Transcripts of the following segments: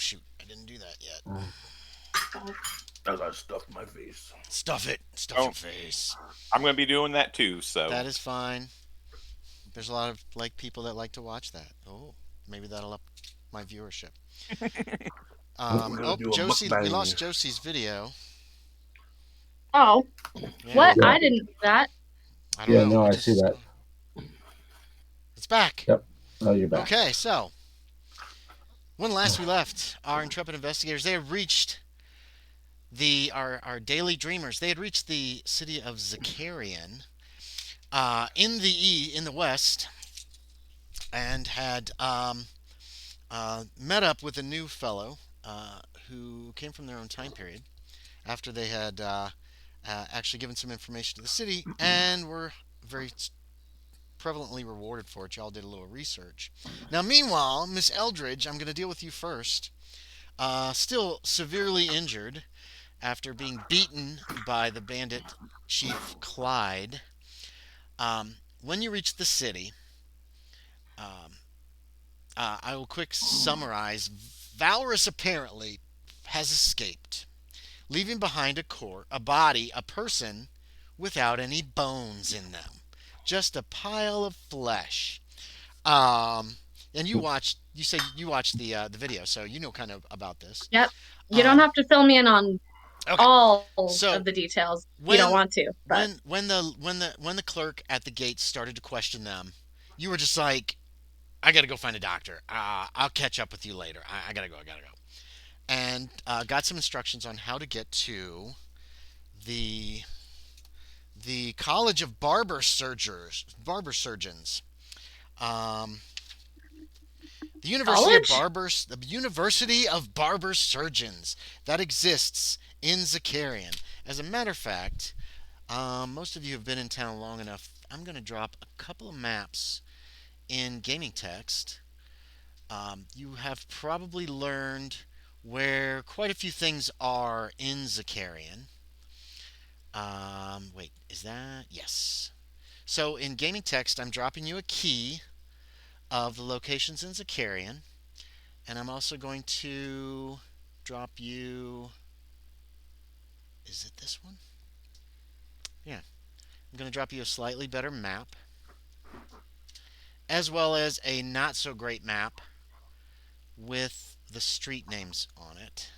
shoot, I didn't do that yet. As I stuff my face. Stuff it. Stuff Oh, your face. I'm going to be doing that too. So That is fine. There's a lot of people that like to watch that. Oh, maybe that'll up my viewership. We're gonna Oh, do a Josie, we mukbang. lost Josie's video. Oh, Yeah, what? Yeah. I didn't do that. I don't Yeah, know. no, It I see just that. it's back. Yep. Oh, you're back. Okay, so when last we left, our intrepid investigators they had reached our daily dreamers. They had reached the city of Zakarion, in the west, and had met up with a new fellow who came from their own time period after they had actually given some information to the city and were very prevalently rewarded for it. Y'all did a little research. Now, meanwhile, Miss Eldridge, I'm going to deal with you first. Still severely injured after being beaten by the bandit Chief Clyde. When you reach the city, um, I will quick summarize. Valorous apparently has escaped, leaving behind a body, a person without any bones in them, just a pile of flesh. Um, and you say you watched the video, so you know kind of about this. Yep. You don't Um, have to fill me in on okay, all of so the details if you don't when want to, but when the clerk at the gate started to question them, you were just like, I gotta go find a doctor. I'll catch up with you later. I gotta go. I gotta go. And got some instructions on how to get to the College of Barber Surgeons. Um, college? The University of Barber Surgeons that exists in Zakarion. As a matter of fact, most of you have been in town long enough. I'm going to drop a couple of maps in gaming text. You have probably learned where quite a few things are in Zakarion. Wait, is that? Yes. So in gaming text, I'm dropping you a key of the locations in Zakarion, and I'm also going to drop you. Is it this one? Yeah. I'm going to drop you a slightly better map, as well as a not so great map with the street names on it,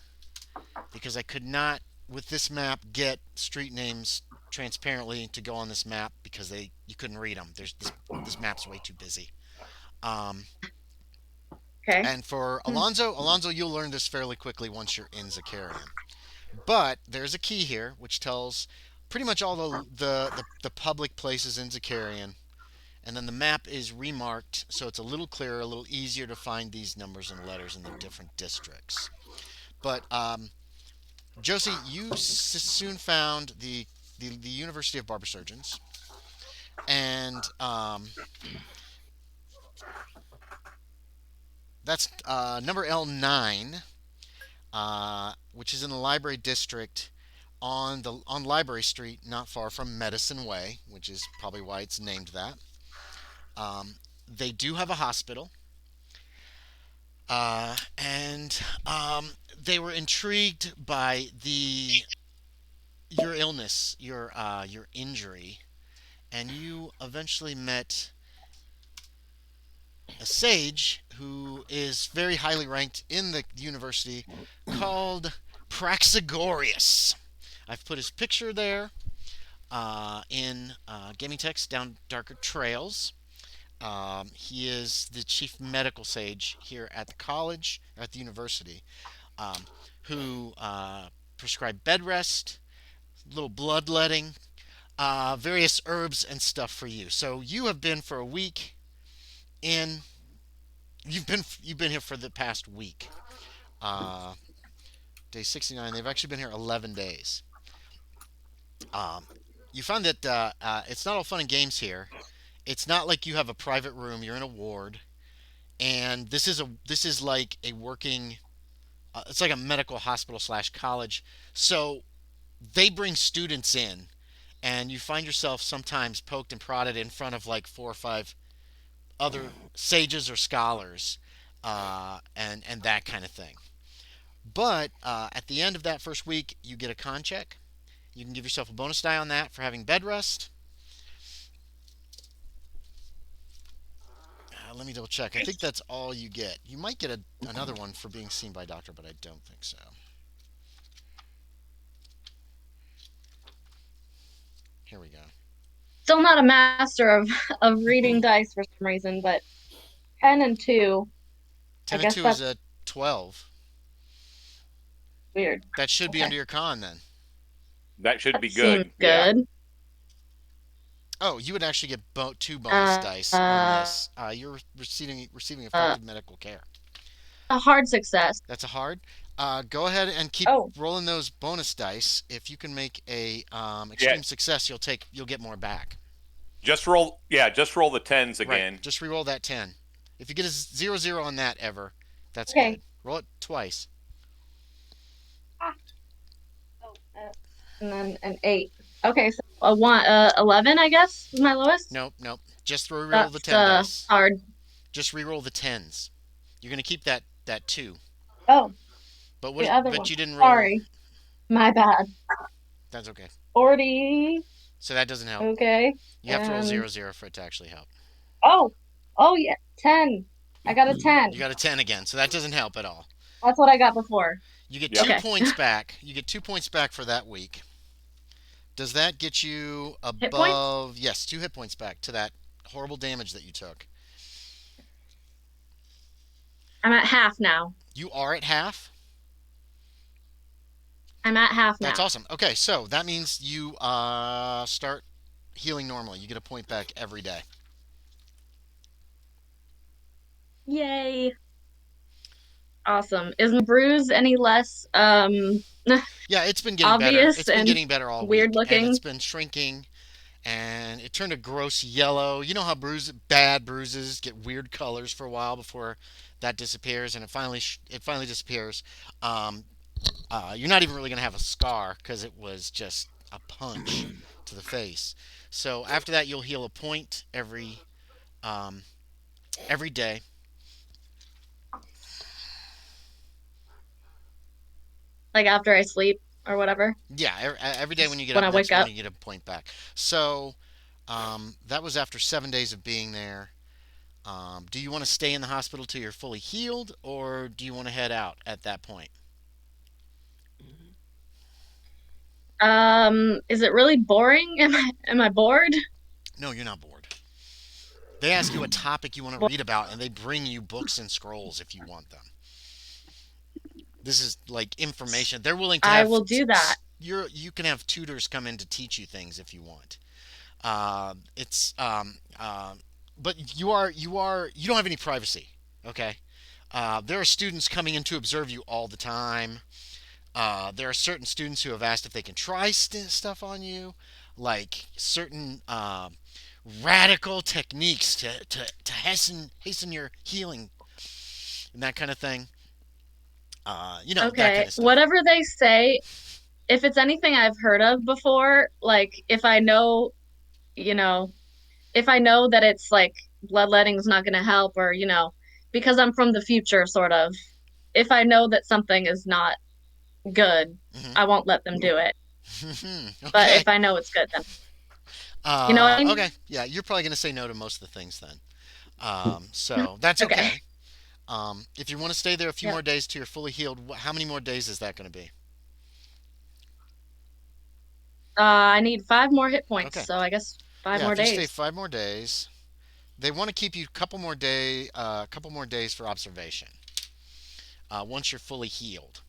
because I could not, with this map, get street names transparently to go on this map because you couldn't read them. This map's way too busy. Um, Okay. and for Alonzo, you'll learn this fairly quickly once you're in Zakarion. But there's a key here which tells pretty much all the public places in Zakarion, and then the map is remarked so it's a little clearer, a little easier to find these numbers and letters in the different districts. But Josie, you soon found the University of Barber Surgeons, and that's number L9, which is in the Library District on Library Street, not far from Medicine Way, which is probably why it's named that. They do have a hospital, and they were intrigued by your illness, your injury, and you eventually met a sage who is very highly ranked in the university called Praxagorius. I've put his picture there in gaming text down darker trails. He is the chief medical sage here at the college, at the university, um, who prescribe bed rest, little bloodletting, various herbs and stuff for you. So you have been for a week in. You've been here for the past week. Uh, Day 69. They've actually been here 11 days. Um, you find that it's not all fun and games here. It's not like you have a private room. You're in a ward, and this is like a working. It's like a medical hospital slash college. So they bring students in, and you find yourself sometimes poked and prodded in front of like 4 or 5 other sages or scholars, and that kind of thing. But at the end of that first week, you get a con check. You can give yourself a bonus die on that for having bed rest. Let me double check. I think that's all you get. You might get another one for being seen by a doctor, but I don't think so. Here we go. Still not a master of reading dice for some reason, but 10 and 2. 10 I and guess 2 that's is a 12. weird. That should be Okay. under your con then. That should be Seems good. good. Oh, you would actually get 2 bonus dice on this. You're receiving effective medical care. A hard success. That's a hard. Go ahead and keep rolling those bonus dice. If you can make a extreme success, you'll get more back. Just roll the 10s again. Right. Just re-roll that 10. If you get a 0-0 on that ever, that's Okay. good. Roll it twice. And then an 8. Okay, so a 11, I guess, is my lowest. Nope. Just re-roll the 10 dice. Hard. Just re-roll the 10s. You're gonna keep that 2. Oh. But you didn't roll. Sorry. My bad. That's okay. 40. So that doesn't help. Okay. You have to roll 0-0 for it to actually help. Oh yeah, 10. I got a 10. You got a 10 again, so that doesn't help at all. That's what I got before. You get 2 points back. You get 2 points back for that week. Does that get you above? Yes, 2 hit points back to that horrible damage that you took. I'm at half now. You are at half? I'm at half now. That's awesome. Okay, so that means you start healing normally. You get a point back every day. Yay. Awesome. Is my bruise any less yeah, it's been getting better. It's been getting better all weird week. Looking. And it's been shrinking, and it turned a gross yellow. You know how bad bruises get weird colors for a while before that disappears, and it finally disappears. You're not even really going to have a scar because it was just a punch to the face. So after that, you'll heal a point every day. Like after I sleep or whatever? Yeah, every day when you get up, wake up. When you get a point back. So that was after 7 days of being there. Do you want to stay in the hospital till you're fully healed, or do you want to head out at that point? Is it really boring? Am I bored? No, you're not bored. They ask you a topic you want to read about, and they bring you books and scrolls if you want them. This is like information. They're willing to have... I will do that. You can have tutors come in to teach you things if you want. But you don't have any privacy, okay? There are students coming in to observe you all the time. There are certain students who have asked if they can try stuff on you, like certain radical techniques to hasten your healing and that kind of thing. Okay, that kind of stuff. Whatever they say, if it's anything I've heard of before, like if I know that it's like bloodletting's not going to help, or because I'm from the future, sort of, if I know that something is not good, I won't let them do it. Okay. But if I know it's good, then you know what I mean? Okay, yeah, you're probably going to say no to most of the things then. So that's okay. If you want to stay there a few more days till you're fully healed, how many more days is that going to be? I need 5 more hit points, okay. So I guess 5 more days. If you stay 5 more days, they want to keep you a couple more days for observation. Once you're fully healed.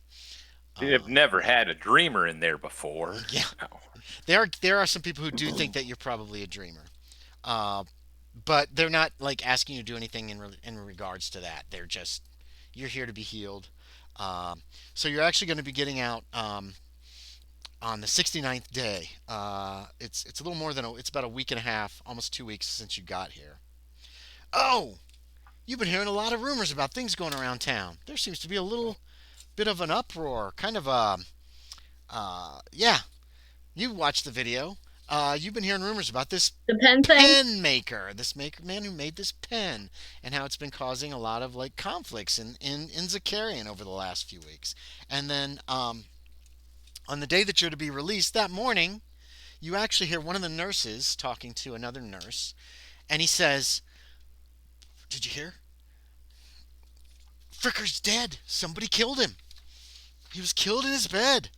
You've never had a dreamer in there before. Yeah. There are some people who do think that you're probably a dreamer. But they're not like asking you to do anything in regards to that. They're just, you're here to be healed. So you're actually going to be getting out on the 69th day. It's a little more than it's about a week and a half, almost 2 weeks since you got here. Oh, you've been hearing a lot of rumors about things going around town. There seems to be a little bit of an uproar, kind of yeah. You watched the video. You've been hearing rumors about this The pen thing? pen maker, man who made this pen, and how it's been causing a lot of like conflicts in Zakarion over the last few weeks. And then on the day that you're to be released that morning, you actually hear one of the nurses talking to another nurse, and he says, "Did you hear? Frickard's dead. Somebody killed him. He was killed in his bed.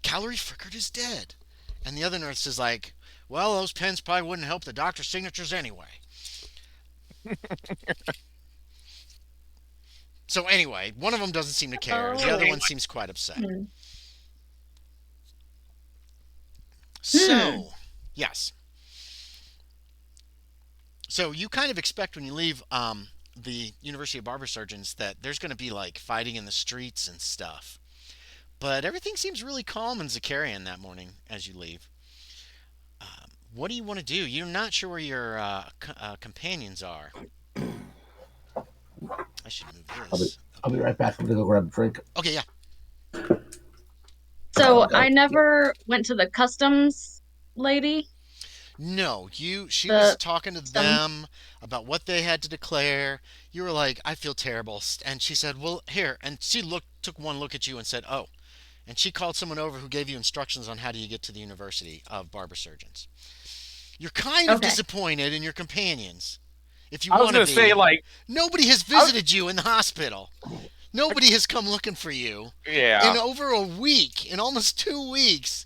Callery Frickard is dead." And the other nurse is like, "Well, those pens probably wouldn't help the doctor's signatures anyway." So anyway, one of them doesn't seem to care. The other Oh. one seems quite upset. Hmm. So, yes. So you kind of expect when you leave the University of Barber Surgeons that there's going to be like fighting in the streets and stuff. But everything seems really calm in Zakarion that morning as you leave. What do you want to do? You're not sure where your companions are. I should move this. I'll be right back. I'm gonna go grab a drink. Okay, yeah. So I never went to the customs lady. No, she The was talking to some- them about what they had to declare. You were like, "I feel terrible," and she said, "Well, here." And she took one look at you and said, "Oh," and she called someone over who gave you instructions on how do you get to the University of Barber Surgeons. You're kind of Okay. disappointed in your companions. If you I was want to gonna be, say, like, nobody has visited you in the hospital. Nobody has come looking for you yeah, in over a week, in almost 2 weeks.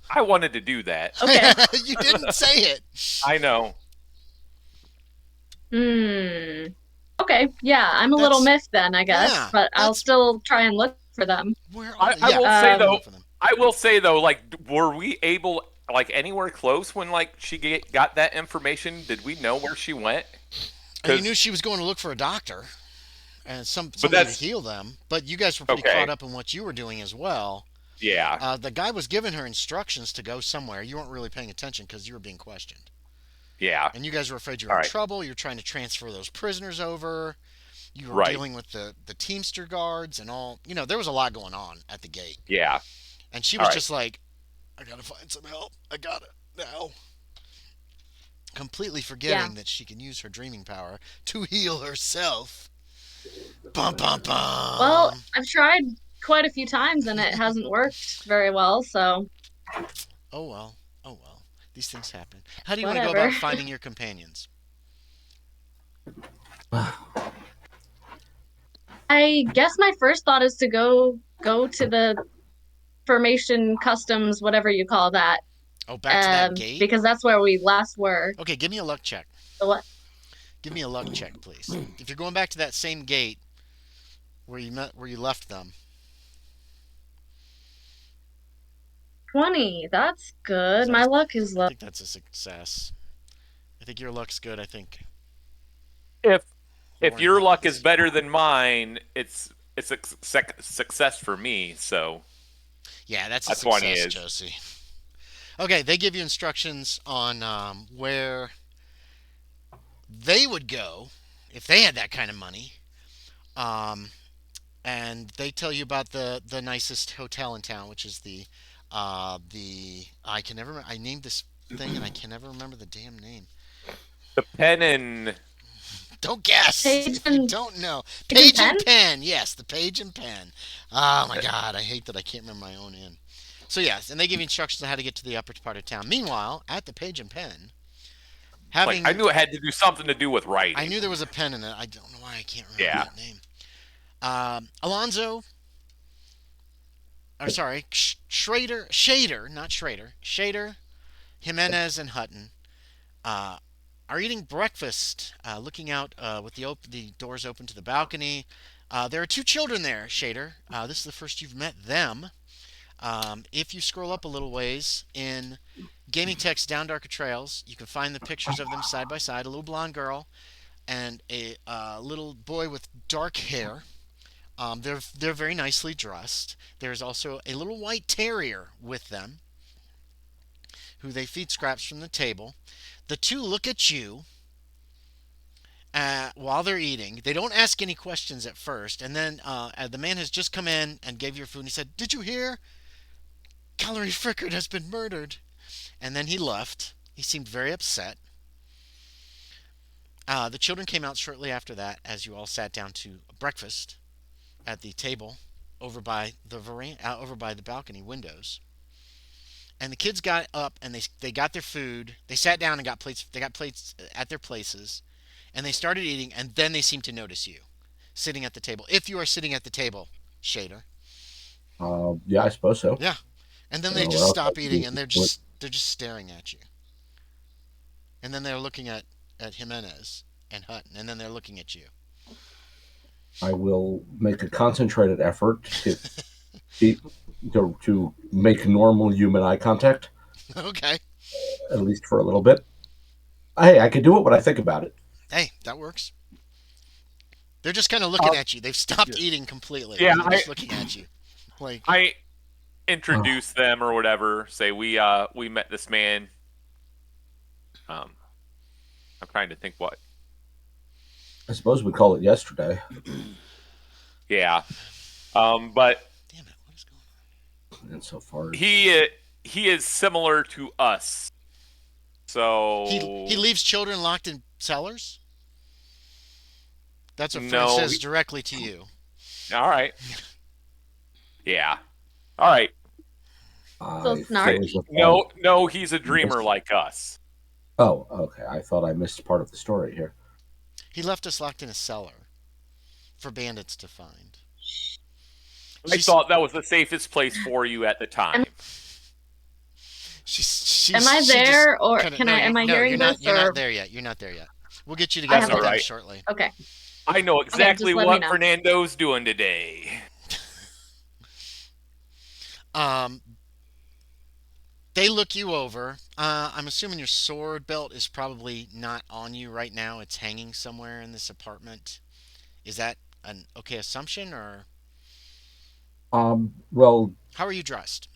I wanted to do that. Okay. You didn't say it. I know. Okay. Yeah, I'm a little That's- miffed then, I guess. yeah, but I'll that's- still try and look for them. Where I yeah, will say Um, though, for them. I will say though, like, were we able, like, anywhere close when like she got that information? Did we know where she went? You knew she was going to look for a doctor and somebody to that's- heal them, but you guys were pretty Okay. caught up in what you were doing as well. Yeah, The guy was giving her instructions to go somewhere. You weren't really paying attention because you were being questioned. yeah, And you guys were afraid you were All in right. trouble. You're trying to transfer those prisoners over. You were Right. dealing with the Teamster guards and all. You know, there was a lot going on at the gate. yeah. And she All was right. just like, "I got to find some help. I got it now." Completely forgetting that she can use her dreaming power to heal herself. Bum, bum, bum. Well, I've tried quite a few times and it hasn't worked very well, so Oh well. Oh well. These things happen. How do you want to go Whatever. about finding your companions? I guess my first thought is to go to the formation customs, whatever you call that. Oh, back to that gate? Because that's where we last were. Okay, give me a luck check. So what? Give me a luck check, please. If you're going back to that same gate where you left them. 20. That's good. My luck is I low. think that's a success. I think your luck's good. I think If Loren your luck has. is better than mine, it's a success for me. So Yeah, that's a That's 20 success, is. Josie. Okay, they give you instructions on where they would go if they had that kind of money. And they tell you about the nicest hotel in town, which is the I can never I named this thing and I can never remember the damn name. the pen and Don't guess Page if you and- don't know. Page Page and and pen. Yes, the page and pen. Oh my god, I hate that I can't remember my own inn. So yes, and they give you instructions on how to get to the upper part of town. Meanwhile, at the page and pen, having like, I knew it had to do something to do with writing. I knew there was a pen in it. I don't know why I can't remember Yeah. that name. Alonzo. Or sorry, Shaeder, not Schrader. Shaeder, Jimenez, and Hutton are eating breakfast, looking out with the doors open to the balcony. There are two children there, Shaeder. This is the first you've met them. If you scroll up a little ways in Gaming Tech's Down Darker Trails, you can find the pictures of them side by side. A little blonde girl and a little boy with dark hair. They're very nicely dressed. There's also a little white terrier with them, who they feed scraps from the table. The two look at you while they're eating. They don't ask any questions at first, and then the man has just come in and gave you your food. And he said, "Did you hear? Callery Frickard has been murdered." And then he left. He seemed very upset. The children came out shortly after that as you all sat down to breakfast at the table over by the over by the balcony windows. And the kids got up and they got their food. They sat down and got plates. They got plates at their places, and they started eating. And then they seemed to notice you sitting at the table. If you are sitting at the table, Shaeder. Yeah, I suppose so. Yeah. And then I they don't know just what else stop I can eating do. and they're just staring at you. And then they're looking at Jimenez and Hutton, and then they're looking at you. I will make a concentrated effort to make normal human eye contact, Okay. at least for a little bit. Hey, I can do it when I think about it. Hey, that works. They're just kind of looking at you. They've stopped eating completely. Yeah, and they're just looking at you. Like, I introduce them or whatever. Say we met this man. I'm trying to think what. I suppose we call it yesterday. Yeah. But damn it, what is going on? Insofar as he is similar to us. So He leaves children locked in cellars? That's what No, Fred says directly to you. All right. Yeah. All right. So snarky. No, he's a dreamer like us. Oh, okay. I thought I missed part of the story here. He left us locked in a cellar for bandits to find. I thought that was the safest place for you at the time. Am I there, or am I hearing this? You're or not there yet. You're not there yet. We'll get you together That's with all them right. shortly. okay? I know exactly just let me what know. Fernando's doing today. They look you over. I'm assuming your sword belt is probably not on you right now. It's hanging somewhere in this apartment. Is that an okay assumption, or Well, how are you dressed?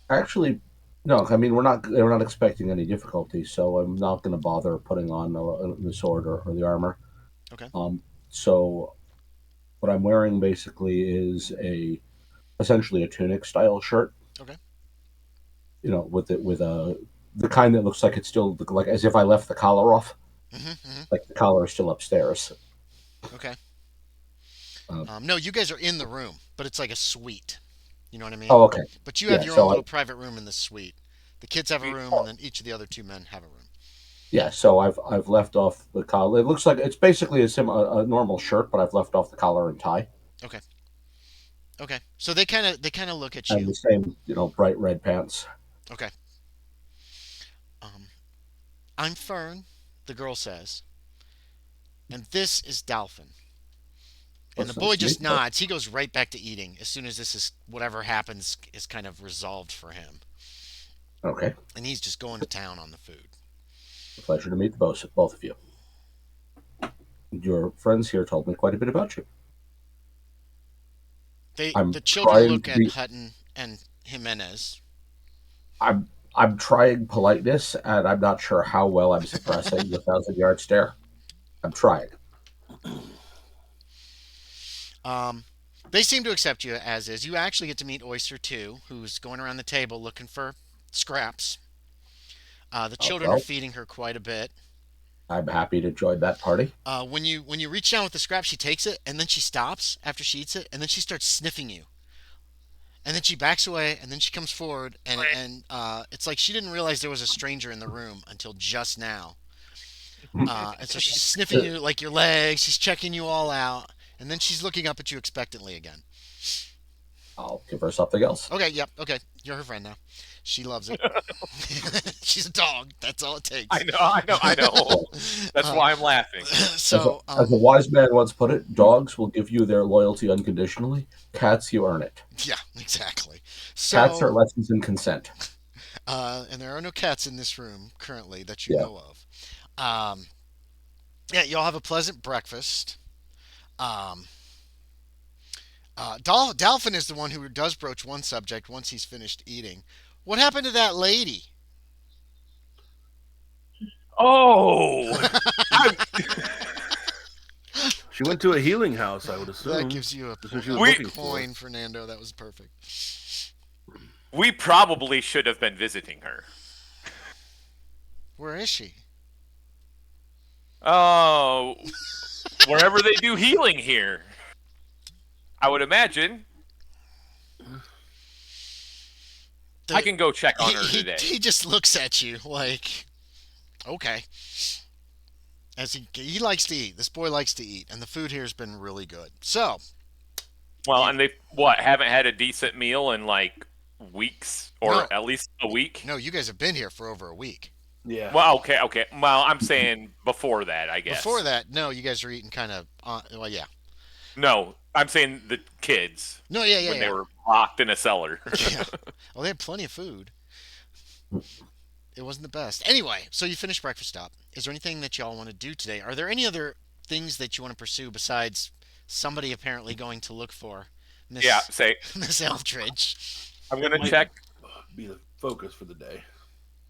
actually, no. I mean, we're not expecting any difficulty, so I'm not going to bother putting on the sword or the armor. Okay. So what I'm wearing basically is essentially a tunic style shirt. Okay. You know, with the kind that looks like it's still like as if I left the collar off. Like the collar is still upstairs. Okay. No, you guys are in the room, but it's like a suite. You know what I mean? Oh, okay. But you have your own little private room in the suite. The kids have a room, and then each of the other two men have a room. Yeah, so I've left off the collar. It looks like it's basically a normal shirt, but I've left off the collar and tie. Okay. Okay. So they kind of look at you. And the same, bright red pants. Okay. I'm Fern, the girl says, and this is Dalphin. And the boy just nods. He goes right back to eating as soon as whatever happens is kind of resolved for him. Okay. And he's just going to town on the food. A pleasure to meet both of you. Your friends here told me quite a bit about you. The children look at Hutton and Jimenez. I'm trying politeness, and I'm not sure how well I'm suppressing the 1,000-yard stare. I'm trying. They seem to accept you as is. You actually get to meet Oyster too, who's going around the table looking for scraps. The children are feeding her quite a bit. I'm happy to join that party. When you reach down with the scrap, she takes it, and then she stops after she eats it, and then she starts sniffing you. And then she backs away, and then she comes forward, and it's like she didn't realize there was a stranger in the room until just now. And so she's sniffing you like your legs. She's checking you all out, and then she's looking up at you expectantly again. I'll give her something else. Okay, yep, okay. You're her friend now. She loves it. She's a dog. That's all it takes. I know. That's why I'm laughing. So, as a wise man once put it, dogs will give you their loyalty unconditionally. Cats, you earn it. Yeah, exactly. So, cats are lessons in consent. And there are no cats in this room currently that you know of. Yeah, y'all have a pleasant breakfast. Dalphin is the one who does broach one subject once he's finished eating. What happened to that lady? Oh! She went to a healing house, I would assume. That gives you a looking coin, Fernando. That was perfect. We probably should have been visiting her. Where is she? Oh, wherever they do healing here. I would imagine. I can go check on her today. He just looks at you like, okay. As he likes to eat. This boy likes to eat, and the food here has been really good. So, well, and they haven't had a decent meal in like weeks or at least a week. No, you guys have been here for over a week. Yeah. Well, okay. Well, I'm saying before that, I guess. Before that, no, you guys are eating kind of. Well, yeah. No, I'm saying the kids. No, yeah. When they were locked in a cellar. Yeah. Well, they had plenty of food. It wasn't the best. Anyway, so you finished breakfast up. Is there anything that y'all want to do today? Are there any other things that you want to pursue besides somebody apparently going to look for Miss Eldridge? I'm going to check. Be the focus for the day.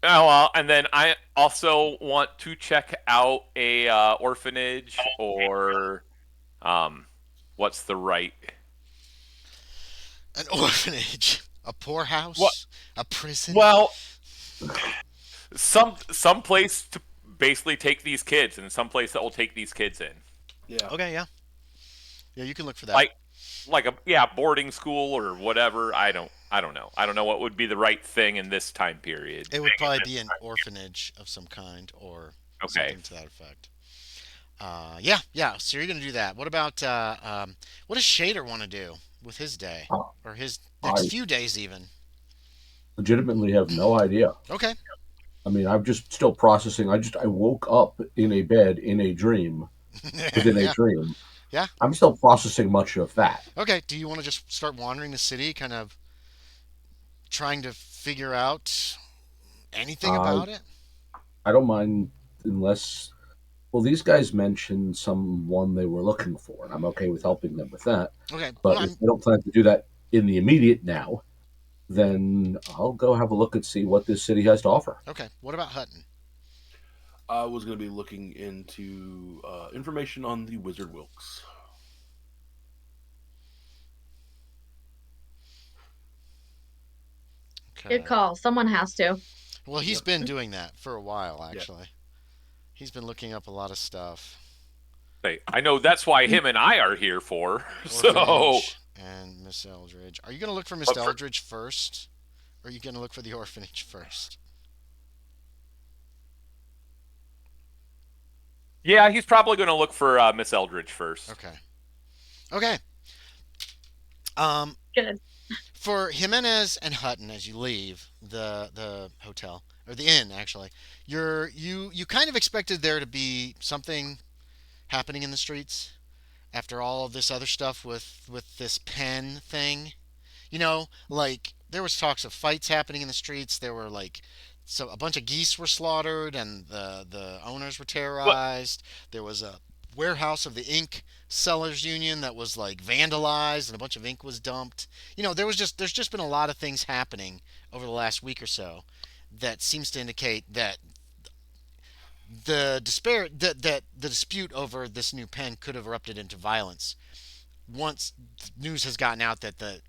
Oh, well, and then I also want to check out a orphanage or what's the right? An orphanage, a poorhouse, a prison. Well, some place to basically take these kids, and some place that will take these kids in. Yeah. Okay. Yeah. Yeah, you can look for that. Like a boarding school or whatever. I don't know. I don't know what would be the right thing in this time period. It would probably be an orphanage of some kind or something to that effect. Yeah. So you're gonna do that. What about what does Shaeder want to do with his day or his next few days even? Legitimately have no idea. Okay. I mean, I'm just still processing. I woke up in a bed in a dream, within a dream. Yeah. I'm still processing much of that. Okay. Do you want to just start wandering the city, kind of trying to figure out anything about it? I don't mind unless. Well, these guys mentioned someone they were looking for, and I'm okay with helping them with that. Okay. But if they don't plan to do that in the immediate now, then I'll go have a look and see what this city has to offer. Okay. What about Hutton? I was going to be looking into information on the Wizard Wilkes. Okay. Good call. Someone has to. Well, he's been doing that for a while, actually. Yeah. He's been looking up a lot of stuff. I know that's why him and I are here for. So. And Miss Eldridge. Are you going to look for Miss Eldridge first? Or are you going to look for the orphanage first? Yeah, he's probably going to look for Miss Eldridge first. Okay. Good. For Jimenez and Hutton, as you leave the hotel or the inn, actually, you kind of expected there to be something happening in the streets after all of this other stuff with this pen thing. You know, like there was talks of fights happening in the streets. There were so a bunch of geese were slaughtered and the owners were terrorized. There was a warehouse of the ink sellers union that was vandalized and a bunch of ink was dumped. You know, there's just been a lot of things happening over the last week or so that seems to indicate that the dispute over this new pen could have erupted into violence once news has gotten out that the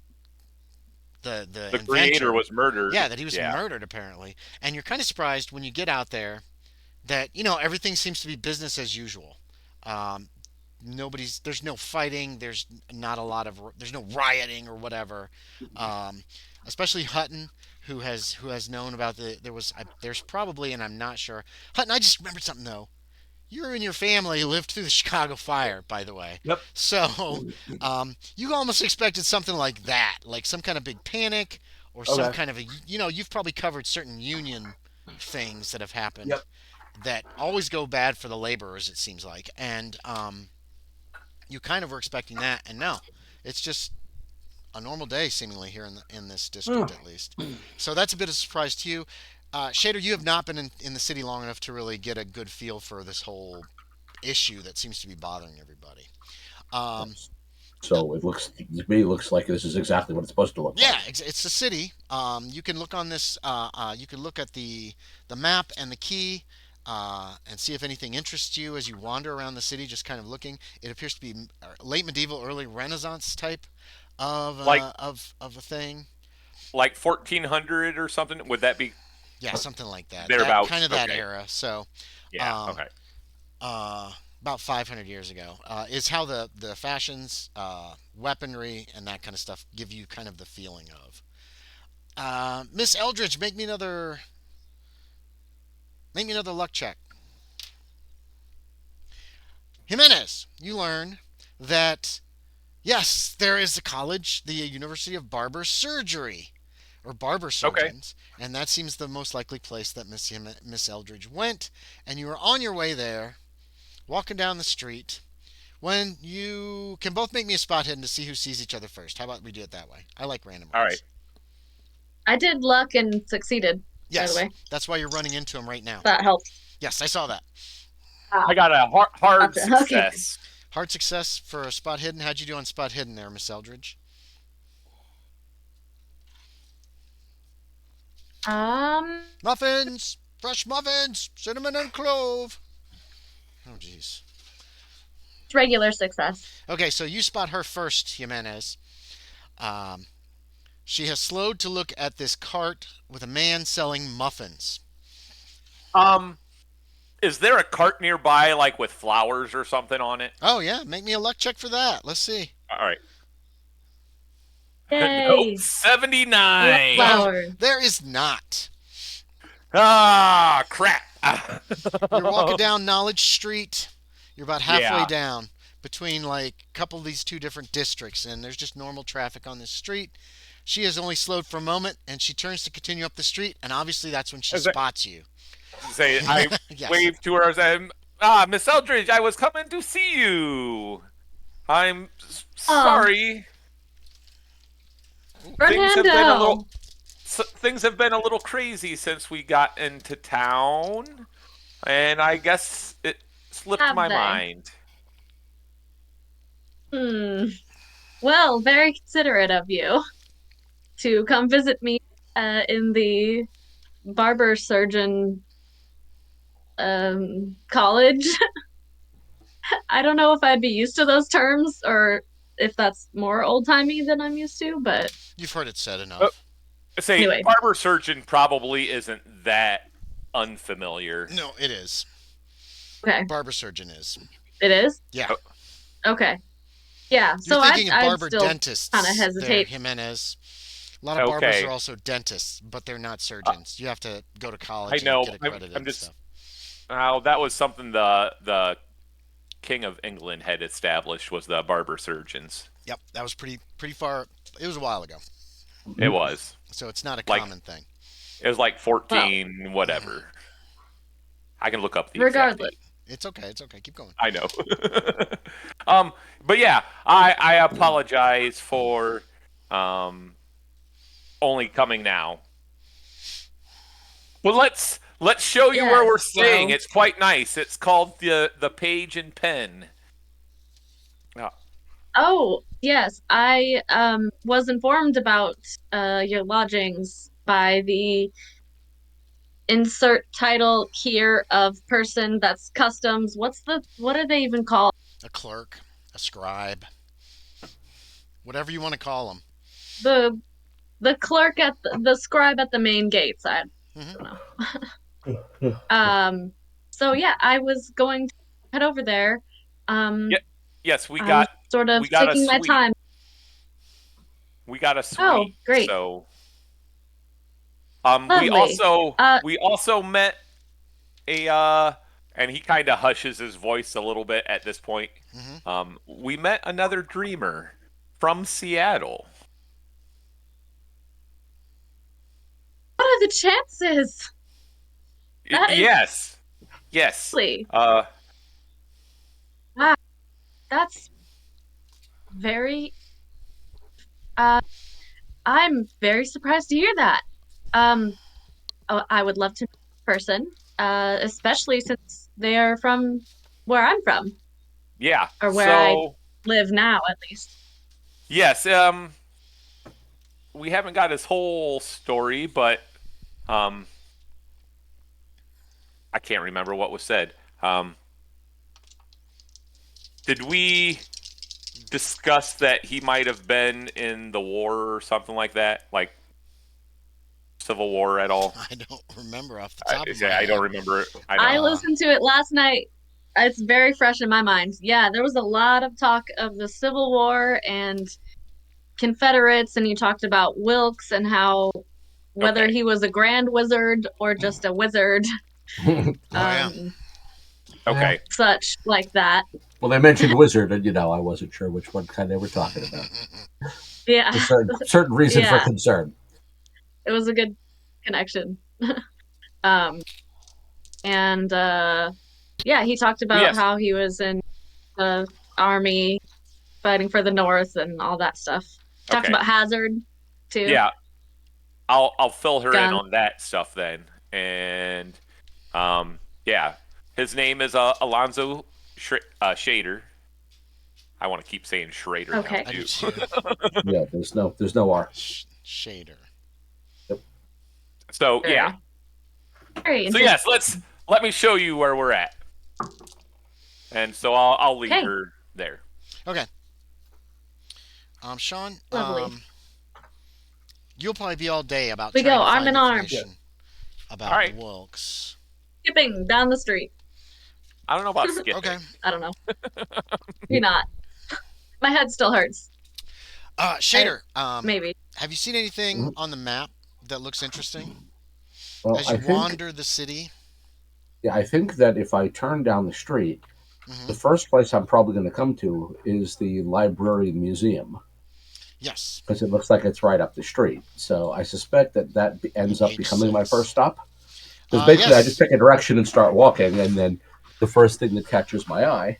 creator was murdered. Yeah, that he was murdered apparently. And you're kind of surprised when you get out there that everything seems to be business as usual. There's no fighting. There's no rioting or whatever. Especially Hutton, who has known about there's probably, and I'm not sure. Hutton, I just remembered something though. You and your family lived through the Chicago fire, by the way. Yep. So, you almost expected something like that, like some kind of big panic or some kind of you've probably covered certain union things that have happened that always go bad for the laborers, it seems like. And you kind of were expecting that, and no, it's just a normal day seemingly here in this district at least. So that's a bit of a surprise to you. Shaeder, you have not been in the city long enough to really get a good feel for this whole issue that seems to be bothering everybody. So to me, it looks like this is exactly what it's supposed to look like. Yeah, it's a city. You can look on this. You can look at the map and the key and see if anything interests you as you wander around the city, just kind of looking. It appears to be late medieval, early Renaissance type of a thing. like 1400 or something? Would that be? Yeah, something like that. Thereabouts, Kind of that okay. era. So, Yeah. Okay. about 500 years ago, is how the fashions, weaponry, and that kind of stuff give you kind of the feeling of. Miss Eldridge, make me another luck check. Jimenez, you learn that yes, there is a college, the University of Barber Surgery, or barber Okay. surgeons, and that seems the most likely place that Miss Eldridge went. And you are on your way there, walking down the street, when you can both make me a spot hidden to see who sees each other first. How about we do it that way? I like random All rolls. right. I did luck and succeeded, by Yes, the way. that's why you're running into him right now. That helped. Yes, I saw that. I got a hard Gotcha. Okay. success. Hard success for a spot hidden. How'd you do on spot hidden there, Miss Eldridge? Muffins! Fresh muffins! Cinnamon and clove! Oh, jeez. Regular success. Okay, so you spot her first, Jimenez. She has slowed to look at this cart with a man selling muffins. Is there a cart nearby, like with flowers or something on it? Oh, yeah, make me a luck check for that. Let's see. All right. Yay! Nope, 79. Flowers. There is not. Ah, crap. You're walking down Knowledge Street. You're about halfway Yeah. down between like a couple of these two different districts, and there's just normal traffic on this street. She has only slowed for a moment, and she turns to continue up the street, and obviously that's when she Is it- spots you. Say, I Yes. waved to her and Miss Eldridge, I was coming to see you. I'm sorry. Things have been a Fernando. little things have been a little crazy since we got into town, and I guess it slipped Have my they? mind. Well, very considerate of you to come visit me in the barber surgeon college. I don't know if I'd be used to those terms or if that's more old-timey than I'm used to, but You've heard it said enough. Say, Anyway. barber surgeon probably isn't that unfamiliar. No, it is. okay. Barber surgeon is. It is? Yeah. Okay. Yeah, You're so thinking I'd of barber still dentists. kinda hesitate. There, Jimenez. A lot of barbers Okay. are also dentists, but they're not surgeons. You have to go to college I know. and get accredited I'm and just. stuff. That was something the King of England had established was the barber surgeons. Yep, that was pretty far. It was a while ago, It was. so it's not a Like- common thing. It was like 14 whatever. I can look up the Regardless. exact date. It's okay. It's okay. Keep going. I know. But yeah, I apologize for only coming now. Well, let's show you where Yes, we're staying. well- It's quite nice. It's called the Page and Pen. Oh, yes. I was informed about your lodgings by the insert title here of person that's customs. What are they even called? A clerk, a scribe, whatever you want to call them. The clerk at the scribe at the main gates. I don't know. So yeah, I was going to head over there. Yeah. Yes, we I'm got sort of we got a taking my suite. time. a suite. Oh, great. So Lovely. we also met and he kind of hushes his voice a little bit at this point. We met another dreamer from Seattle. What are the chances? That is- Yes. Really? That's very I'm very surprised to hear that. I would love to meet the person, especially since they are from where I'm from, Yeah. or where I live now, at least. Yes, we haven't got his whole story, but I can't remember what was said. Did we discuss that he might have been in the war or something like that? Like Civil War at all? I don't remember off the top of my I head. don't remember it. I listened to it last night. It's very fresh in my mind. Yeah, there was a lot of talk of the Civil War and Confederates, and you talked about Wilkes and how whether Okay. he was a grand wizard or just a wizard, yeah. Okay. such like that. Well, they mentioned wizard, and I wasn't sure which one kind they were talking about. Yeah, A certain reason for Yeah. concern. it was a good connection. And yeah, he talked about Yes. how he was in the army fighting for the North and all that stuff. Talked Okay. about Hazard too. Yeah. I'll fill her in Gun. on that stuff then. And yeah, his name is Alonzo Shaeder. I want to keep saying Schrader Okay. now I do too. too. Yeah, there's no R. Shaeder. So Very- yeah. Very So yes, let me show you where we're at. And so I'll lead Okay. her there. Okay. Sean, Lovely. you'll probably be all day about We trying go, to arm find in arm. information about All right. Wilkes. skipping down the street. I don't know about skipping. Okay. I don't know. Maybe not. My head still hurts. Shaeder, Maybe. have you seen anything on the map that looks interesting Well, as you I think, wander the city? yeah, I think that if I turn down the street, Mhm. the first place I'm probably going to come to is the library and museum, Yes. because it looks like it's right up the street. So I suspect that ends up becoming my H6. first stop. Because basically, I Yes. just pick a direction and start walking, and then the first thing that catches my eye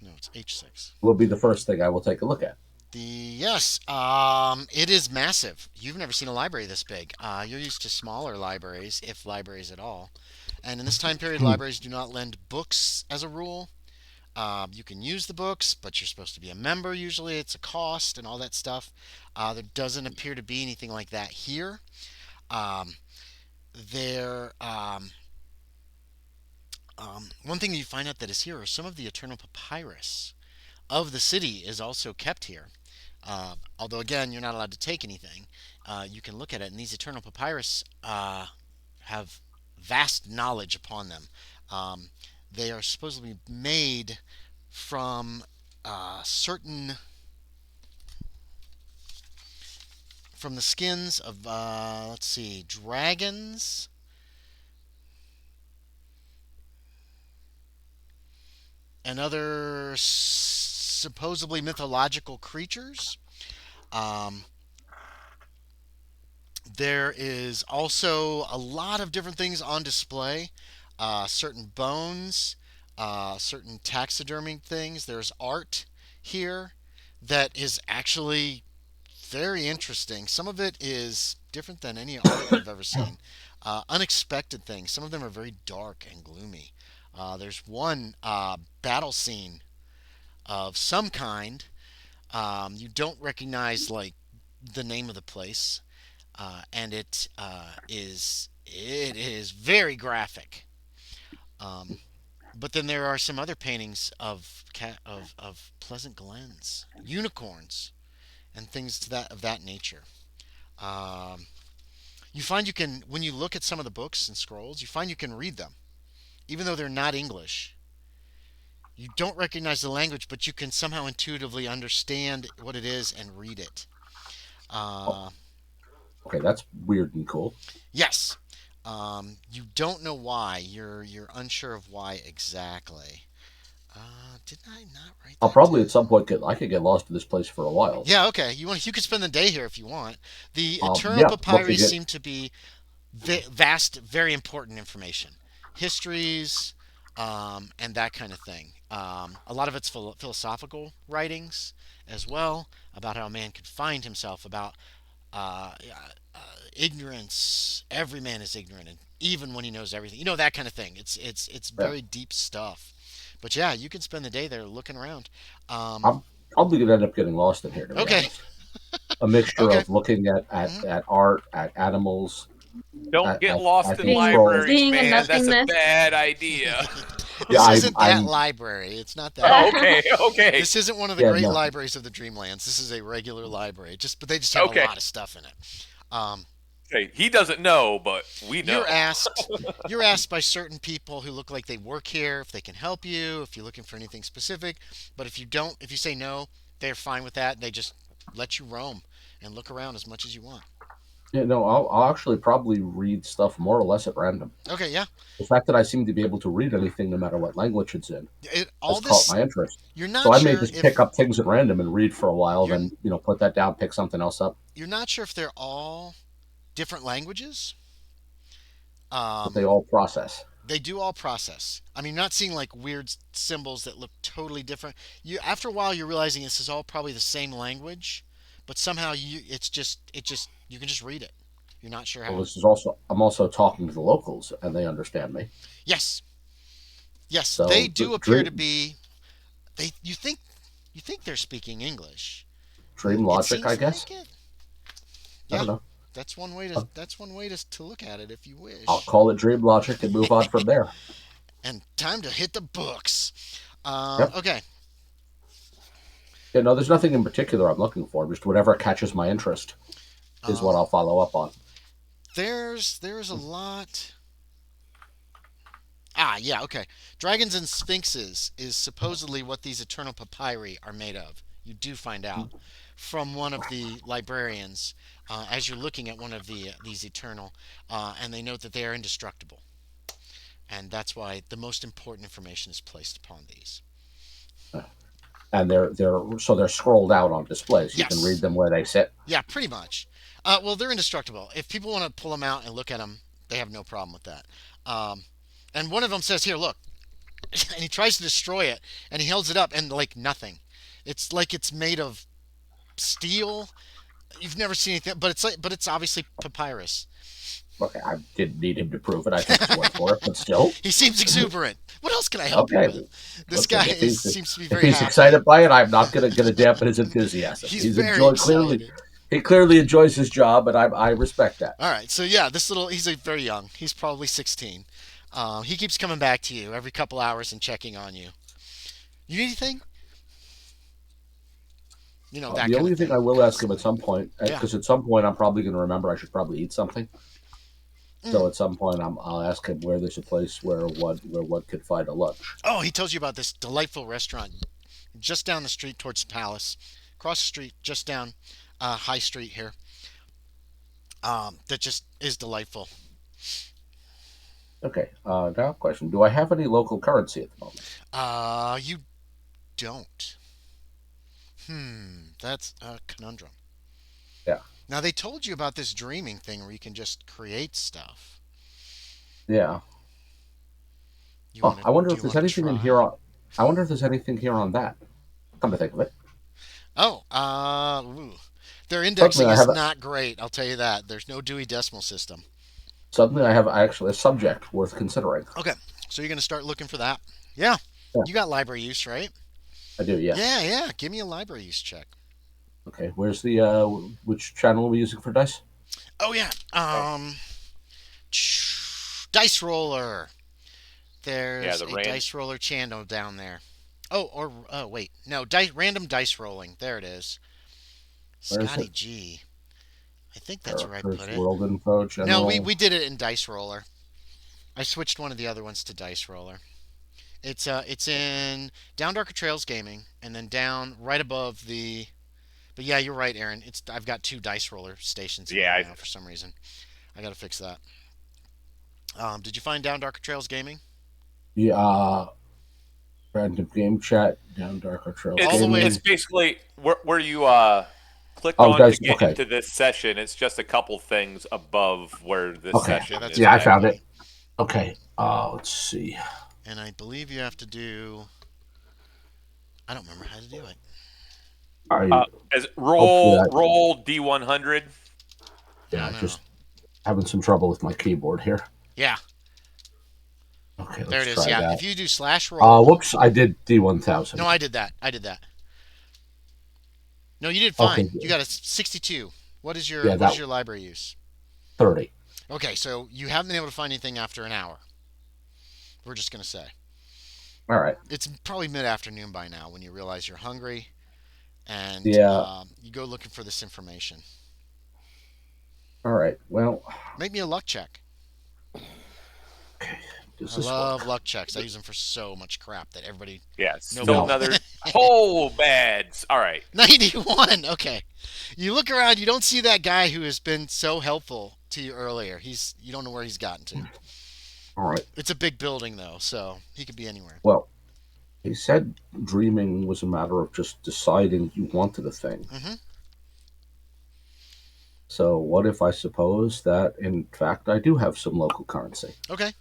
No, it's H6. will be the first thing I will take a look at. It is massive. You've never seen a library this big. You're used to smaller libraries, if libraries at all. And in this time period, libraries do not lend books as a rule. You can use the books, but you're supposed to be a member usually. It's a cost and all that stuff. There doesn't appear to be anything like that here. One thing you find out that is here are some of the eternal papyrus of the city is also kept here. Although again, you're not allowed to take anything. You can look at it, and these eternal papyrus have vast knowledge upon them. They are supposedly made from certain from the skins of dragons, and other supposedly mythological creatures. There is also a lot of different things on display. Certain bones, certain taxidermy things. There's art here that is actually very interesting. Some of it is different than any art I've ever seen. Unexpected things. Some of them are very dark and gloomy. There's one battle scene of some kind. You don't recognize like the name of the place, and it is very graphic. But then there are some other paintings of pleasant glens, unicorns, and things of that nature. You find you can, when you look at some of the books and scrolls, you find you can read them, even though they're not English. You don't recognize the language, but you can somehow intuitively understand what it is and read it. Okay, that's weird and cool. Yes. You don't know why. You're unsure of why exactly. Did I not write that I'll probably down? at some point I could get lost in this place for a while. Yeah, okay. You could spend the day here if you want. The Yeah, Eternal Papyri looking at- seem to be vast, very important information, histories, and that kind of thing. A lot of it's philosophical writings as well about how a man could find himself, about ignorance. Every man is ignorant, and even when he knows everything, that kind of thing. It's very deep stuff. But yeah, you can spend the day there looking around. I'll probably end up getting lost in here. To be Okay. honest. A mixture Okay. of looking at art, at animals. Don't get I lost in think libraries, Being a man. That's a nothingness. bad idea. This Yeah, isn't that I'm- library. It's not that. Oh, okay. This isn't one of the Yeah, great no. libraries of the Dreamlands. This is a regular library. But they just have Okay. a lot of stuff in it. Hey, he doesn't know, but we know. You're asked by certain people who look like they work here if they can help you, if you're looking for anything specific. But if you say no, they're fine with that. They just let you roam and look around as much as you want. Yeah, no, I'll actually probably read stuff more or less at random. Okay, yeah. The fact that I seem to be able to read anything no matter what language it's in All has caught this, my interest. you're So not I may sure just if pick up things at random and read for a while, you're then put that down, pick something else up. you're not sure if they're all different languages. But they Um, all process. they do all process. I mean, you're not seeing like weird symbols that look totally different. After a while, you're realizing this is all probably the same language, but somehow you can just read it. You're not sure Well, how. this is also I'm also talking to the locals, and they understand me. Yes, yes, they So do appear to be. They you think they're speaking English. dream It logic, I seems guess. like it. I Yeah, don't know. that's one way to look at it if you I'll wish. call it dream logic and move on from there. And time to hit the books. Yep. Okay. Yeah, no, there's nothing in particular I'm looking for. Just whatever catches my interest is what Um, I'll follow up on. there's a lot. Ah, yeah, okay. Dragons and sphinxes is supposedly what these eternal papyri are made of. You do find out from one of the librarians as you're looking at one of these eternal, and they note that they are indestructible, and that's why the most important information is placed upon these. And they're scrolled out on display, so you can read Yes, them where they sit. yeah, pretty much. Well, they're indestructible. If people want to pull them out and look at them, they have no problem with that. Um, and one of them says, "Here, look," and he tries to destroy it, and he holds it up, and like nothing. It's like it's made of steel. You've never seen anything, but it's obviously papyrus. Okay, I didn't need him to prove it. I took his word for it, but still. He seems exuberant. What else can I help you Okay. with? This Listen, guy if seems to be if very he's happy. excited by it, I'm not gonna dampen his enthusiasm. He's very excited. He clearly enjoys his job, and I respect that. All right, so yeah, he's very young. He's probably 16. He keeps coming back to you every couple hours and checking on you. You need anything? That The kind only of thing thing. I will ask him at some point, Yeah. because at some point I'm probably going to remember I should probably eat something. So at some point I'll ask him where there's a place where one could find a lunch. Oh, he tells you about this delightful restaurant just down the street towards the palace. Across the street, just down High Street here. That just is delightful. Okay. Now question: do I have any local currency at the moment? You don't. That's a conundrum. Yeah. Now they told you about this dreaming thing where you can just create stuff. Yeah. You Oh, want to? I wonder Do if you there's want to anything in try? here. I wonder if there's anything here on that. Come to think of it, Oh, their suddenly indexing I is have not great. I'll tell you that. There's no Dewey Decimal System. actually a subject worth considering. Okay, so you're gonna start looking for that. Yeah, Yeah, you got library use, right? I do. Yes. Yeah, yeah. Give me a library use check. Okay. Where's the which channel are we using for dice? Oh yeah. Dice roller. Yeah, There's the a rand. dice roller channel down there. Oh wait, no, random dice rolling. There it is. Where is Scotty it? G. I think that's where I Characters, put it. world info, No, general. we did it in dice roller. I switched one of the other ones to dice roller. It's in Down Darker Trails Gaming, and then down right above the. But yeah, you're right, Aaron. I've got two dice roller stations in Yeah, there now for some reason. I gotta fix that. Did you find Down Darker Trails Gaming? Yeah. Random game chat down darker trails. All the way- It's basically where you click Oh, on dice, to get okay. into this session. It's just a couple things above where this Okay. session Yeah, that's is. Yeah, I at. found it. Okay. Let's see. And I believe you have to do. I don't remember how to do it. As roll Hopefully roll D100. Yeah, no. just having some trouble with my keyboard here. Yeah, Okay, there it let's is. try Yeah, that. if you do /roll. Whoops, I did D1000. No, I did that. No, you did fine. Okay. You got a 62. What is Yeah, your library use? 30. Okay, so you haven't been able to find anything after an hour. We're just gonna say All right. it's probably mid-afternoon by now when you realize you're hungry, and Yeah. you go looking for this information. All right. Well, Make me a luck check. does I this love work? luck checks. I use them for so much crap that everybody. Yeah, still Nobody- another whole bads. All right. 91. Okay. You look around, you don't see that guy who has been so helpful to you earlier. You don't know where he's gotten to. All right. It's a big building though, so he could be anywhere. Well, he said dreaming was a matter of just deciding you wanted a thing. Mm-hmm. So what if I suppose that, in fact, I do have some local currency? Okay.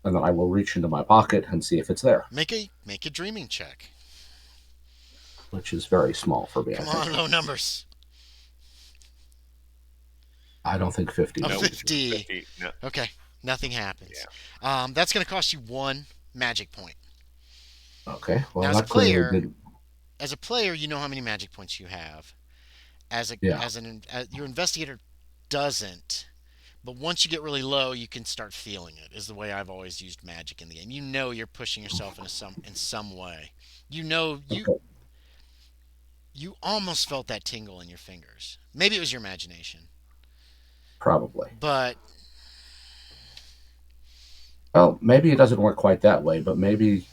And then I will reach into my pocket and see if it's there, Make a dreaming check. which is very small for me. Come I think. on, low numbers. I don't think 50. A No, 50. 50. No. Okay. Nothing happens. That's going to cost you 1 magic point. Okay. Well, Now, as a that clearly player- did. As a player, you know how many magic points you have. Yeah. Your investigator doesn't. But once you get really low, you can start feeling it. Is the way I've always used magic in the game. You know you're pushing yourself in some way. You know Okay. you almost felt that tingle in your fingers. Maybe it was your imagination, Probably. but Well, maybe it doesn't work quite that way, but maybe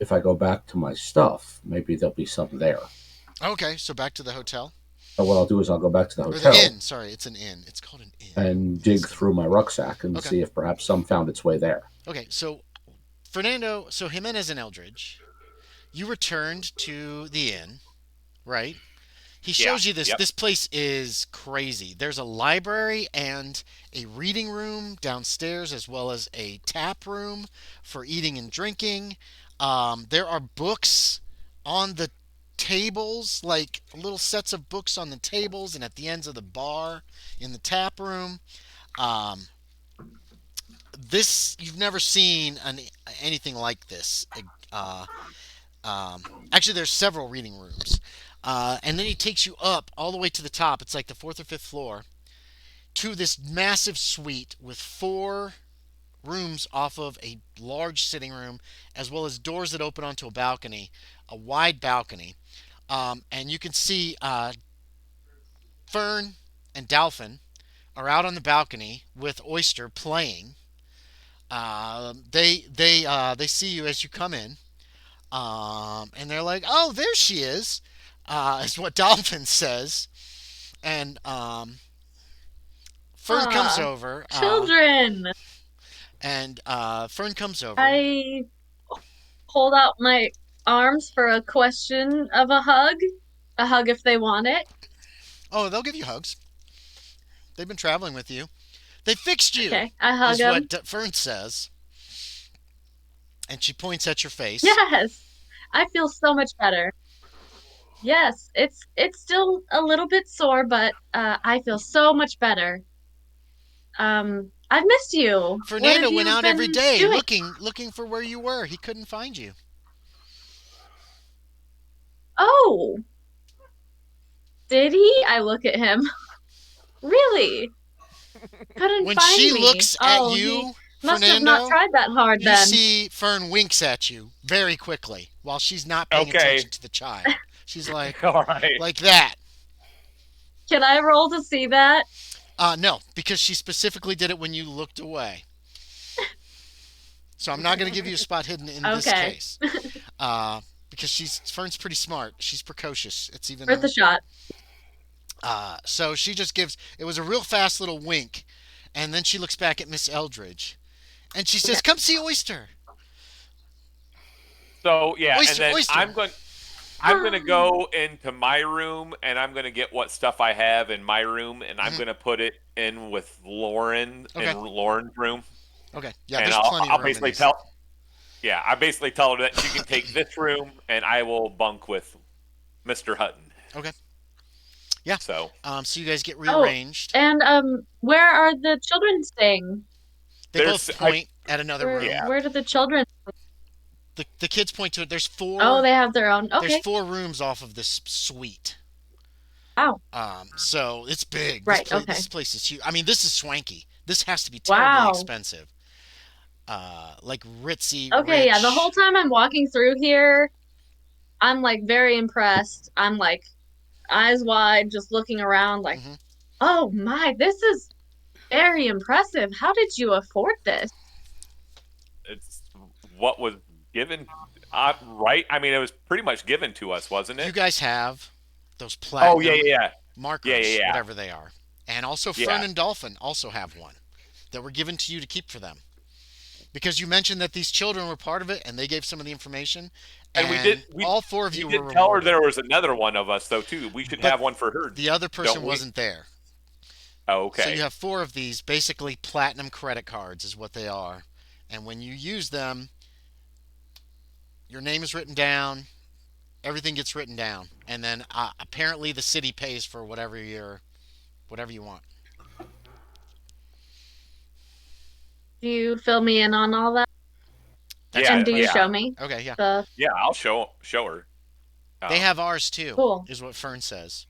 if I go back to my stuff, maybe there'll be some there. okay. So back to the hotel So what I'll do is I'll go back to the or hotel the inn. Sorry, it's an inn. It's called an inn. and dig through my rucksack and Okay. see if perhaps some found its way there. Okay, so Fernando, so Jimenez and Eldridge, you returned to the inn, right? He shows you this. Yep. This place is crazy. There's a library and a reading room downstairs, as well as a tap room for eating and drinking. There are books on the tables, like little sets of books on the tables and at the ends of the bar in the tap room. This you've never seen anything like this. Actually, there's several reading rooms, and then he takes you up all the way to the top. It's like the 4th or 5th floor to this massive suite with 4 rooms off of a large sitting room, as well as doors that open onto a balcony, a wide balcony, and you can see Fern and Dolphin are out on the balcony with Oyster playing. They see you as you come in, and they're like, "Oh, there she is," is what Dolphin says, and Fern comes over. Children. And Fern comes over. I hold out my arms for a question of a hug. A hug if they want it. Oh, they'll give you hugs. They've been traveling with you. They fixed you. Okay, I hug Is them. what Fern says. And she points at your face. Yes, I feel so much better. Yes, it's still a little bit sore, but I feel so much better. I've missed you. What Fernando have went you out every been day doing? looking for where you were. He couldn't find you. Oh, did he? I look at him. Really? Couldn't When find she me. looks Oh, at he you, must have Fernando, not tried that hard you then. see Fern winks at you very quickly while she's not paying Okay. attention to the child. She's like All right. like that. Can I roll to see that? No, because she specifically did it when you looked away. So I'm not going to give you a spot hidden in this Okay. case. Because Fern's pretty smart. She's precocious. It's even. Worth a shot. So she just gives. It was a real fast little wink, and then she looks back at Miss Eldridge, and she says, "Come see Oyster." So yeah, Oyster, and then oyster. I'm going to go into my room and I'm going to get what stuff I have in my room and I'm Mhm. going to put it in with Loren Okay. in Loren's room. Okay. Yeah, and there's I'll, plenty of I'll room in basically this. I basically tell her that she can take this room and I will bunk with Mr. Hutton. Okay. Yeah. So So you guys get Oh, rearranged. and where are the children staying? They there's- both point at another Where, room. Yeah. where do the children? The kids point to it. There's 4. Oh, they have their own. There's Okay. 4 rooms off of this suite. Wow. So it's big. Right, This place, okay. This place is huge. I mean, this is swanky. This has to be terribly Wow. expensive. Like ritzy. Okay, yeah. The rich. whole time I'm walking through here, I'm like very impressed. I'm like eyes wide, just looking around, like, Mhm. oh my, this is Very impressive. How did you afford this? It's what was given, right? I mean, it was pretty much given to us, wasn't You it? guys have those Oh yeah, platinum yeah, yeah, yeah, markers, yeah, whatever they are. And also yeah. Fern Yeah. and Dolphin also have one that were given to you to keep for them. Because you mentioned that these children were part of it and they gave some of the information, And and we all four of you you were did tell her rewarded. there was another one of us though too. We should But have one for her, the other don't person we? wasn't there. Oh, So you okay. have four of these, basically platinum credit cards is what they are. And when you use them, your name is written down, everything gets written down, and then apparently the city pays for whatever you want. Do you fill me in on all that? That's And Yeah, your do you question. yeah, show me Okay, yeah. the yeah. I'll show her. They Um, have ours too, cool? is what Fern says.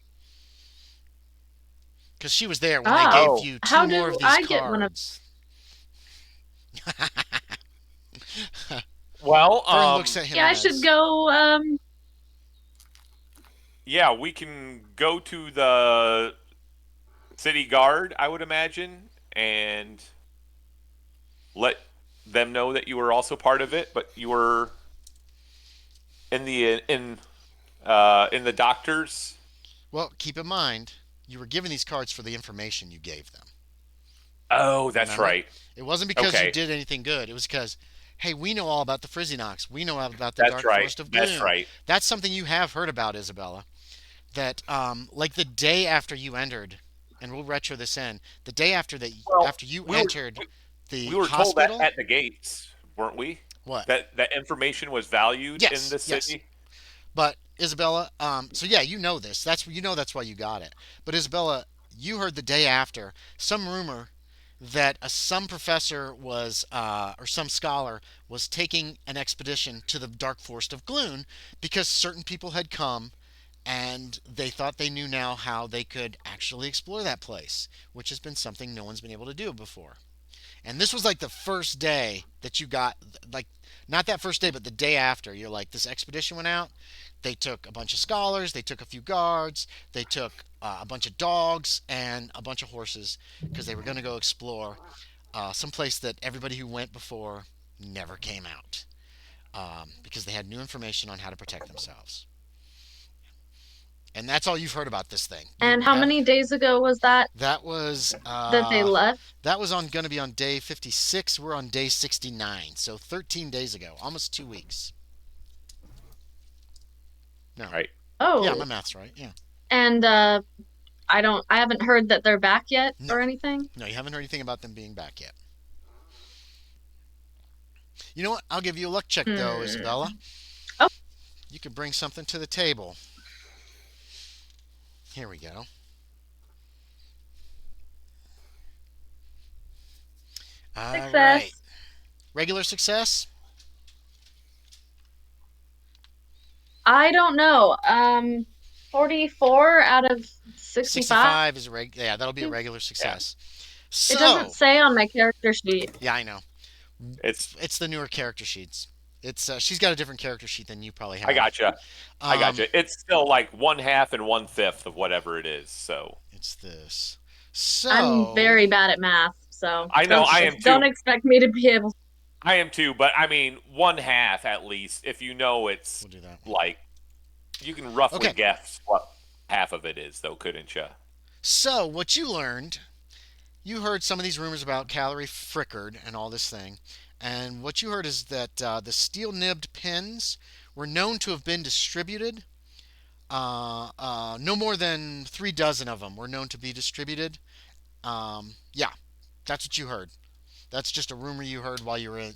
Because she was there when they Ah, gave oh, you two how more of do these I get one of? cards. well, Fern looks at Yeah, I should Jimenez. go. yeah, we can go to the city guard, I would imagine, and let them know that you were also part of it, but you were in the doctors. Well, keep in mind, you were given these cards for the information you gave them. Oh, that's Remember? right. It wasn't because you Okay, did anything good. It was because, hey, we know all about the Frizzinox. We know all about the that's Dark right. Forest of That's Gloom. right. That's something you have heard about, Isabella. That, like the day after you entered, and we'll retro this in, the day Well, after you we were entered we the were told that hospital. at the gates, weren't we? What? That information was valued in Yes, the yes. city. But Isabella, so yeah, you know this. That's why you got it. But Isabella, you heard the day after some rumor that some professor was, or some scholar was taking an expedition to the Dark Forest of Gloom because certain people had come and they thought they knew now how they could actually explore that place, which has been something no one's been able to do before. And this was like the first day that you got, like, not that first day, but the day after. You're like, this expedition went out. They took a bunch of scholars, they took a few guards, they took a bunch of dogs, and a bunch of horses because they were going to go explore some place that everybody who went before never came out because they had new information on how to protect themselves. And that's all you've heard about this thing. And You how have many days ago was that that was that they left? that was on going to be on day 56. We're on day 69, so 13 days ago, almost 2 weeks. No, Right. yeah, Oh, my math's right. Yeah, and I haven't heard that they're back yet no, or anything. no, you haven't heard anything about them being back yet. You know what? I'll give you a luck check though, Hmm. Isabella. Oh, You could bring something to the table. Here we go. All right, success. regular success. I don't know. 44 out of 65. 65 is yeah, that'll be a It regular Yeah. success. doesn't So, say on my character sheet. yeah, I know. It's It's the newer character sheets. It's she's got a different character sheet than you probably I have. gotcha. I Um, gotcha. It's still like one half and one fifth of whatever it is. So it's this. I'm So, very bad at math, so I know I am don't too. expect me to be able. I am too. But I mean, one half at least. If you know, it's we'll do that. like you can roughly Okay. guess what half of it is, though, couldn't you? So, what you learned, you heard some of these rumors about Callery Frickard and all this thing. And what you heard is that the steel nibbed pins were known to have been distributed. No more than 3 dozen of them were known to be distributed. Yeah, that's what you heard. That's just a rumor you heard while you were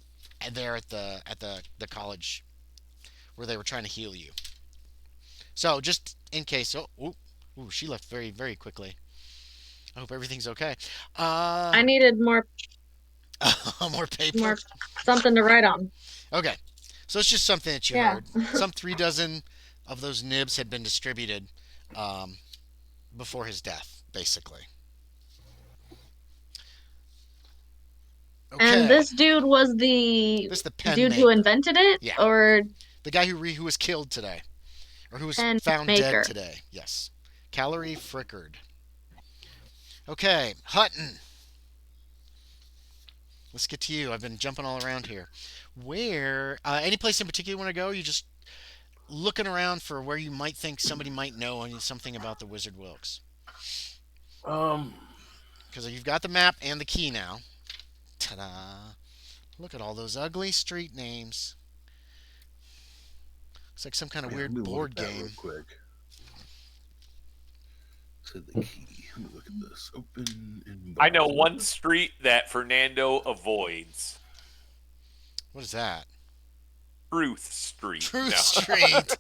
there at the college where they were trying to heal you. So just in case. Oh, ooh, she left very very quickly. I hope everything's okay. Uh, I needed more more paper. more something to write on. Okay, so it's just something that you Yeah. heard. Some 3 dozen of those nibs had been distributed um, before his death, basically. And Okay, this dude was the this is the pen dude maker. who invented it, Yeah, or the guy who was killed today, or who was pen found maker. dead today. Yes, Callery Frickard. Okay, Hutton. let's get to you. I've been jumping all around here. Where, any place in particular you want to go? You just looking around for where you might think somebody might know something about the Wizard Wilkes. Um, Because you've got the map and the key now. Ta-da! Look at all those ugly street names. It's like some kind of yeah, weird let me look board at that game. real quick. Said the key. Let me look at this. Open in. I know browser. one street that Fernando avoids. What is that? Truth Street. Truth No. Street.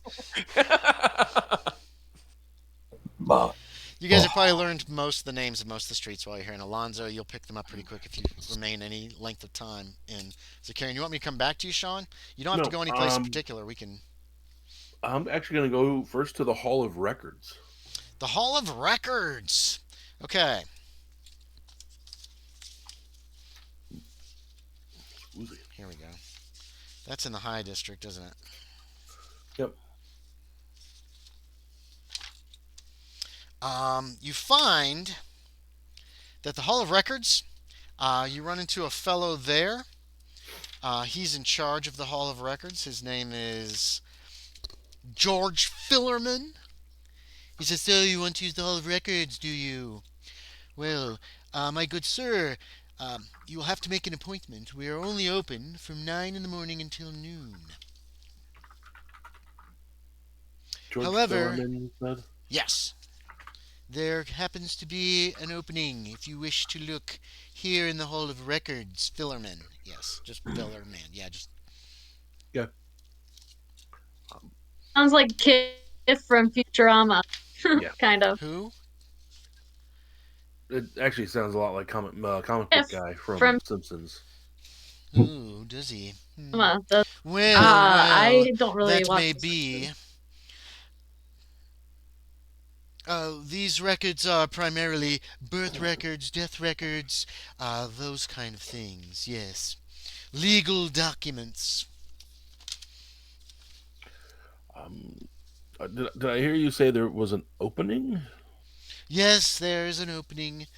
But You guys have probably learned most of the names of most of the streets while you're here in Alonzo. You'll pick them up pretty quick if you remain any length of time in Zakarion. You want me to come back to you, Sean? You don't have to No, go any place in particular. We can. I'm actually going to go first to the Hall of Records. The Hall of Records. Okay. Here we go. That's in the High District, isn't it? Yep. You find that the Hall of Records, you run into a fellow there. He's in charge of the Hall of Records. His name is George Fillerman. He says, so you want to use the Hall of Records, do you? Well, my good sir, you will have to make an appointment. We are only open from 9 in the morning until noon. George However- Thorman, you said? Yes. There happens to be an opening if you wish to look here in the Hall of Records. Fillerman. Yes, just Fillerman. Yeah, just. Sounds like Kid from Futurama. Yeah. Kind of. Who? It actually sounds a lot like comic book guy from from- Simpsons. Ooh, does he? The- Well, I don't really that watch may this be. These records are primarily birth records, death records, those kind of things. Yes, legal documents. Did I hear you say there was an opening? Yes, there is an opening.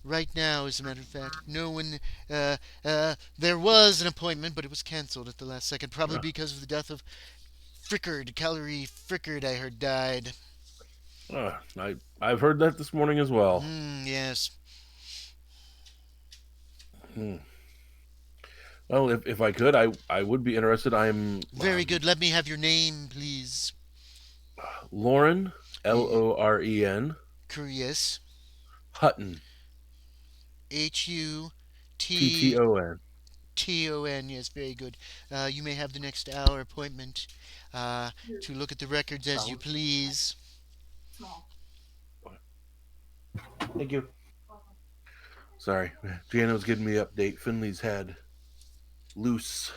Right now, as a matter of fact, no one. There was an appointment, but it was cancelled at the last second, probably because of the death of Frickard. Callery Frickard, I heard, died. I've heard that this morning as well. Yes. Well, if I could, I would be interested. I'm Very good. Let me have your name, please. Loren, Loren, Curious. Hutton, Hutton. Tton. Yes, very good. You may have the next hour appointment to look at the records as you please. Thank you. Sorry, Jana was giving me an update. Finley's had loose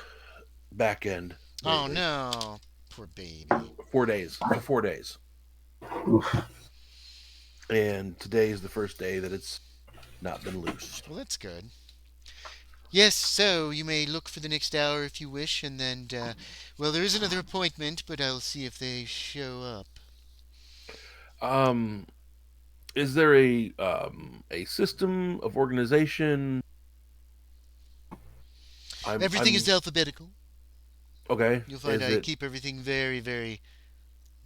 back end. Oh lately. no, poor baby. 4 days. For 4 days. And today is the first day that it's not been loose. Well, that's good. Yes, so you may look for the next hour if you wish, and then, well, there is another appointment, but I'll see if they show up. Is there a system of organization? Everything is alphabetical. Okay. You'll find Is I it keep everything very, very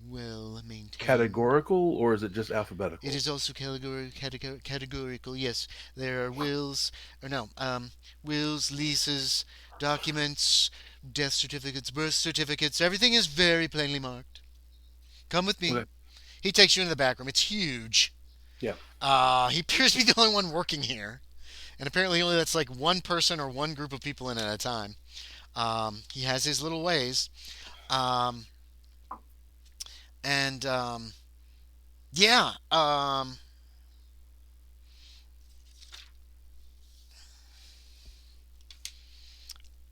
well maintained. categorical or is it just alphabetical? It is also categorical. Yes, there are wills, leases, documents, death certificates, birth certificates. Everything is very plainly marked. Come with me. Okay. He takes you into the back room. It's huge. Yeah. He appears to be the only one working here, and apparently only that's like one person or one group of people in at a time. He has his little ways. Yeah.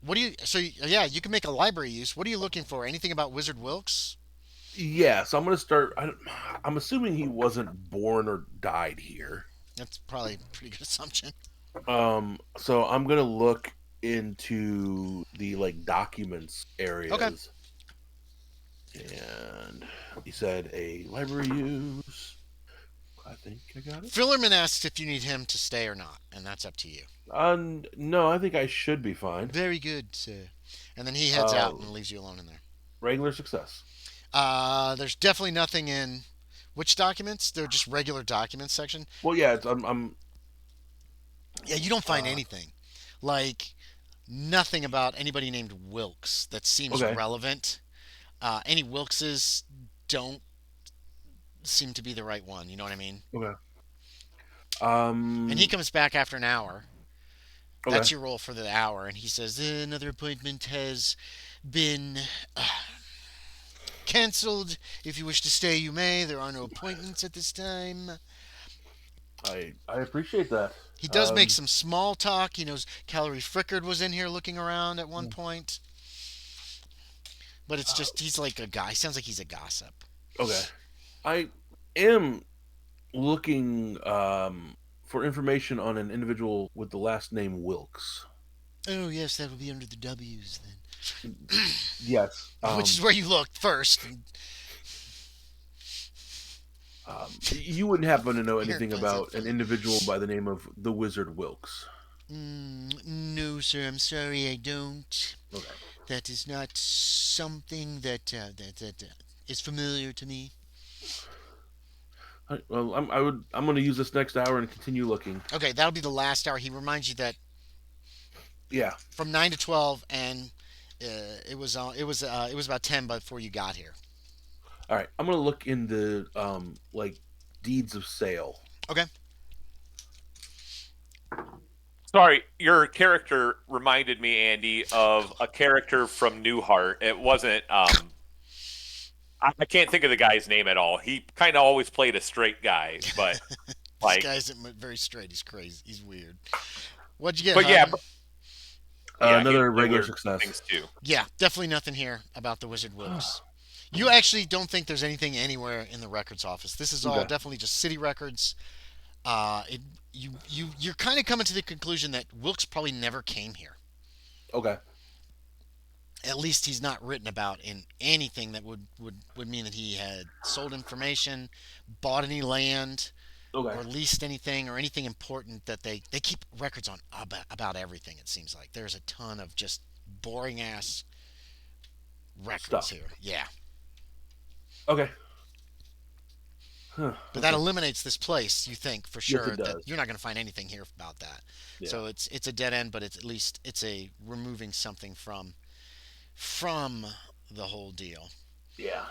What do you? So yeah, you can make a library use. What are you looking for? Anything about Wizard Wilkes? Yeah, so I'm going to start. I'm assuming he wasn't born or died here. That's probably a pretty good assumption. So I'm going to look into the documents areas. Okay. And he said a library use. I think I got it. Fillerman asks if you need him to stay or not, and that's up to you. No, I think I should be fine. Very good, sir. And then he heads out and leaves you alone in there. Regular success. There's definitely nothing in which documents? They're just regular documents section. Well, yeah, I'm. Yeah, you don't find anything. Like, nothing about anybody named Wilkes that seems relevant. Any Wilkes don't seem to be the right one. You know what I mean? Okay. And he comes back after an hour. Okay. That's your roll for the hour, and he says another appointment has been canceled. If you wish to stay, you may. There are no appointments at this time. I appreciate that. He does make some small talk. He knows Callery Frickard was in here looking around at one point. But it's just, he's like a guy. Sounds like he's a gossip. Okay. I am looking for information on an individual with the last name Wilkes. Oh, yes, that will be under the W's then. Yes. Which is where you looked first. You wouldn't happen to know anything about an individual by the name of the Wizard Wilkes? No, sir. I'm sorry, I don't. Okay. That is not something that is familiar to me. Well, I'm going to use this next hour and continue looking. Okay, that'll be the last hour. He reminds you that. Yeah. From 9 to 12, and it was about 10 before you got here. All right, I'm gonna look into like deeds of sale. Okay. Sorry, your character reminded me, Andy, of a character from Newhart. It wasn't. I can't think of the guy's name at all. He kind of always played a straight guy, but this guy isn't very straight. He's crazy. He's weird. What'd you get? But Hutton? Another regular success. Too. Yeah, definitely nothing here about the Wizard Wilkes. You actually don't think there's anything anywhere in the records office. This is all definitely just city records. You're kind of coming to the conclusion that Wilkes probably never came here. Okay. At least he's not written about in anything that would mean that he had sold information, bought any land, or leased anything, or anything important that they keep records on about everything, it seems like. There's a ton of just boring ass records here. Yeah. Okay. Huh. But that eliminates this place, you think, for sure. Yes, it does. That you're not going to find anything here about that. Yeah. So it's a dead end, but it's at least it's a removing something from the whole deal. Yeah.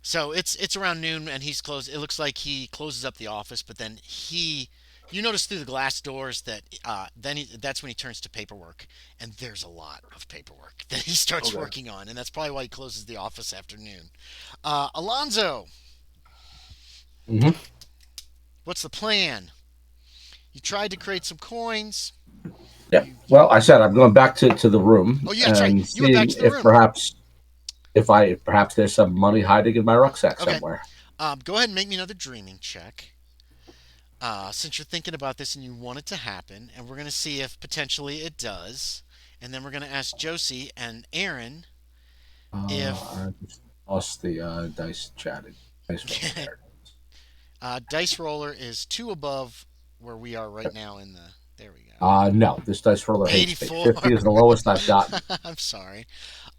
So it's around noon, and he's closed. It looks like he closes up the office, but then you notice through the glass doors that that's when he turns to paperwork, and there's a lot of paperwork that he starts working on, and that's probably why he closes the office after noon. Alonzo. Mm-hmm. What's the plan? You tried to create some coins. Yeah. Well, I said I'm going back to the room. Oh, yeah, that's right. You went back to the room. Perhaps there's some money hiding in my rucksack somewhere. Go ahead and make me another dreaming check. Since you're thinking about this and you want it to happen, and we're going to see if potentially it does, and then we're going to ask Josie and Aaron if I just lost the dice chatting. Dice roller is 2 above where we are right now in the. There we go. No, this dice roller hates 84. me. 50 is the lowest I've gotten. I'm sorry.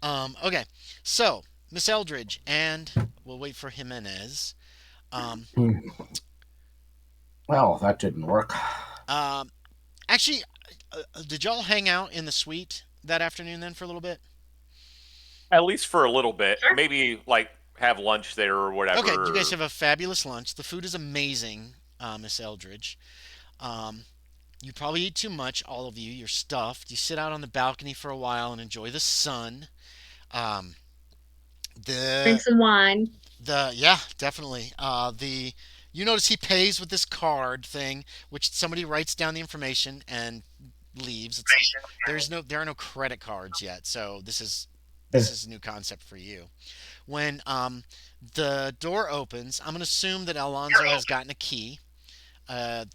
Okay, so Miss Eldridge, and we'll wait for Jimenez. Well, that didn't work. Actually, did y'all hang out in the suite that afternoon then for a little bit? At least for a little bit. Maybe like have lunch there or whatever. Okay, you guys have a fabulous lunch. The food is amazing, Miss Eldridge. You probably eat too much, all of you. You're stuffed. You sit out on the balcony for a while and enjoy the sun. Drink some wine. Yeah, definitely. You notice he pays with this card thing, which somebody writes down the information and leaves. There are no credit cards yet, so this is a new concept for you. When the door opens, I'm gonna assume that Alonzo has gotten a key.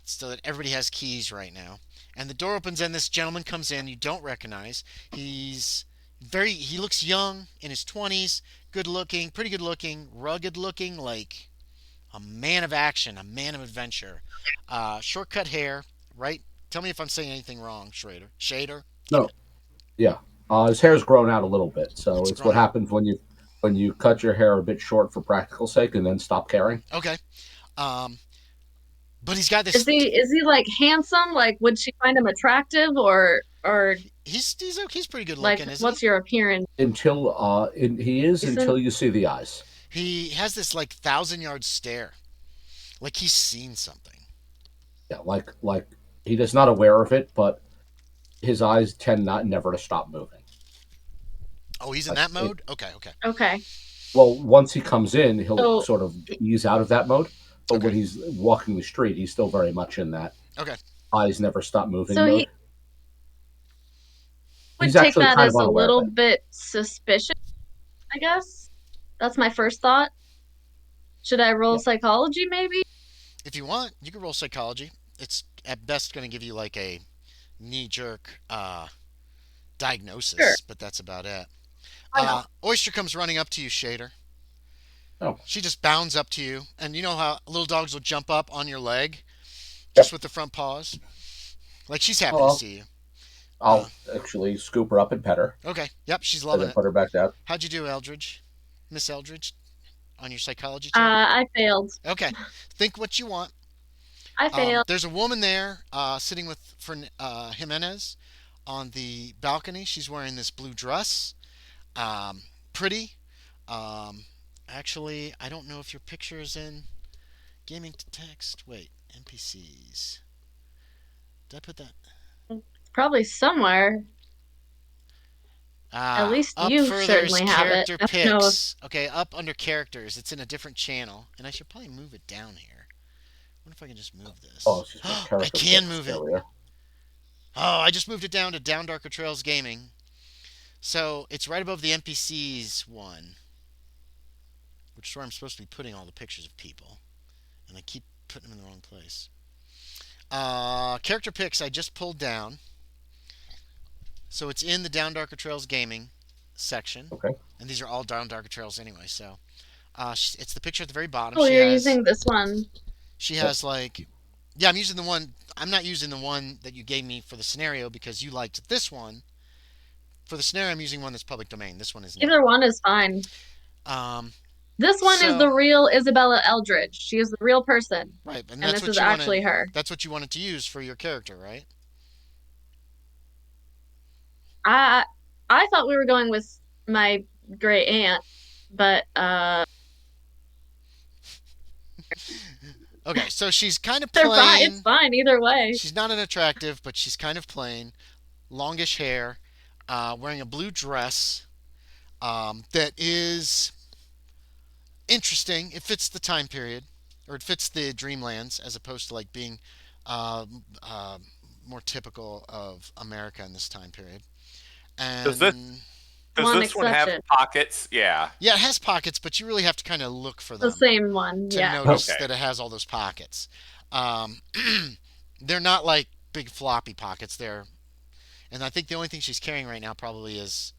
So that everybody has keys right now. And the door opens and this gentleman comes in you don't recognize. He looks young, in his 20s, good looking, pretty good looking, rugged looking, like A man of action, a man of adventure. Shortcut hair, right? Tell me if I'm saying anything wrong, Schrader. Shader? No, yeah. His hair's grown out a little bit, so It's it's grown what out. happens when you cut your hair a bit short for practical sake and then stop caring. Okay. Um, but he's got Is this. he like handsome? Like, would she find him attractive, or He's pretty good like, looking, isn't he? what's your appearance? He is Decent? until you see the eyes. He has this like 1,000 yard stare, like he's seen something. Yeah, like he is not aware of it, but his eyes tend not never to stop moving. Oh, he's in Like that it, mode. Okay, okay, Okay. well, once he comes in, he'll So sort of ease out of that mode. But okay, when he's walking the street, he's still very much in that okay. eyes never stop moving so mode. he would He's take actually that kind of as a unaware of little it. bit suspicious, I guess. That's my first thought. Should I roll Yeah. psychology maybe? If you want, you can roll psychology. It's at best going to give you like a knee jerk Sure. diagnosis, but that's about it. Why not? Oyster comes running up to you, Shader. Oh, She just bounds up to you, and you know how little dogs will jump up on your leg just yep. with the front paws? Like she's happy to Oh, see you. I'll actually scoop her up and pet her, Okay, yep, she's and loving then it. put her back down. How'd you do, Eldridge? Miss Eldridge, on your psychology check? I failed. Okay, think what you want. I failed. There's a woman there sitting with Jimenez on the balcony. She's wearing this blue dress. Pretty. Um, Actually, I don't know if your picture is in gaming to text. Wait, NPCs. Did I put that? Probably somewhere. At least Up you further is certainly have it. character I don't know if picks. Okay, up under characters. It's in a different channel, and I should probably move it down here. What if I can just move Oh, this? she's got I character can picks. move There it. we are. Oh, I just moved it down to Down Darker Trails Gaming. So it's right above the NPCs one, which is where I'm supposed to be putting all the pictures of people, and I keep putting them in the wrong place. Character picks I just pulled down, so it's in the Down Darker Trails Gaming section, Okay. and these are all Down Darker Trails anyway. So it's the picture at the very bottom. oh, you're using this one. She Yep. has like, yeah, I'm using the one. I'm not using the one that you gave me for the scenario because you liked this one. For the scenario, I'm using one that's public domain. This one is not. Either one is fine. Um, This one is the so real Isabella Eldridge. She is the real person, right, and and that's this what is you actually wanted. her. That's what you wanted to use for your character, right? I I thought we were going with my great aunt, but Okay, so she's kind of they're fine. It's plain. fine either way. She's not unattractive, but she's kind of plain. Longish hair, wearing a blue dress that is interesting. It fits the time period, or it fits the Dreamlands, as opposed to like being uh, uh, more typical of America in this time period. Does this And does One this one have exception. pockets? Yeah. yeah, it has pockets, but you really have to kind of look for The them same one, to yeah. notice Okay. that it has all those pockets. Um, they're not like big floppy pockets. And I think the only thing she's carrying right now probably is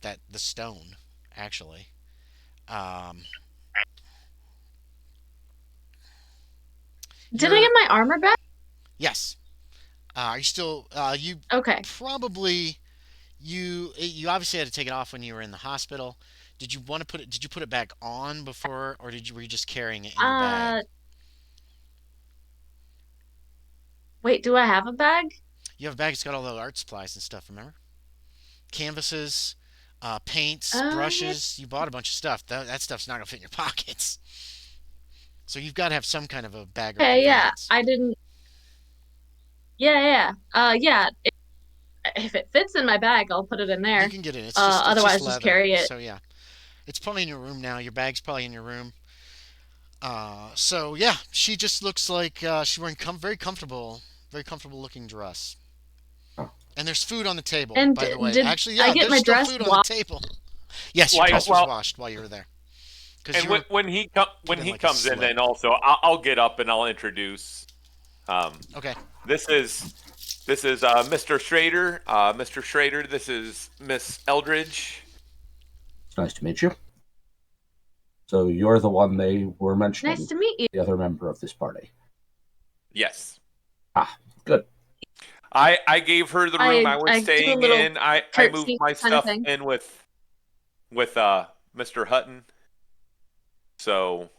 the stone, actually. Um, Did I get my armor back? Yes. Are you still? You Okay. probably you obviously had to take it off when you were in the hospital. Did you want to put it? Did you put it back on before, or were you just carrying it in your bag? Wait, do I have a bag? You have a bag. It's got all the art supplies and stuff. Remember? Canvases, paints, Yeah. brushes. You bought a bunch of stuff. That stuff's not gonna fit in your pockets. So you've got to have some kind of a bag or Okay, yeah. conveyance. I didn't. Yeah. If it fits in my bag, I'll put it in there. You can get it. It's just Otherwise, just leather. carry it. So yeah, it's probably in your room now. Your bag's probably in your room. So yeah, she just looks like she's wearing very comfortable looking dress. Oh. And there's food on the table, And by the way. did Actually, I yeah, get there's my still dress food on the washed? table. Yes, your Like, dress was well, washed while you were there. Because and you were when he in like a comes in, slip. then also I'll get up and I'll introduce. Okay. This is Mr. Shaeder. Mr. Shaeder, this is Miss Eldridge. It's nice to meet you. So you're the one they were mentioning. Nice to meet you. The other member of this party. Yes. Good. I gave her the room I was I do a staying little in. I curtsy moved my kind of stuff thing. in with Mr. Hutton. So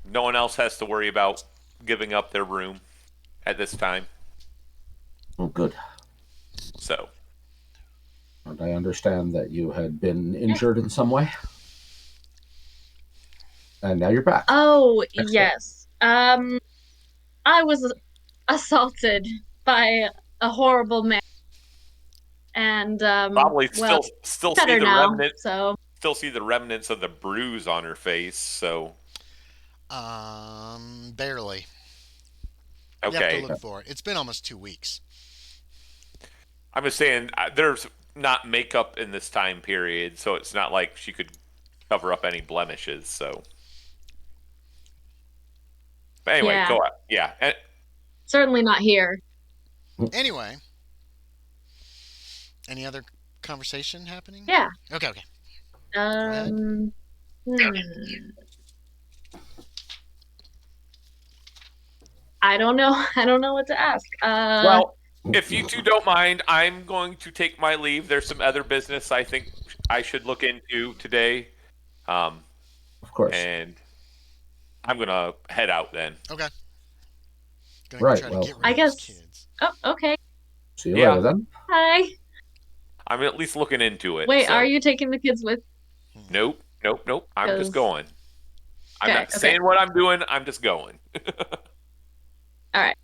no one else has to worry about giving up their room at this time. Oh, good. So And I understand that you had been injured in some way. And now you're back. Oh, Excellent. yes. I was assaulted by a horrible man. And probably well, still see better the now. remnant. So Still see the remnants of the bruise on her face. So Barely. You have okay. to look for it. It's been almost 2 weeks. I'm just saying there's not makeup in this time period, so it's not like she could cover up any blemishes. So but anyway, Yeah. go on. Yeah. certainly not here. Anyway, any other conversation happening? Yeah. Okay. ahead. I don't know. I don't know what to ask. Well, if you two don't mind, I'm going to take my leave. There's some other business I think I should look into today. Of course. And I'm going to head out then. Okay. Right, Try to well, get rid I of guess. these kids. Oh, okay. See you Yeah. later then. Hi. I'm at least looking into it. Wait, so. are you taking the kids with? Nope. I'm just 'Cause- going. I'm Okay, not okay. saying what I'm doing. I'm just going. All right.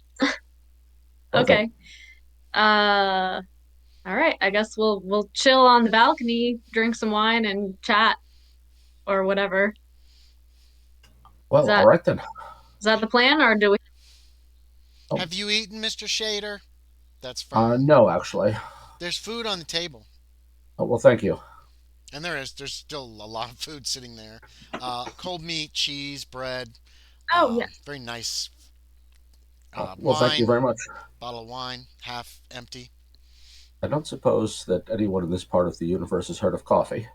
Okay. All right. I guess we'll chill on the balcony, drink some wine, and chat, or whatever. Well, that- all right then. Is that the plan, or do we? Oh. Have you eaten, Mr. Shaeder? That's fine. No, actually. There's food on the table. Oh, well, thank you. And there's still a lot of food sitting there. Cold meat, cheese, bread. Oh, yeah. Very nice. Well, Wine, thank you very much. bottle of wine, half empty. I don't suppose that anyone in this part of the universe has heard of coffee.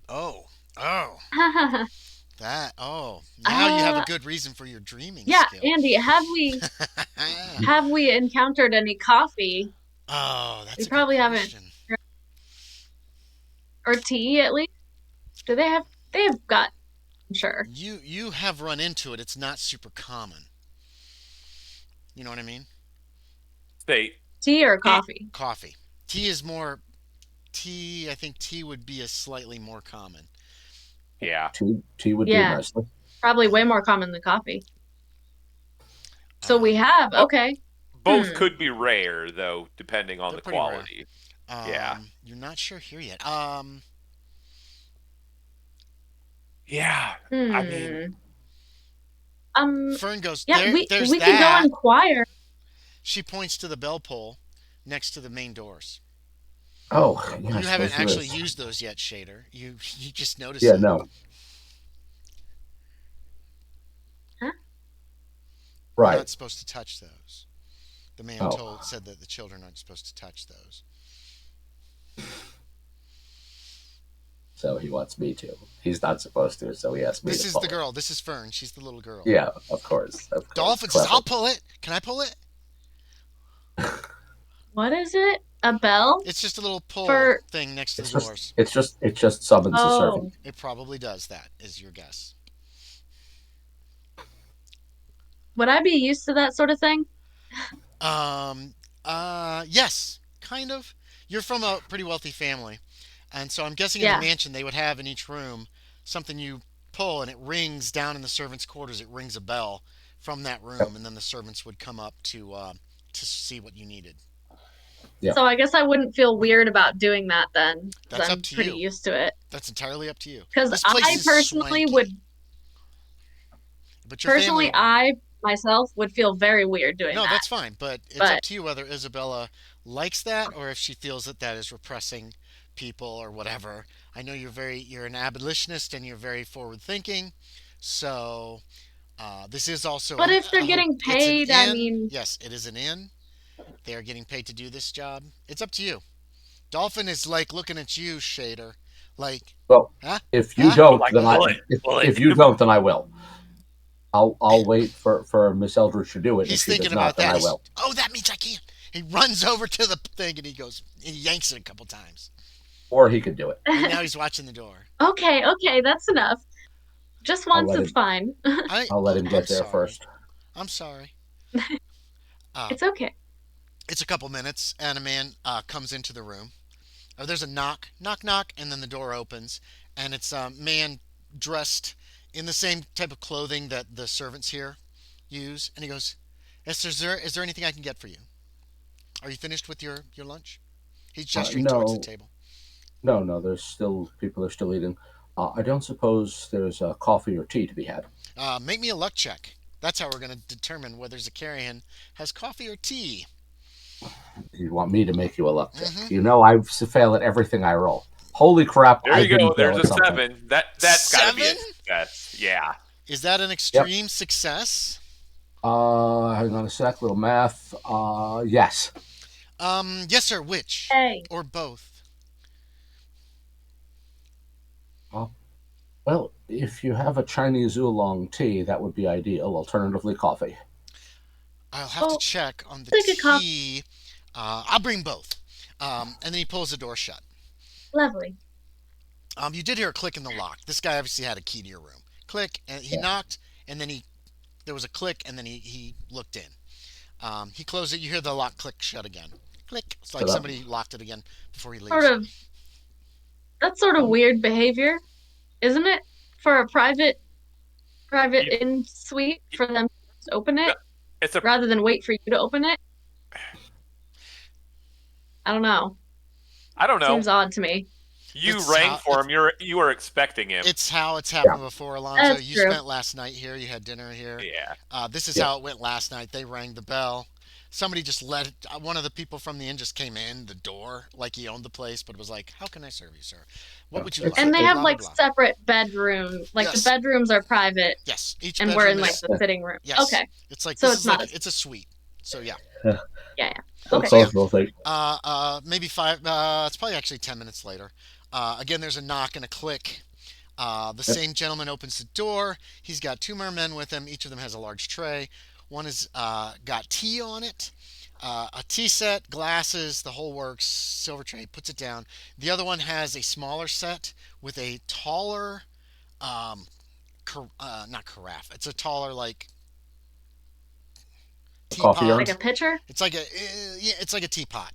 Oh. Yeah, That. Oh. Now you have a good reason for your dreaming skill. Andy, have we encountered any coffee Oh, that's We a good probably haven't. question. or tea at least? Do they have? They've got. I'm sure. You have run into it. It's not super common. You know what I mean? State. Tea or coffee? Coffee. Tea is more. Tea. I think tea would be a slightly more common. Yeah. Tea would do Yeah. nicely. Probably way more common than coffee. So we have. Okay. Both could be rare, though, depending on They're the pretty rare. quality. Yeah. You're not sure here yet. Yeah. I mean, Fern goes. Yeah, There's we that. can go inquire. She points to the bell pole next to the main doors. Oh, yes, You haven't those actually is. used those yet, Shaeder. You just noticed. Yeah, it. no. Huh? You're Right. not supposed to touch those. The man said that the children aren't supposed to touch those. So he wants me to. He's not supposed to, so he asked me This to is pull the it. girl. This is Fern. She's the little girl. Yeah, of course. Dolphin says, Clever. "I'll pull it. Can I pull it?" What is it? A bell? It's just a little pull For- thing next to It's the doors. just summons the Oh. servant. It probably does that. Is your guess? Would I be used to that sort of thing? Yes, kind of. You're from a pretty wealthy family, and so I'm guessing in Yeah. the mansion they would have in each room something you pull and it rings down in the servants' quarters. It rings a bell from that room, and then the servants would come up to see what you needed. Yeah. So I guess I wouldn't feel weird about doing that then. 'Cause That's I'm up to pretty you. used to it. That's entirely up to you. Because This place I is personally swanky, would But your personally family. I myself would feel very weird doing No, that. that's fine, but it's up to you whether Isabella likes that or if she feels that that is repressing people or whatever. I know you're an abolitionist and you're very forward thinking, so this is also. But if they're getting it's an paid, I inn. mean- yes, it is an inn. They are getting paid to do this job. It's up to you. Dolphin is like looking at you, Shaeder, Like, Well, huh? if you Huh? don't, Like, then if you don't, then I will. I'll wait for Miss Eldridge to do it. And He's if she thinking does not, about then that. I will. Oh, that means I can't. He runs over to the thing and he yanks it a couple times. Or he could do it. And now he's watching the door. Okay, that's enough. Just I'll once let is him. fine. I'll let him I'm get there sorry. first. I'm sorry. It's okay. It's a couple minutes, and a man comes into the room. There's a knock, knock, knock, and then the door opens, and it's a man dressed in the same type of clothing that the servants here use. And he goes, "Yes, is there anything I can get for you? Are you finished with your lunch?" He's gesturing towards the No, table. no. There's still people are still eating. I don't suppose there's coffee or tea to be had. Make me a luck check. That's how we're going to determine whether Zakarion has coffee or tea. You want me to make you a luck check? Mhm. You know I fail at everything I roll. Holy crap! There I you go. didn't fail There's at a something. 7. That's got to be a 7? success. Yeah. Is that an extreme success? Hang on a sec. Little math. Yes. Yes, sir. Which? Hey. Or both? Well, if you have a Chinese oolong tea, that would be ideal. Alternatively, coffee. I'll have to Oh, check on the take a cup. tea. I'll bring both. And then he pulls the door shut. Lovely. You did hear a click in the lock. This guy obviously had a key to your room. Click, and he Yeah. knocked, and then there was a click, and then he looked in. He closed it. You hear the lock click shut again. Click. It's like Shut up. somebody locked it again before he leaves. That's sort of weird behavior, isn't it? For a private in suite for them to open it It's a rather than wait for you to open it. I don't know. I don't know. Seems odd to me. You It's rang how- for him. You were expecting him. It's how it's happened before, Alonzo. That's You true. spent last night here. You had dinner here. Yeah. This is Yeah. how it went last night. They rang the bell. Somebody just let it, one of the people from the inn just came in the door like he owned the place, but was like, "How can I serve you, sir? What Yeah. would you It's- like?" And they Blah, have blah, like blah. separate bedrooms. Like Yes. the bedrooms are private, Yes, each and bedroom we're in like is, the sitting room. yes. Okay. It's like So this it's is not like a- it's a suite. So yeah. That's Okay. also thing. Maybe 5. It's probably actually 10 minutes later. Again, there's a knock and a click. The same gentleman opens the door. He's got 2 more men with him. Each of them has a large tray. One has got tea on it, a tea set, glasses, the whole works, silver tray, puts it down. The other one has a smaller set with a taller, not carafe. It's a taller, like, coffee teapot. urn? Like a pitcher? It's like it's like a teapot.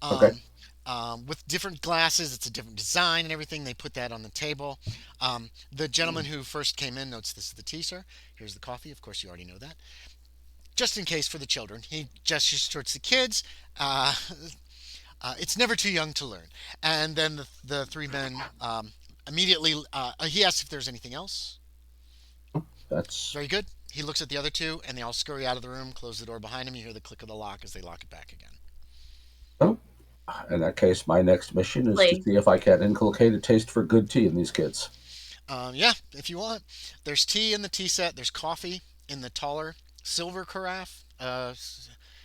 Okay. With different glasses, it's a different design and everything. They put that on the table. The gentleman who first came in notes, "This is the tea, sir. Here's the coffee." Of course, you already know that. Just in case for the children, he gestures towards the kids. It's never too young to learn. And then the 3 men immediately. He asks if there's anything else. That's Very good. He looks at the other 2, and they all scurry out of the room, close the door behind him. You hear the click of the lock as they lock it back again. oh. In that case, my next mission is to Lovely. see if I can inculcate a taste for good tea in these kids. Yeah, if you want. There's tea in the tea set. There's coffee in the taller silver carafe.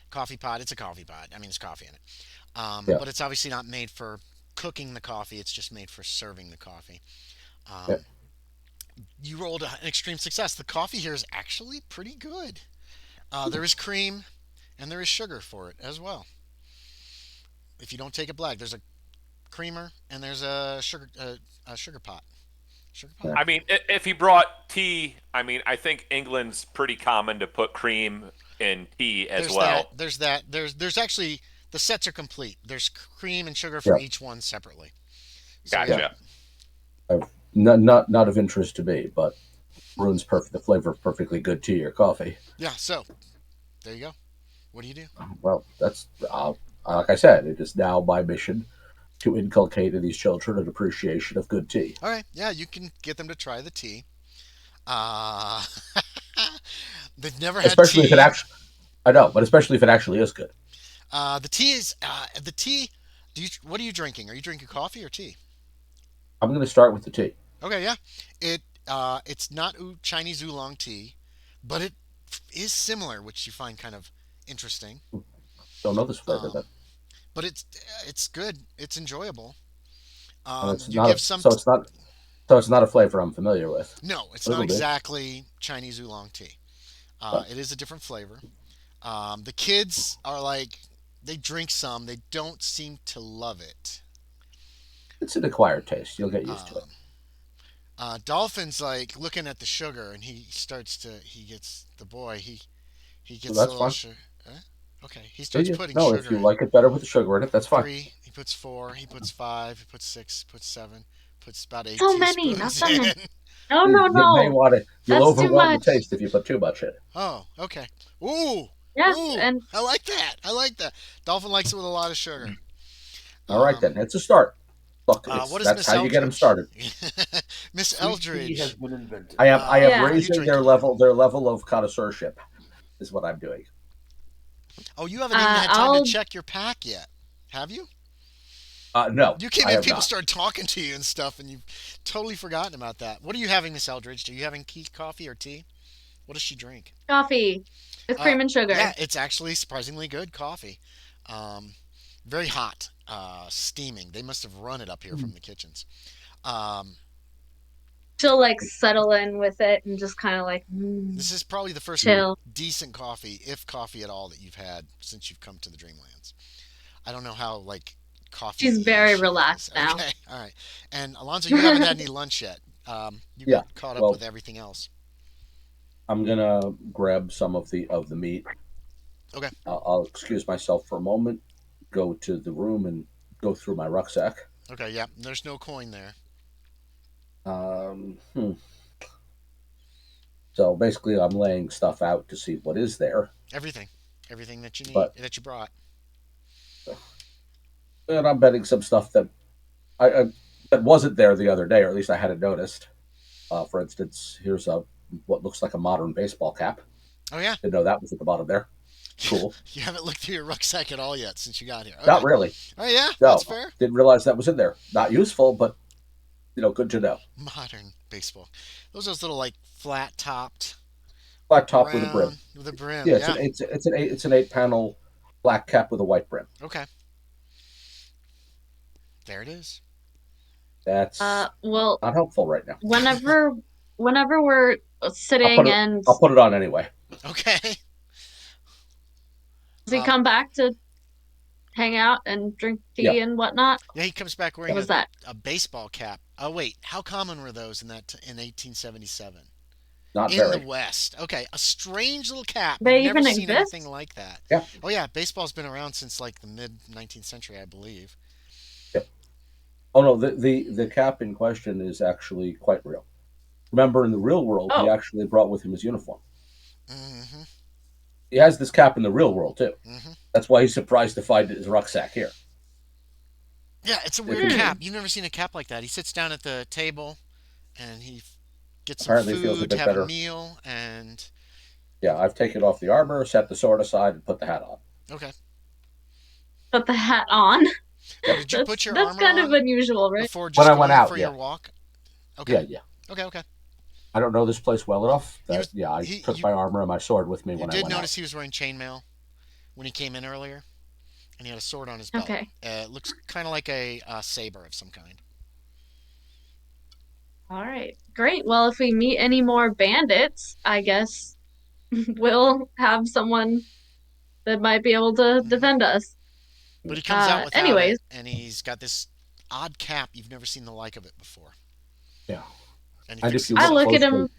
Coffee pot. It's a coffee pot. I mean, there's coffee in it. Yeah. But it's obviously not made for cooking the coffee. It's just made for serving the coffee. Yeah. You rolled an extreme success. The coffee here is actually pretty good. There is cream, and there is sugar for it as well. If you don't take it black, there's a creamer and there's a sugar pot. Sugar pot. I mean, if he brought tea, I mean, I think England's pretty common to put cream in tea as There's well. that. There's actually the sets are complete. There's cream and sugar for Yeah. each one separately. So, Gotcha. yeah. Not of interest to me, but ruins the flavor of perfectly good tea or coffee. Yeah. So there you go. What do you do? Well, that's like I said, it is now my mission to inculcate in these children an appreciation of good tea. All right. Yeah, you can get them to try the tea. Uh, they've never had Especially tea. if it actually, I know, but especially if it actually is good. The tea is the tea. What are you drinking? Are you drinking coffee or tea? I'm going to start with the tea. Okay, yeah. It's not Chinese oolong tea, but it is similar, which you find kind of interesting. Don't know this flavor then. But it's good. It's enjoyable. It's You not give a, some. so it's not a flavor I'm familiar with. No, it's not Little bit. exactly Chinese oolong tea. But It is a different flavor. The kids are like, they drink some. They don't seem to love it. it's an acquired taste. You'll get used to it. Um, Dolphin's like looking at the sugar, and he starts to. He gets the boy. He So gets a that's little fine. sugar. Okay, he Yeah, starts yeah. putting No, if sugar you in. like it better with the sugar in it, that's fine. 3. He puts 4. He puts 5. He puts 6. He puts 7. Puts about 8 So many, not teaspoons so many. in. No, You, no, you may no. want it. You'll That's too overwhelm the much. taste if you put too much in. Oh, okay. Ooh, Yes, ooh. and I like that. I like that. Dolphin likes it with a lot of sugar. All right, then. It's a start. Look, What is that's Miss how you get them Eldridge? started. Miss Sweet tea Eldridge. has been invented. I am Yeah. What are you raising drinking? their level of connoisseurship. Is what I'm doing. Oh, you haven't even had time I'll to check your pack yet, have you? No, You came I in, have people not. started talking to you and stuff, and you've totally forgotten about that. What are you having, Miss Eldridge? Are you having coffee or tea? What does she drink? coffee with Uh, cream and sugar. yeah, it's actually surprisingly good coffee. Um, very hot, steaming. They must have run it up here from the kitchens. Um, She'll like settle in with it and just kind of like this is probably the first chill. decent coffee, if coffee at all, that you've had since you've come to the Dreamlands. I don't know how like coffee. She's very she relaxed is. now. Okay, all right. And Alonzo, you haven't had any lunch yet. You Yeah. got caught up Well, with everything else. I'm gonna grab some of the meat. Okay. I'll excuse myself for a moment. Go to the room and go through my rucksack. Okay. Yeah. There's no coin there. Um, hmm. So basically, I'm laying stuff out to see what is there. Everything that you need, But that you brought. and I'm betting some stuff that I that wasn't there the other day, or at least I hadn't noticed. For instance, here's what looks like a modern baseball cap. Oh yeah. Didn't know that was at the bottom there. Cool. You haven't looked through your rucksack at all yet since you got here. Okay. Not really. Oh yeah. No, That's fair. didn't realize that was in there. Not useful, but good to know. Modern baseball. Those little like flat topped, Black top with a brim. round with a brim. Yeah, Yeah. it's an 8-panel black cap with a white brim. Okay. There it is. That's Well, not helpful right now. whenever we're sitting and I'll put it on anyway. Okay. does he come back to hang out and drink tea Yeah. and whatnot? Yeah, he comes back wearing What was that? a baseball cap. Oh wait, how common were those in 1877? Not In very. the West. Okay, a strange little cap. They I've never even seen exist? anything like that. Yeah. Oh yeah, baseball's been around since like the mid 19th century, I believe. Yep. Oh no, the cap in question is actually quite real. Remember, in the real world, he Oh. actually brought with him his uniform. Mm-hmm. He has this cap in the real world too. Mm-hmm. That's why he's surprised to find his rucksack here. Yeah, it's a weird cap. You've never seen a cap like that. He sits down at the table, and he gets some Apparently feels a food, bit have better. a meal, and Yeah, I've taken off the armor, set the sword aside, and put the hat on. okay. Put the hat on. Now, did you put your That's armor kind on of unusual, right? before just When I going went out, for yeah. your walk? Okay. Yeah. Okay. I don't know this place well enough. He I was- took my armor and my sword with me You when I did went notice out. he was wearing chainmail when he came in earlier, and he had a sword on his belt. Okay. It looks kind of like a saber of some kind. All right. Great. Well, if we meet any more bandits, I guess we'll have someone that might be able to defend us. But he comes out without anyways. it, and he's got this odd cap. You've never seen the like of it before. Yeah. And he And fixes if you I look look at closely, him.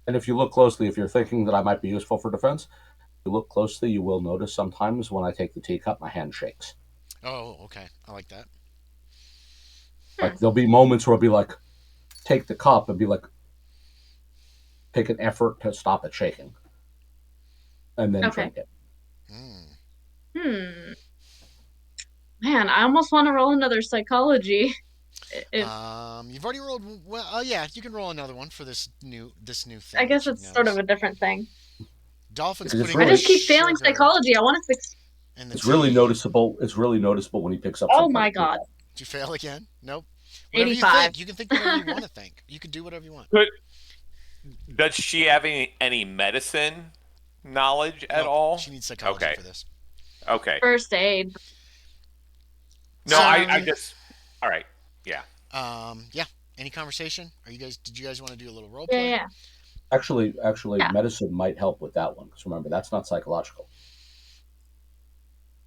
and if you look closely, if you're thinking that I might be useful for defense, if you look closely, you will notice sometimes when I take the teacup, my hand shakes. Oh, okay. I like that. Like there'll be moments where I'll be like, take the cup and be like, take an effort to stop it shaking, and then Okay. drink it. Man, I almost want to roll another psychology. If, You've already rolled. Well, yeah, you can roll another one for this new thing. I guess that it's you've sort of noticed. a different thing. Dolphins Because it's putting. I just keep sugar failing psychology. I want to fix. in the It's really tea. noticeable. It's really noticeable when he picks up. Oh some my kind of god. teacup. Did you fail again? Nope. Whatever 85. you think. You can think whatever you want to think. You can do whatever you want. Does she have any medicine knowledge at No, all? She needs psychology Okay. for this. Okay. First aid. No, I Um, just. All right. Yeah. Yeah. Any conversation? Did you guys want to do a little role Yeah, play? yeah. Actually, Yeah. medicine might help with that one. Because remember, that's not psychological.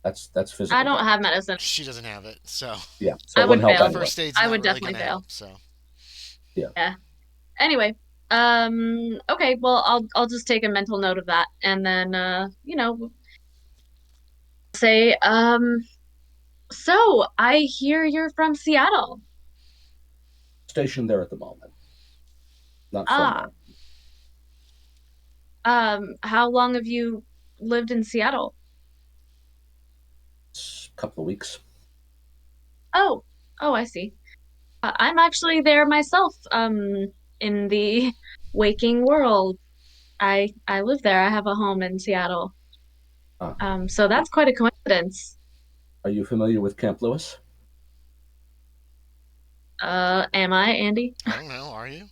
That's physical. I don't damage. have medicine. She doesn't have it, so Yeah, so I it would wouldn't help fail. anyway. first aid's I not would really definitely going to fail. help. So Yeah. Anyway, okay, well, I'll just take a mental note of that, and then say, so I hear you're from Seattle. Stationed there at the moment. Not from Ah, there. how long have you lived in Seattle? It's a couple of weeks. Oh, I see. I'm actually there myself, in the waking world. I live there. I have a home in Seattle. So that's quite a coincidence. Are you familiar with Camp Lewis? Am I, Andy? I don't know. Are you?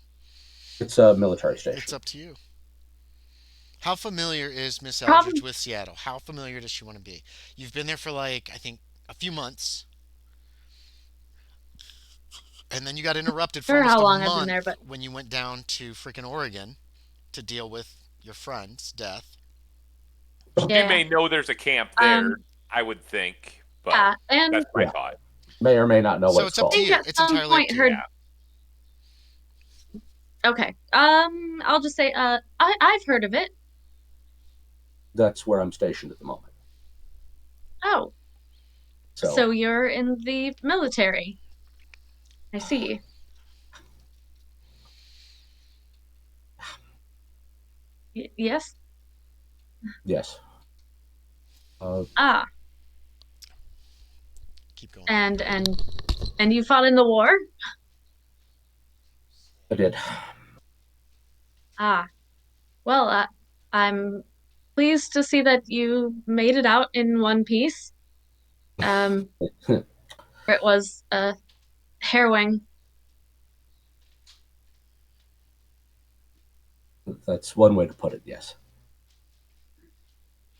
It's a military station. It's up to you. How familiar is Miss Probably. Eldridge with Seattle? How familiar does she want to be? You've been there for I think a few months, and then you got interrupted for Sure almost how a long I've been month there, but when you went down to freaking Oregon to deal with your friend's death. You yeah. may know there's a camp there, I would think, but Yeah, and that's my thought. May or may not know So what it's it's up called. to you. at It's some entirely up point to heard. you. Okay. I'll just say, I've heard of it. That's where I'm stationed at the moment. Oh, So so you're in the military. I see. Yes. yes. Keep going. And you fought in the war? I did. Well, I'm pleased to see that you made it out in one piece. It was harrowing. That's one way to put it, yes.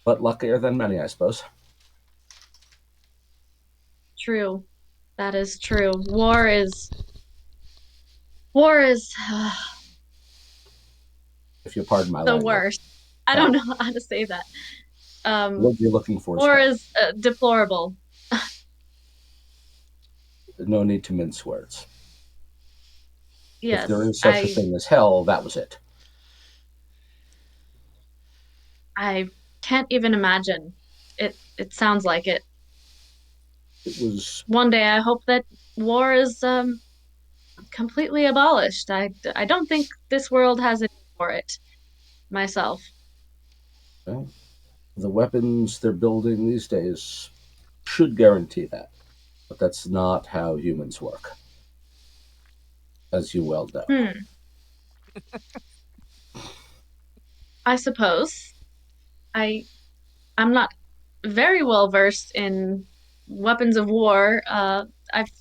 But luckier than many, I suppose. True. That is true. War is If you pardon my the language. worst. I don't know how to say that. What you're looking for War is is deplorable. no need to mince words. Yes. If there is such a thing as hell, that was it. I can't even imagine. It sounds like it. It was One day I hope that war is completely abolished. I don't think this world has it for it myself. well, the weapons they're building these days should guarantee that. But that's not how humans work. As you well know. I suppose. I'm not very well versed in weapons of war. I've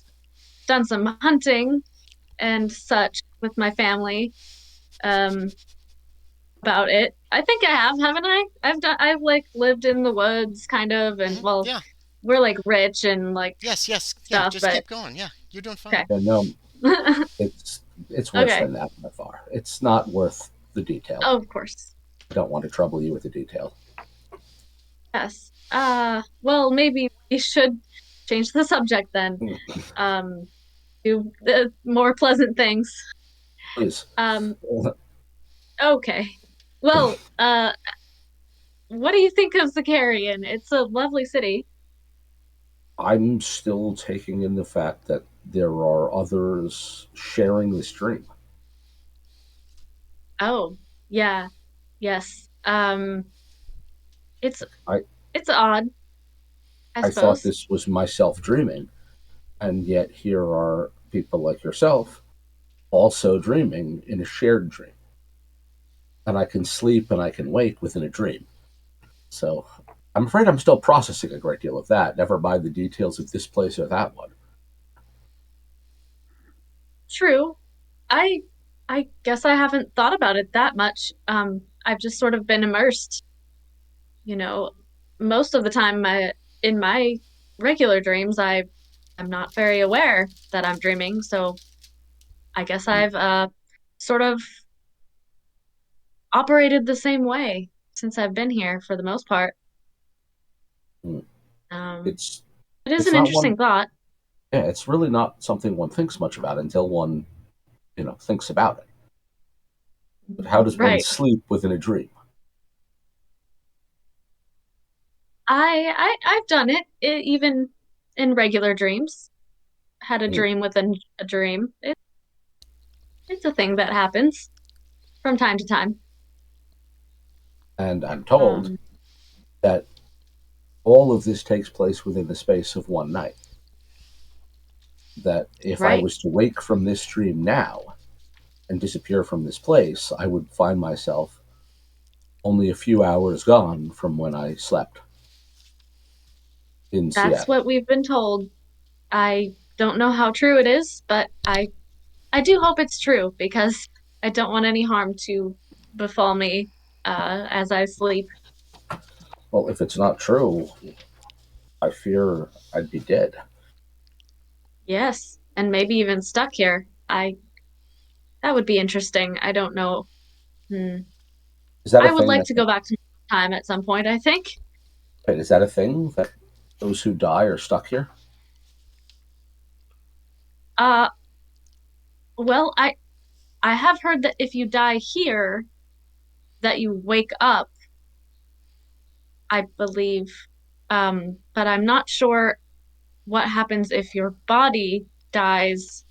done some hunting and such with my family. About it. I think I have, haven't I? I've like lived in the woods kind of, and well, Yeah. we're like rich and like Yes. Yeah. stuff, Just but keep going. Yeah. You're doing fine. okay. And no, it's worse Okay. than that by far. It's not worth the detail. Oh, of course. I don't want to trouble you with the detail. Yes. Well, maybe we should change the subject then. Do the more pleasant things. Please. Okay. Well, what do you think of Zakarion? It's a lovely city. I'm still taking in the fact that there are others sharing this dream. Oh, yeah. Yes. It's I odd, I thought suppose. this was myself dreaming, and yet here are people like yourself also dreaming in a shared dream. And I can sleep and I can wake within a dream. So I'm afraid I'm still processing a great deal of that, never mind the details of this place or that one. True. I guess I haven't thought about it that much. I've just sort of been immersed. You know, most of the time in my regular dreams, I I'm not very aware that I'm dreaming, so I guess I've sort of operated the same way since I've been here for the most part. Hmm. It is It's an not interesting thought. Yeah, it's really not something one thinks much about until one, thinks about it. But how does one Right. sleep within a dream? I've done it, even in regular dreams. Had a Hmm. dream within a dream. It's a thing that happens from time to time. And I'm told Um, that all of this takes place within the space of one night. That if I right. was to wake from this dream now and disappear from this place, I would find myself only a few hours gone from when I slept in That's Seattle. what we've been told. I don't know how true it is, but I do hope it's true because I don't want any harm to befall me as I sleep. Well, if it's not true, I fear I'd be dead. Yes, and maybe even stuck here. That would be interesting. I don't know. Hmm. Is that a I would thing like that to go back to time at some point, I think. Wait, is that a thing that those who die are stuck here? Uh well, I have heard that if you die here, that you wake up, I believe. But I'm not sure what happens if your body dies.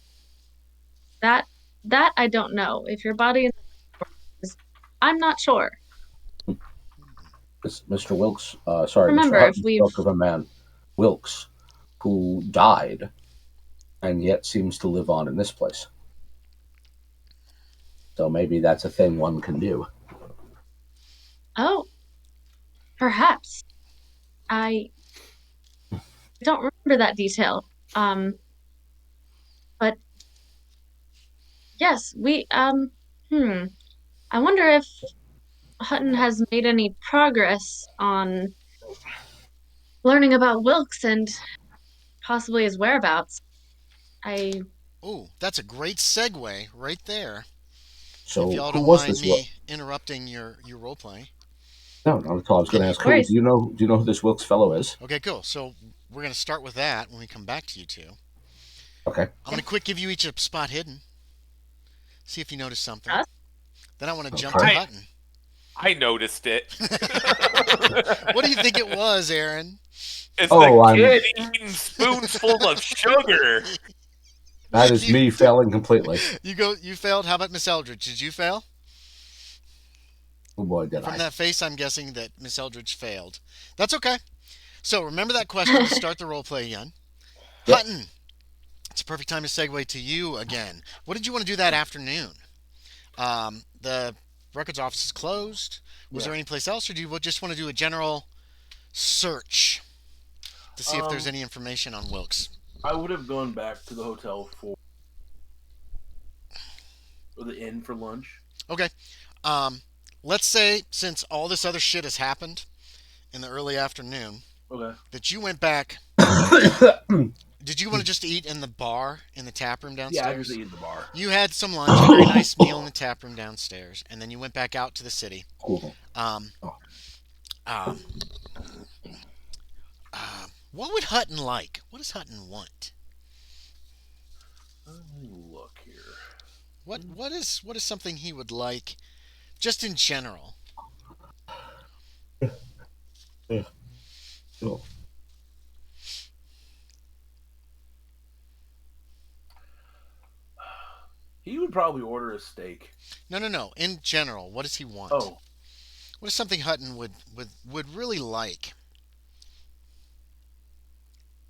That that I don't know. If your body is, I'm not sure. Mr. Wilkes, Mr. Remember, if Hutton we've spoke of a man, Wilkes, who died and yet seems to live on in this place. So maybe that's a thing one can do. oh, perhaps. I don't remember that detail. But yes, I wonder if Hutton has made any progress on learning about Wilkes and possibly his whereabouts. I Oh, that's a great segue right there. If So y'all who don't was mind this Wilkes? me interrupting your role play. No, not at all. I was Okay, going to ask who. worries. Do you know who this Wilkes fellow is? okay, cool. So we're gonna start with that when we come back to you two. Okay. I'm gonna quick give you each a spot hidden. See if you notice something. Us? Then I want to jump to Okay. Hutton. I noticed it. What do you think it was, Aaron? It's Oh, the kid eating spoons full of sugar. That is me failing completely. You failed. How about Miss Eldridge? Did you fail? Oh boy, did From I. that face, I'm guessing that Miss Eldridge failed. That's okay. So remember that question to start the role play again. Yep. Hutton, it's a perfect time to segue to you again. What did you want to do that afternoon? The records office is closed. Was there any place else, or do you just want to do a general search to see if there's any information on Wilkes? I would have gone back to the hotel or the inn for lunch. Okay. Let's say since all this other shit has happened in the early afternoon, Okay. that you went back. Did you want to just eat in the bar in the tap room downstairs? Yeah, I just ate in the bar. You had some lunch, a very nice meal in the tap room downstairs, and then you went back out to the city. Um, um, what would Hutton like? What does Hutton want? Let me look here. What is something he would like, just in general? Oh. He would probably order a steak. No. In general, what does he want? Oh, What is something Hutton would really like?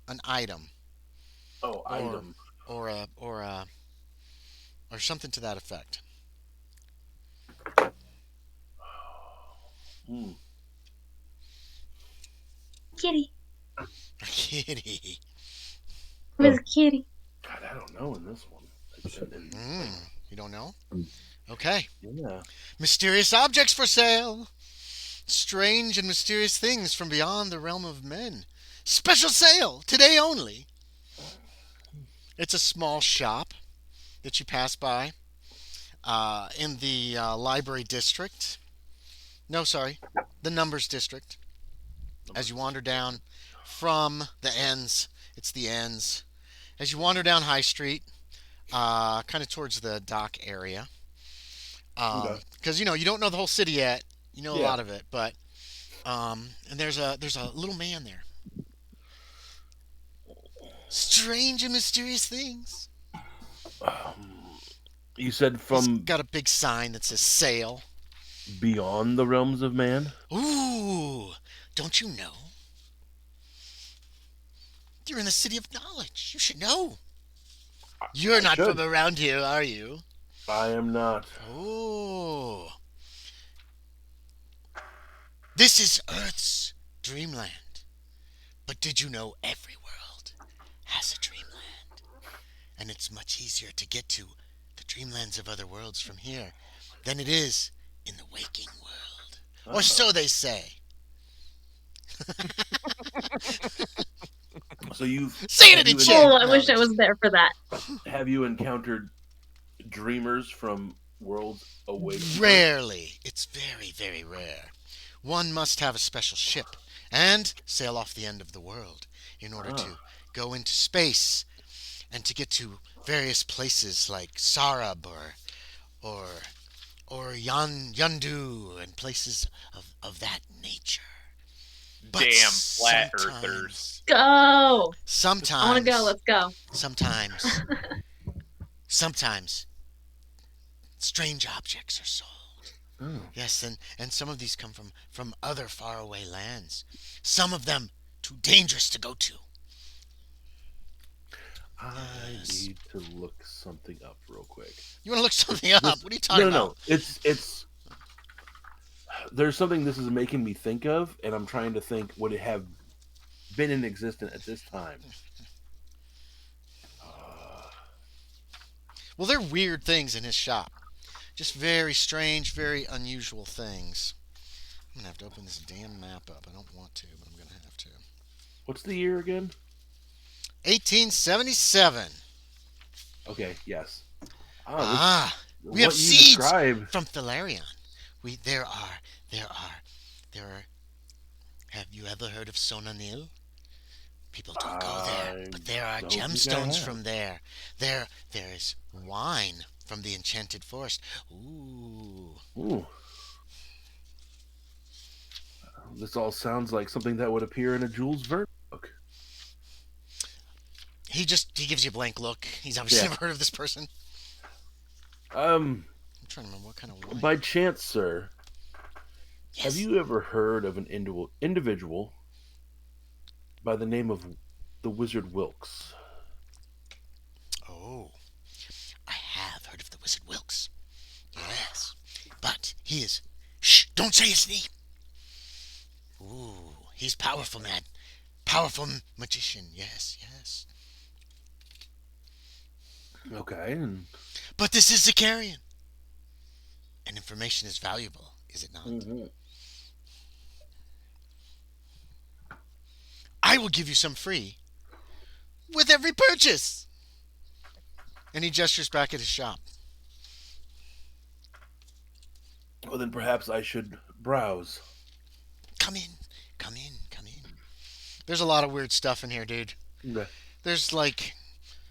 An item. Item. Or something to that effect. Kitty. A kitty. Who's kitty? God, I don't know in this one. You don't know? Okay. Yeah. Mysterious objects for sale. Strange and mysterious things from beyond the realm of men. Special sale today only. It's a small shop that you pass by in the library district. No, sorry, the numbers district. As you wander down from the ends, it's the ends. As you wander down High Street, kind of towards the dock area, Okay. because you don't know the whole city yet. You know a Yeah. lot of it, but and there's a little man there. Strange and mysterious things. You said He's from got a big sign that says "Sail." beyond the realms of man? Ooh, don't you know? You're in the city of knowledge. You should know. You're not should. from around here, are you? I am not. Oh. This is Earth's dreamland. But did you know every world has a dreamland? And it's much easier to get to the dreamlands of other worlds from here than it is in the waking world. Or so they say. So you've Say it have in you, chat. Oh, I wish I was there for that. have you encountered dreamers from worlds away? Rarely. It's very, very rare. One must have a special ship and sail off the end of the world in order to go into space and to get to various places like Sarab or Yandu and places of that nature. But Damn flat earthers. Go! I want Sometimes, to go. Let's go. sometimes strange objects are sold. Oh. Yes, and some of these come from other faraway lands. Some of them too dangerous to go to. I Yes. need to look something up real quick. You want to look something up? What are you talking No. about? It's there's something this is making me think of, and I'm trying to think would it have been in existence at this time? Well, there are weird things in his shop. Just very strange, very unusual things. I'm gonna have to open this damn map up. I don't want to, but I'm gonna have to. What's the year again? 1877. Okay, yes. We have what you seeds describe- from Callery. There are. Have you ever heard of Sonanil? People don't go there, but there are don't think I gemstones have. from there. There is wine from the enchanted forest. Ooh. Ooh. This all sounds like something that would appear in a Jules Verne book. He gives you a blank look. He's obviously Yeah. never heard of this person. I'm trying to remember what kind of wine. By chance, sir, Yes. have you ever heard of an individual by the name of the Wizard Wilkes? Oh, I have heard of the Wizard Wilkes. Yes, but he is. Shh! Don't say his name. Ooh, he's powerful, man. Powerful magician. Yes. Okay, and But this is Zakarion, and information is valuable, is it not? I will give you some free with every purchase. And he gestures back at his shop. well, then perhaps I should browse. Come in. There's a lot of weird stuff in here, dude. Okay. There's like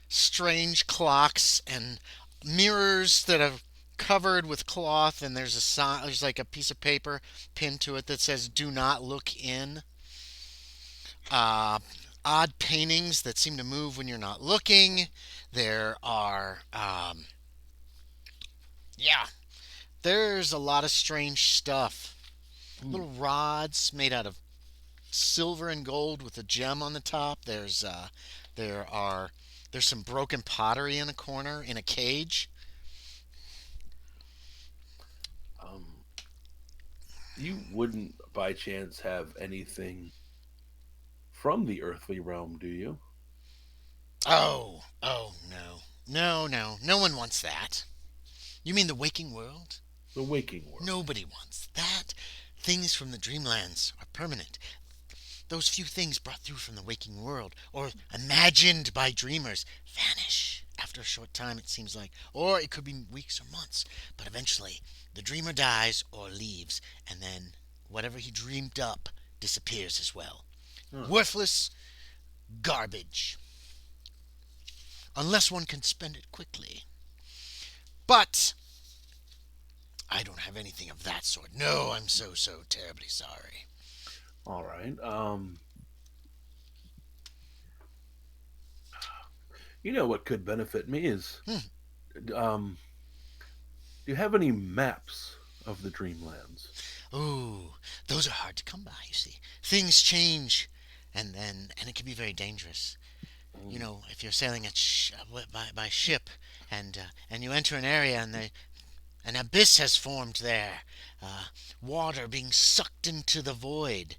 strange clocks and mirrors that are covered with cloth, and there's like a piece of paper pinned to it that says "Do not look in." Odd paintings that seem to move when you're not looking. There are, there's a lot of strange stuff. Little rods made out of silver and gold with a gem on the top. There's some broken pottery in a corner in a cage. You wouldn't by chance have anything from the earthly realm, do you? Oh no. No one wants that. You mean the waking world? The waking world. Nobody wants that. Things from the Dreamlands are permanent. those few things brought through from the waking world, or imagined by dreamers, vanish after a short time, it seems like. Or it could be weeks or months. But eventually, the dreamer dies or leaves, and then whatever he dreamed up disappears as well. Worthless garbage. Unless one can spend it quickly. But I don't have anything of that sort. No, I'm so terribly sorry. All right. You know what could benefit me is, do you have any maps of the Dreamlands? Ooh, those are hard to come by, you see. Things change, and it can be very dangerous. You know, if you're sailing by ship, and you enter an area, and an abyss has formed there, water being sucked into the void.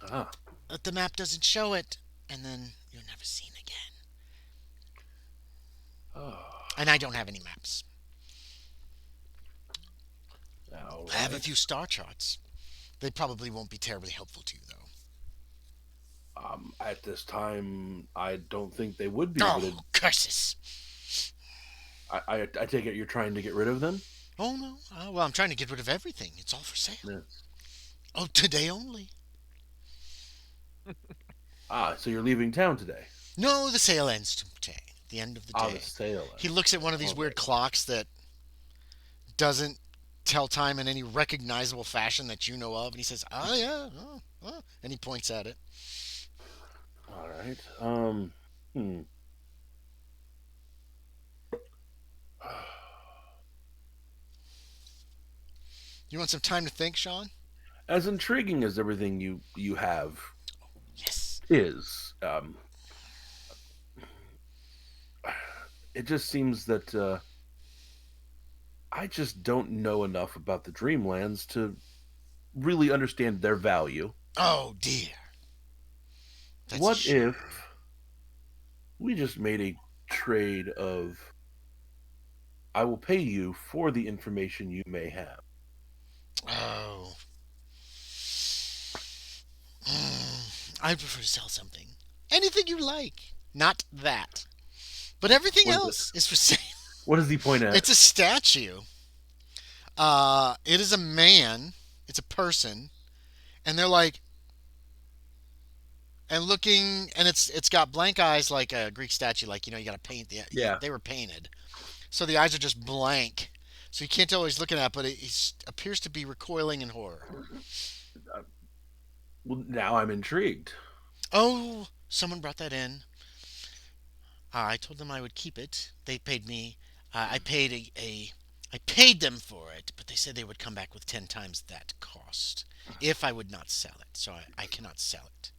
Ah. But the map doesn't show it, and then you're never seen again. Oh. And I don't have any maps. All I have a right. few star charts. They probably won't be terribly helpful to you, though. At this time, I don't think they would be. Oh, curses! I take it you're trying to get rid of them? Oh, no. Well, I'm trying to get rid of everything. It's all for sale. Yes. Oh, today only. So you're leaving town today? No, the sale ends today. The end of the day. The sale. He looks at one of these weird clocks that doesn't tell time in any recognizable fashion that you know of, and he says, "Oh yeah," and he points at it. All right. You want some time to think, Sean? As intriguing as everything you have Yes. is, it just seems that I just don't know enough about the Dreamlands to really understand their value. Oh dear. That's What if we just made a trade of I will pay you for the information you may have? Oh. I prefer to sell something. Anything you like. Not that. But everything What is else is for sale. What does he point at? It's a statue. It is a man. It's a person. And they're like, and looking, and it's got blank eyes like a Greek statue, like, you know, you got to paint the, Yeah. They were painted. So the eyes are just blank. So you can't tell what he's looking at, but he appears to be recoiling in horror. Well, now I'm intrigued. Oh, someone brought that in. I told them I would keep it. They paid me. I paid I paid them for it, but they said they would come back with 10 times that cost if I would not sell it. So I cannot sell it.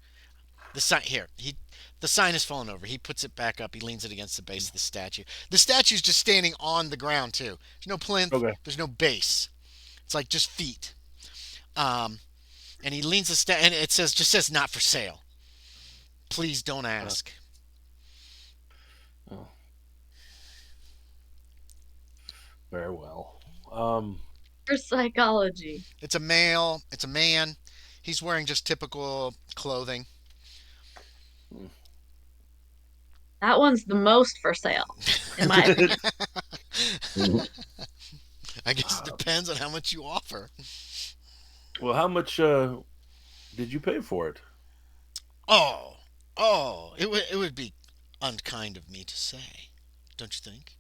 The sign here. The sign has fallen over. He puts it back up. He leans it against the base of the statue. The statue's just standing on the ground too. There's no plinth. Okay. There's no base. It's like just feet. And he leans and it just says not for sale. Please don't ask. Oh. Very well. For psychology. It's a male. It's a man. He's wearing just typical clothing. That one's the most for sale, in my opinion. I guess it depends on how much you offer. Well, how much did you pay for it? It would be unkind of me to say, don't you think?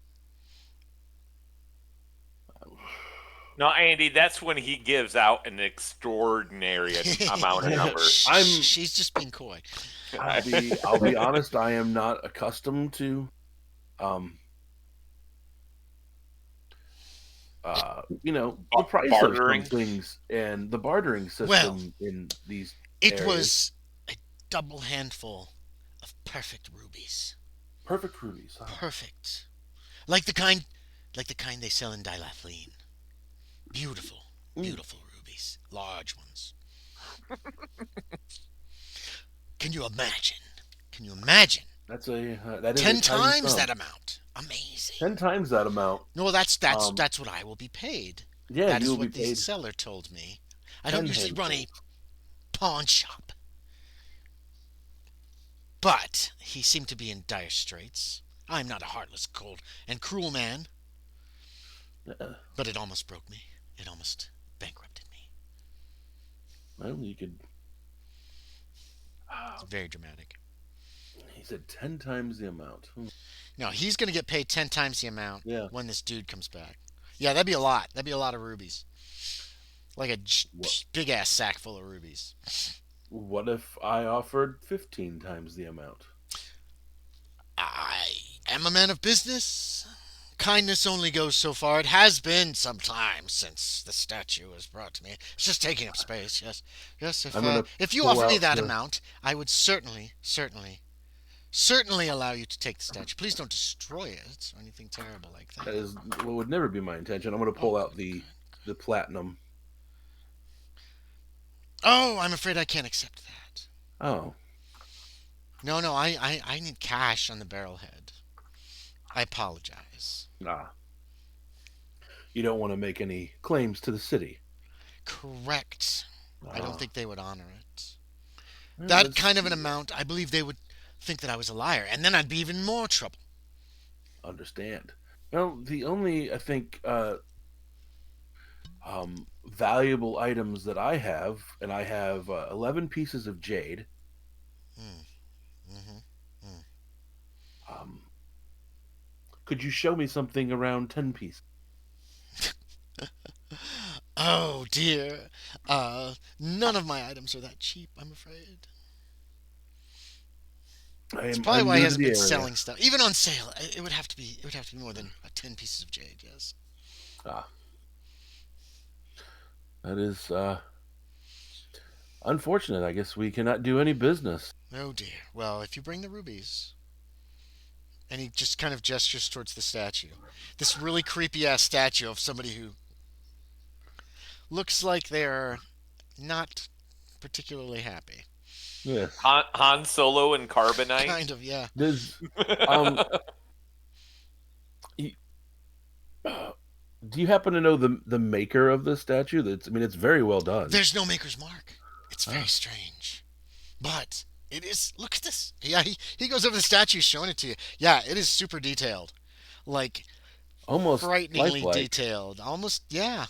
No, Andy, that's when he gives out an extraordinary amount of numbers. She's just being coy. I'll be honest. I am not accustomed to, the price bartering. of some things and the bartering system in these. It areas. was a double handful of perfect rubies. Perfect rubies. Huh? Perfect, like the kind they sell in Dilafline. Beautiful rubies, large ones. Can you imagine? That is 10 a tiny times sum. that amount. Amazing. 10 times that amount. No, that's what I will be paid. Yeah, That is you'll what be the paid. seller told me. I don't 10 usually run a handfuls. pawn shop. But he seemed to be in dire straits. I'm not a heartless, cold, and cruel man, but it almost broke me. It almost bankrupted me. Well, you could. It's very dramatic. He said 10 times the amount. No, he's going to get paid 10 times the amount Yeah. when this dude comes back. Yeah, that'd be a lot. That'd be a lot of rubies. Like a big ass sack full of rubies. What if I offered 15 times the amount? I am a man of business. Kindness only goes so far. It has been some time since the statue was brought to me. It's just taking up space. Yes, yes. If you offer me that amount, I would certainly allow you to take the statue. Please don't destroy it or anything terrible like that. That is what would never be my intention. I'm going to pull out the platinum. Oh, I'm afraid I can't accept that. Oh. No, I need cash on the barrelhead. I apologize. Ah. You don't want to make any claims to the city. Correct. I don't think they would honor it. Well, That kind of an amount, I believe they would think that I was a liar, and then I'd be even more trouble. Understand. Well, the only, I think, valuable items that I have, and I have 11 pieces of jade. Could you show me something around 10 pieces? Oh dear. None of my items are that cheap, I'm afraid. It's probably why he hasn't been selling stuff. Even on sale, it would have to be more than 10 pieces of jade, yes. That is unfortunate. I guess we cannot do any business. Oh dear. Well, if you bring the rubies. And he just kind of gestures towards the statue. This really creepy ass statue of somebody who looks like they're not particularly happy. Yes. Han Solo and Carbonite. Kind of, yeah. Does do you happen to know the maker of the statue? It's very well done. There's no maker's mark. It's very strange. But it is. Look at this. Yeah, he goes over the statue showing it to you. Yeah, it is super detailed. Like, almost frighteningly lifelike. detailed. Almost, yeah.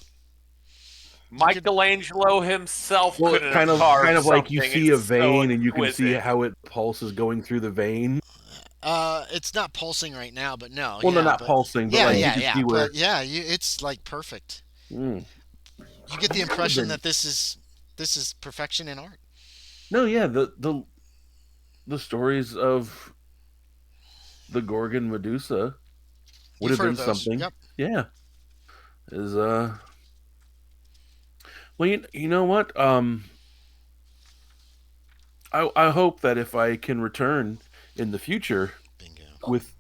Michelangelo himself couldn't kind have of carved like you something. see a It's so vein and you can see exquisite. how it pulses going through the vein. It's not pulsing right now, but no. Well, yeah, no, not but, pulsing, but yeah, like yeah, you can yeah. see where. But yeah, it's like perfect. Mm. You get the impression that this is perfection in art. No, yeah, the stories of the Gorgon Medusa would You've have heard been of those. something. Yep. Yeah, is Well, you know what? I hope that if I can return in the future Bingo. with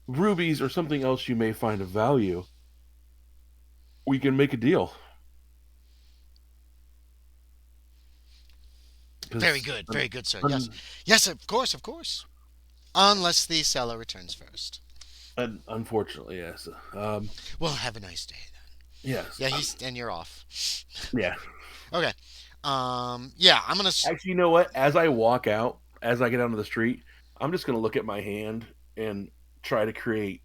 rubies or something else you may find of value, we can make a deal. Very good, sir. Yes, yes, of course. Unless the seller returns first. And unfortunately, yes. Well, have a nice day then. Yes. Yeah, and you're off. Yeah. Okay. Yeah, I'm gonna. Actually, you know what? As I walk out, as I get onto the street, I'm just gonna look at my hand and try to create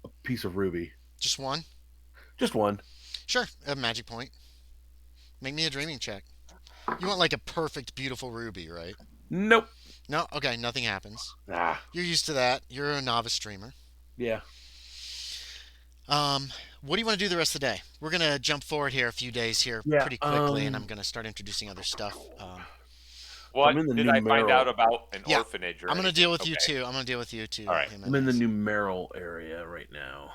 a piece of ruby. Just one. Just one. Sure. A magic point. Make me a dreaming check. You want like a perfect, beautiful ruby, right? Nope. No. Okay. Nothing happens. Ah. You're used to that. You're a novice dreamer. Yeah. What do you want to do the rest of the day? We're gonna jump forward here a few days here pretty quickly, and I'm gonna start introducing other stuff. What did I find out about an orphanage? I'm gonna deal with you too. All right. I'm in the numeral area right now.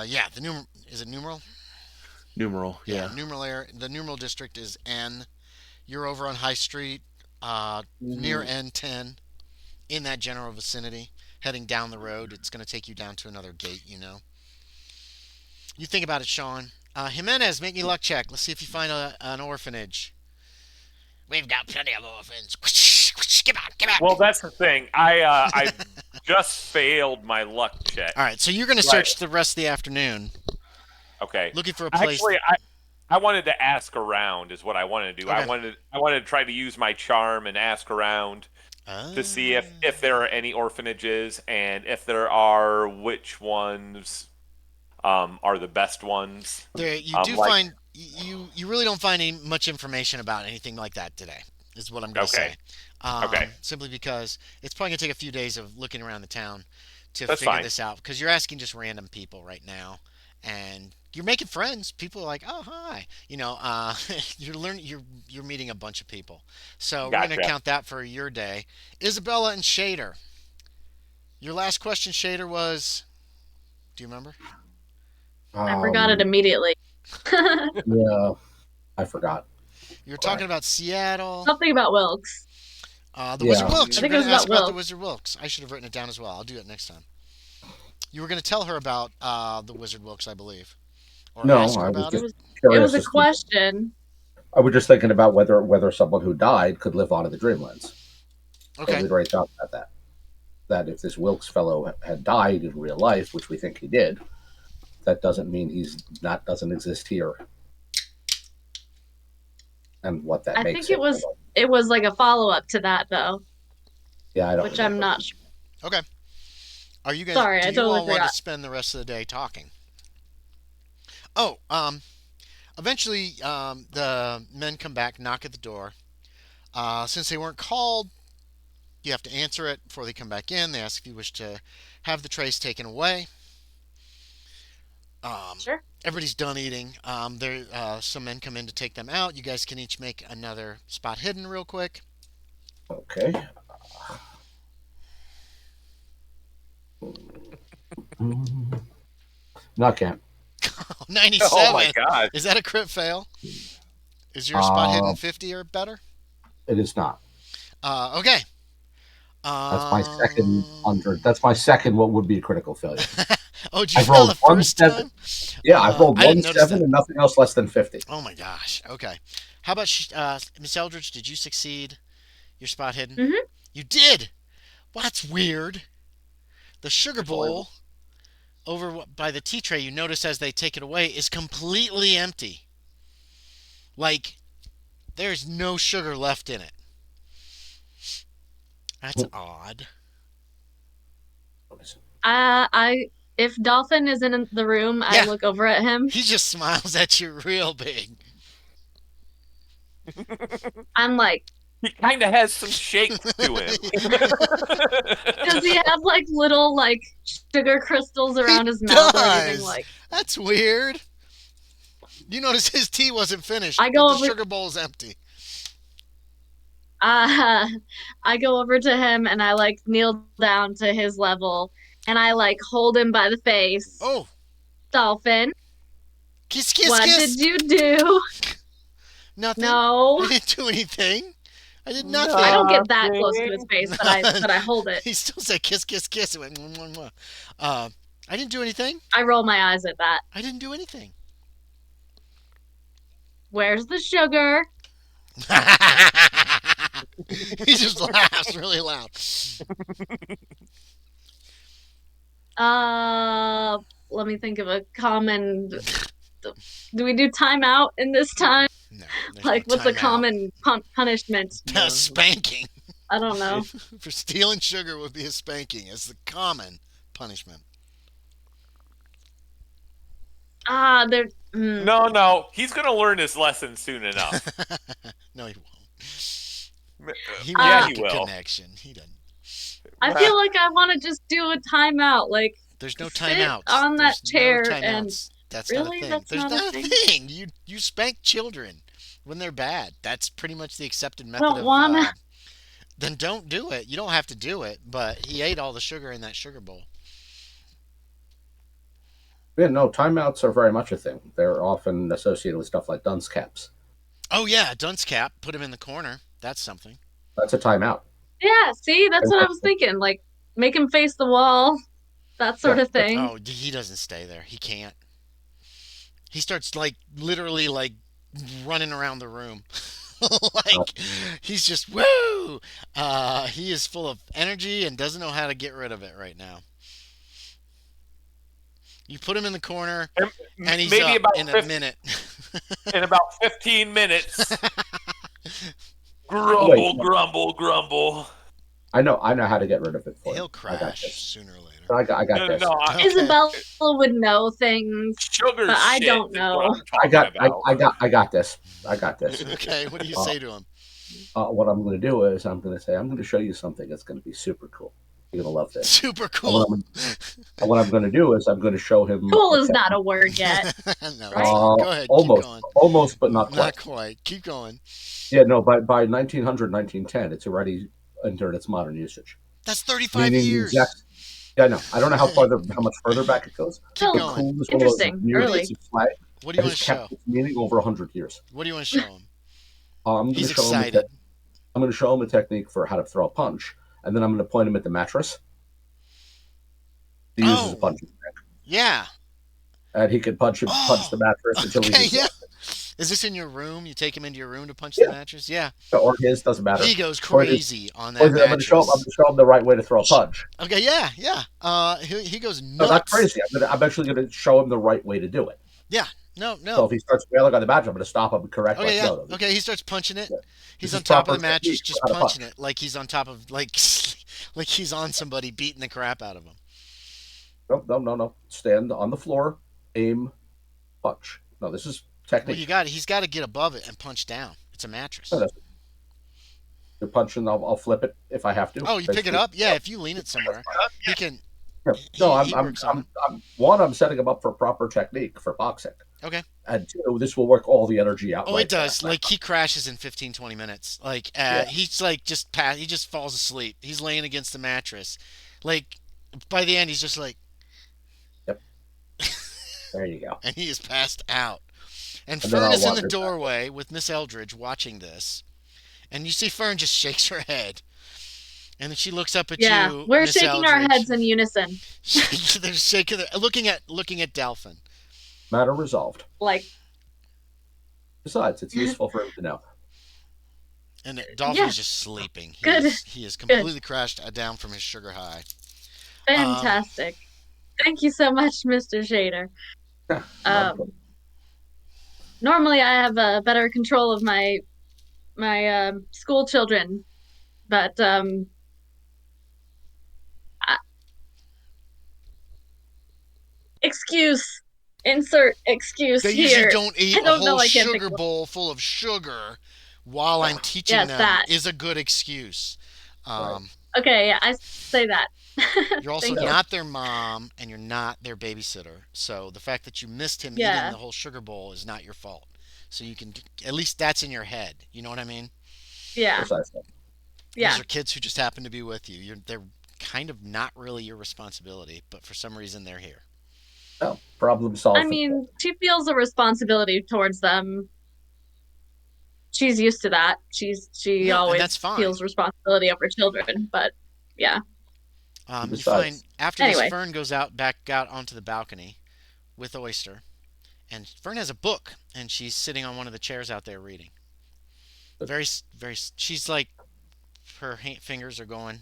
Yeah. Is it numeral? Numeral. Yeah. Numeral area. The numeral district is N. You're over on High Street, near N10, in that general vicinity. Heading down the road, it's gonna take you down to another gate. You think about it, Sean. Jimenez, make me luck check. Let's see if you find an orphanage. We've got plenty of orphans. Get out. Well, that's the thing. I just failed my luck check. All right, so you're going to search the rest of the afternoon. Okay. Looking for a place. Actually, I wanted to ask around is what I wanted to do. Okay. I wanted to try to use my charm and ask around to see if Ah. there are any orphanages, and if there are, which ones are the best ones. There, you do Like, find you really don't find any much information about anything like that today. Is what I'm going to okay, say. okay, Simply because it's probably going to take a few days of looking around the town to that's figure fine. this out. Because you're asking just random people right now, and you're making friends. People are like, "Oh, hi," you're learning. You're meeting a bunch of people. So we're going to Gotcha. count that for your day. Isabella and Shaeder. Your last question, Shaeder, was. Do you remember? I forgot it Um, immediately. yeah, I forgot. You were talking about Seattle. Something about Wilkes. The Wizard Yeah. Wilkes. I You're think it going was to ask about about the Wilkes. Wizard Wilkes. I should have written it down as well. I'll do it next time. You were going to tell her about the Wizard Wilkes, I believe, or No, ask her I was about It it. just was curious. a as to- question. I was just thinking about whether someone who died could live on in the Dreamlands. So Okay. we'd already talked about that. That if this Wilkes fellow had died in real life, which we think he did, that doesn't mean doesn't exist here. And what that I makes think it was like a follow up to that though, Yeah, I don't. which I'm not sure. Okay. Are you guys? Sorry, Do I you totally all want to forgot. spend the rest of the day talking? Oh, eventually, the men come back, knock at the door. Since they weren't called, you have to answer it before they come back in. They ask if you wish to have the trays taken away. Sure. Everybody's done eating. Some men come in to take them out. You guys can each make another spot hidden real quick. Okay. No, I can't. 97. Oh my god. Is that a crit fail? Is your spot hidden Uh, 50 or better? It is not. Okay. That's my second under. That's my second. What would be a critical failure? Oh, did you I've fail rolled the one first seven. time? Yeah, I've rolled I one didn't notice 7 that. and nothing else less than 50. Oh my gosh. Okay. How about Miss Eldridge? Did you succeed your spot hidden? Mhm. You did. Well, that's weird. The sugar bowl over by the tea tray, you notice as they take it away, is completely empty. Like there's no sugar left in it. That's odd. I if Dolphin is in the room, Yeah. I look over at him. He just smiles at you real big. I'm like, He kind of has some shake to him. does he have like little like sugar crystals around his mouth or anything does. like? That's weird. You notice his tea wasn't finished. I go but the over- sugar bowl's empty. I go over to him and I like kneel down to his level and I like hold him by the face. Oh, Dolphin, kiss, kiss, what kiss. did you do? Nothing. No. I didn't do anything. I did nothing. I don't get that close to his face, but I hold it. He still said kiss, kiss, kiss. It went mwah, mwah, mwah. I didn't do anything. I roll my eyes at that. I didn't do anything. Where's the sugar? He just laughs really loud. Let me think of a common. Do we do timeout in this time? No, Like, no what's a timeout. common punishment? A spanking I don't know. for stealing sugar would be a spanking as the common punishment. There. No, he's gonna learn his lesson soon enough. No, he won't. He Yeah, will he make a will. connection. He doesn't. I feel like I want to just do a timeout. Like, There's no sit timeouts. on that There's chair no and- timeouts. That's Really? not a thing. That's There's not a not a thing? thing. You spank children when they're bad. That's pretty much the accepted method don't of. wanna. Then don't do it. You don't have to do it. But he ate all the sugar in that sugar bowl. Yeah, no, timeouts are very much a thing. They're often associated with stuff like dunce caps. Oh yeah, dunce cap. Put him in the corner. That's something. That's a timeout. Yeah, see, that's what I was thinking. Like, make him face the wall, that sort of thing. Oh, he doesn't stay there. He can't. He starts like literally like running around the room. Like he's just woo. He is full of energy and doesn't know how to get rid of it right now. You put him in the corner, and he's Maybe up about in a 50 minute. in about 15 minutes. Grumble, Wait. grumble, grumble. I know how to get rid of it for He'll him. I got crash this. sooner or later. I got No, no, this. no. Okay. Isabella would know things, Sugar but I shit don't is what know. I'm talking about. I got this. I got this. Okay, what do you say to him? What I'm going to do is I'm going to show you something that's going to be super cool. You're going to love this. Super And cool. what I'm going to do is I'm going to show him. Cool is not a word yet. No, Right? go ahead. Almost, Keep going. almost, but not quite. Not quite. Keep going. Yeah, no. By 1900, 1910, it's already entered its modern usage. That's 35 Meaning the years. Yeah, no. I don't know how much further back it goes. Keep Oh, going. Cool is one of those Interesting. weird Early. bits of slang What do that you want has to show? kept its meaning over 100 years. What do you want to show him? I'm going He's to show him. excited. I'm going to show him a technique for how to throw a punch, and then I'm going to point him at the mattress. He uses a punching stick, Yeah. and he can punch the mattress until Okay, he's yeah. exhausted. Is this in your room? You take him into your room to punch the mattress? Yeah. Or his, doesn't matter. He goes Or his- crazy on Or that I'm going mattress. to show him the right way to throw a punch. Okay, yeah, yeah. He goes No, nuts. not crazy. I'm actually going to show him the right way to do it. Yeah. No. So if he starts wailing on the mattress, I'm going to stop him and correct. Okay, like, yeah. no, Okay, he starts punching it. Yeah. He's This on is top of proper the mattress, technique just for how to punching punch. it like he's on top of like he's on somebody beating the crap out of him. No. Stand on the floor, aim, punch. No, this is Well, technique. he's got to get above it and punch down. It's a mattress. No, that's- You're punching. I'll flip it if I have to. Oh, you pick it Basically. up? Yeah, if you lean it somewhere, he can. Yeah. No, He works on I'm setting him up for proper technique for boxing. Okay. And two, this will work all the energy out. Oh, right it does. there. Like he crashes in 15, 20 minutes. Like he's like he just falls asleep. He's laying against the mattress. Like by the end, he's just like, There you go. and he is passed out. And And then Fern I'll is in walk the her back. doorway with Miss Eldridge watching this. And you see Fern just shakes her head. And then she looks up at Yeah, you. we're Miss shaking our Eldridge. heads in unison. They're shaking looking at Delphin. Matter resolved. Like, Besides, it's useful for him to know. And Dolphin's Yeah. just sleeping. Good. He is completely crashed down from his sugar high. fantastic. Thank you so much, Mr. Shaeder. Normally I have better control of my school children, but insert excuse They here. usually don't eat I a don't whole know, I can't think sugar of- bowl full of sugar while I'm teaching Yes, them that. is a good excuse. Okay, yeah, I say that. You're also Thank you. not their mom and you're not their babysitter. So the fact that you missed him Yeah. eating the whole sugar bowl is not your fault. So you can, at least that's in your head. You know what I mean? Yeah, Precisely. yeah. These are kids who just happen to be with you. They're kind of not really your responsibility, but for some reason they're here. No, problem solved. I mean, she feels a responsibility towards them. She's used to that. She Yeah, and always that's fine. feels responsibility over children, but yeah. You Besides- find after this, Anyway. Fern goes back out onto the balcony with Oyster, and Fern has a book, and she's sitting on one of the chairs out there reading. Very. She's like, her fingers are going.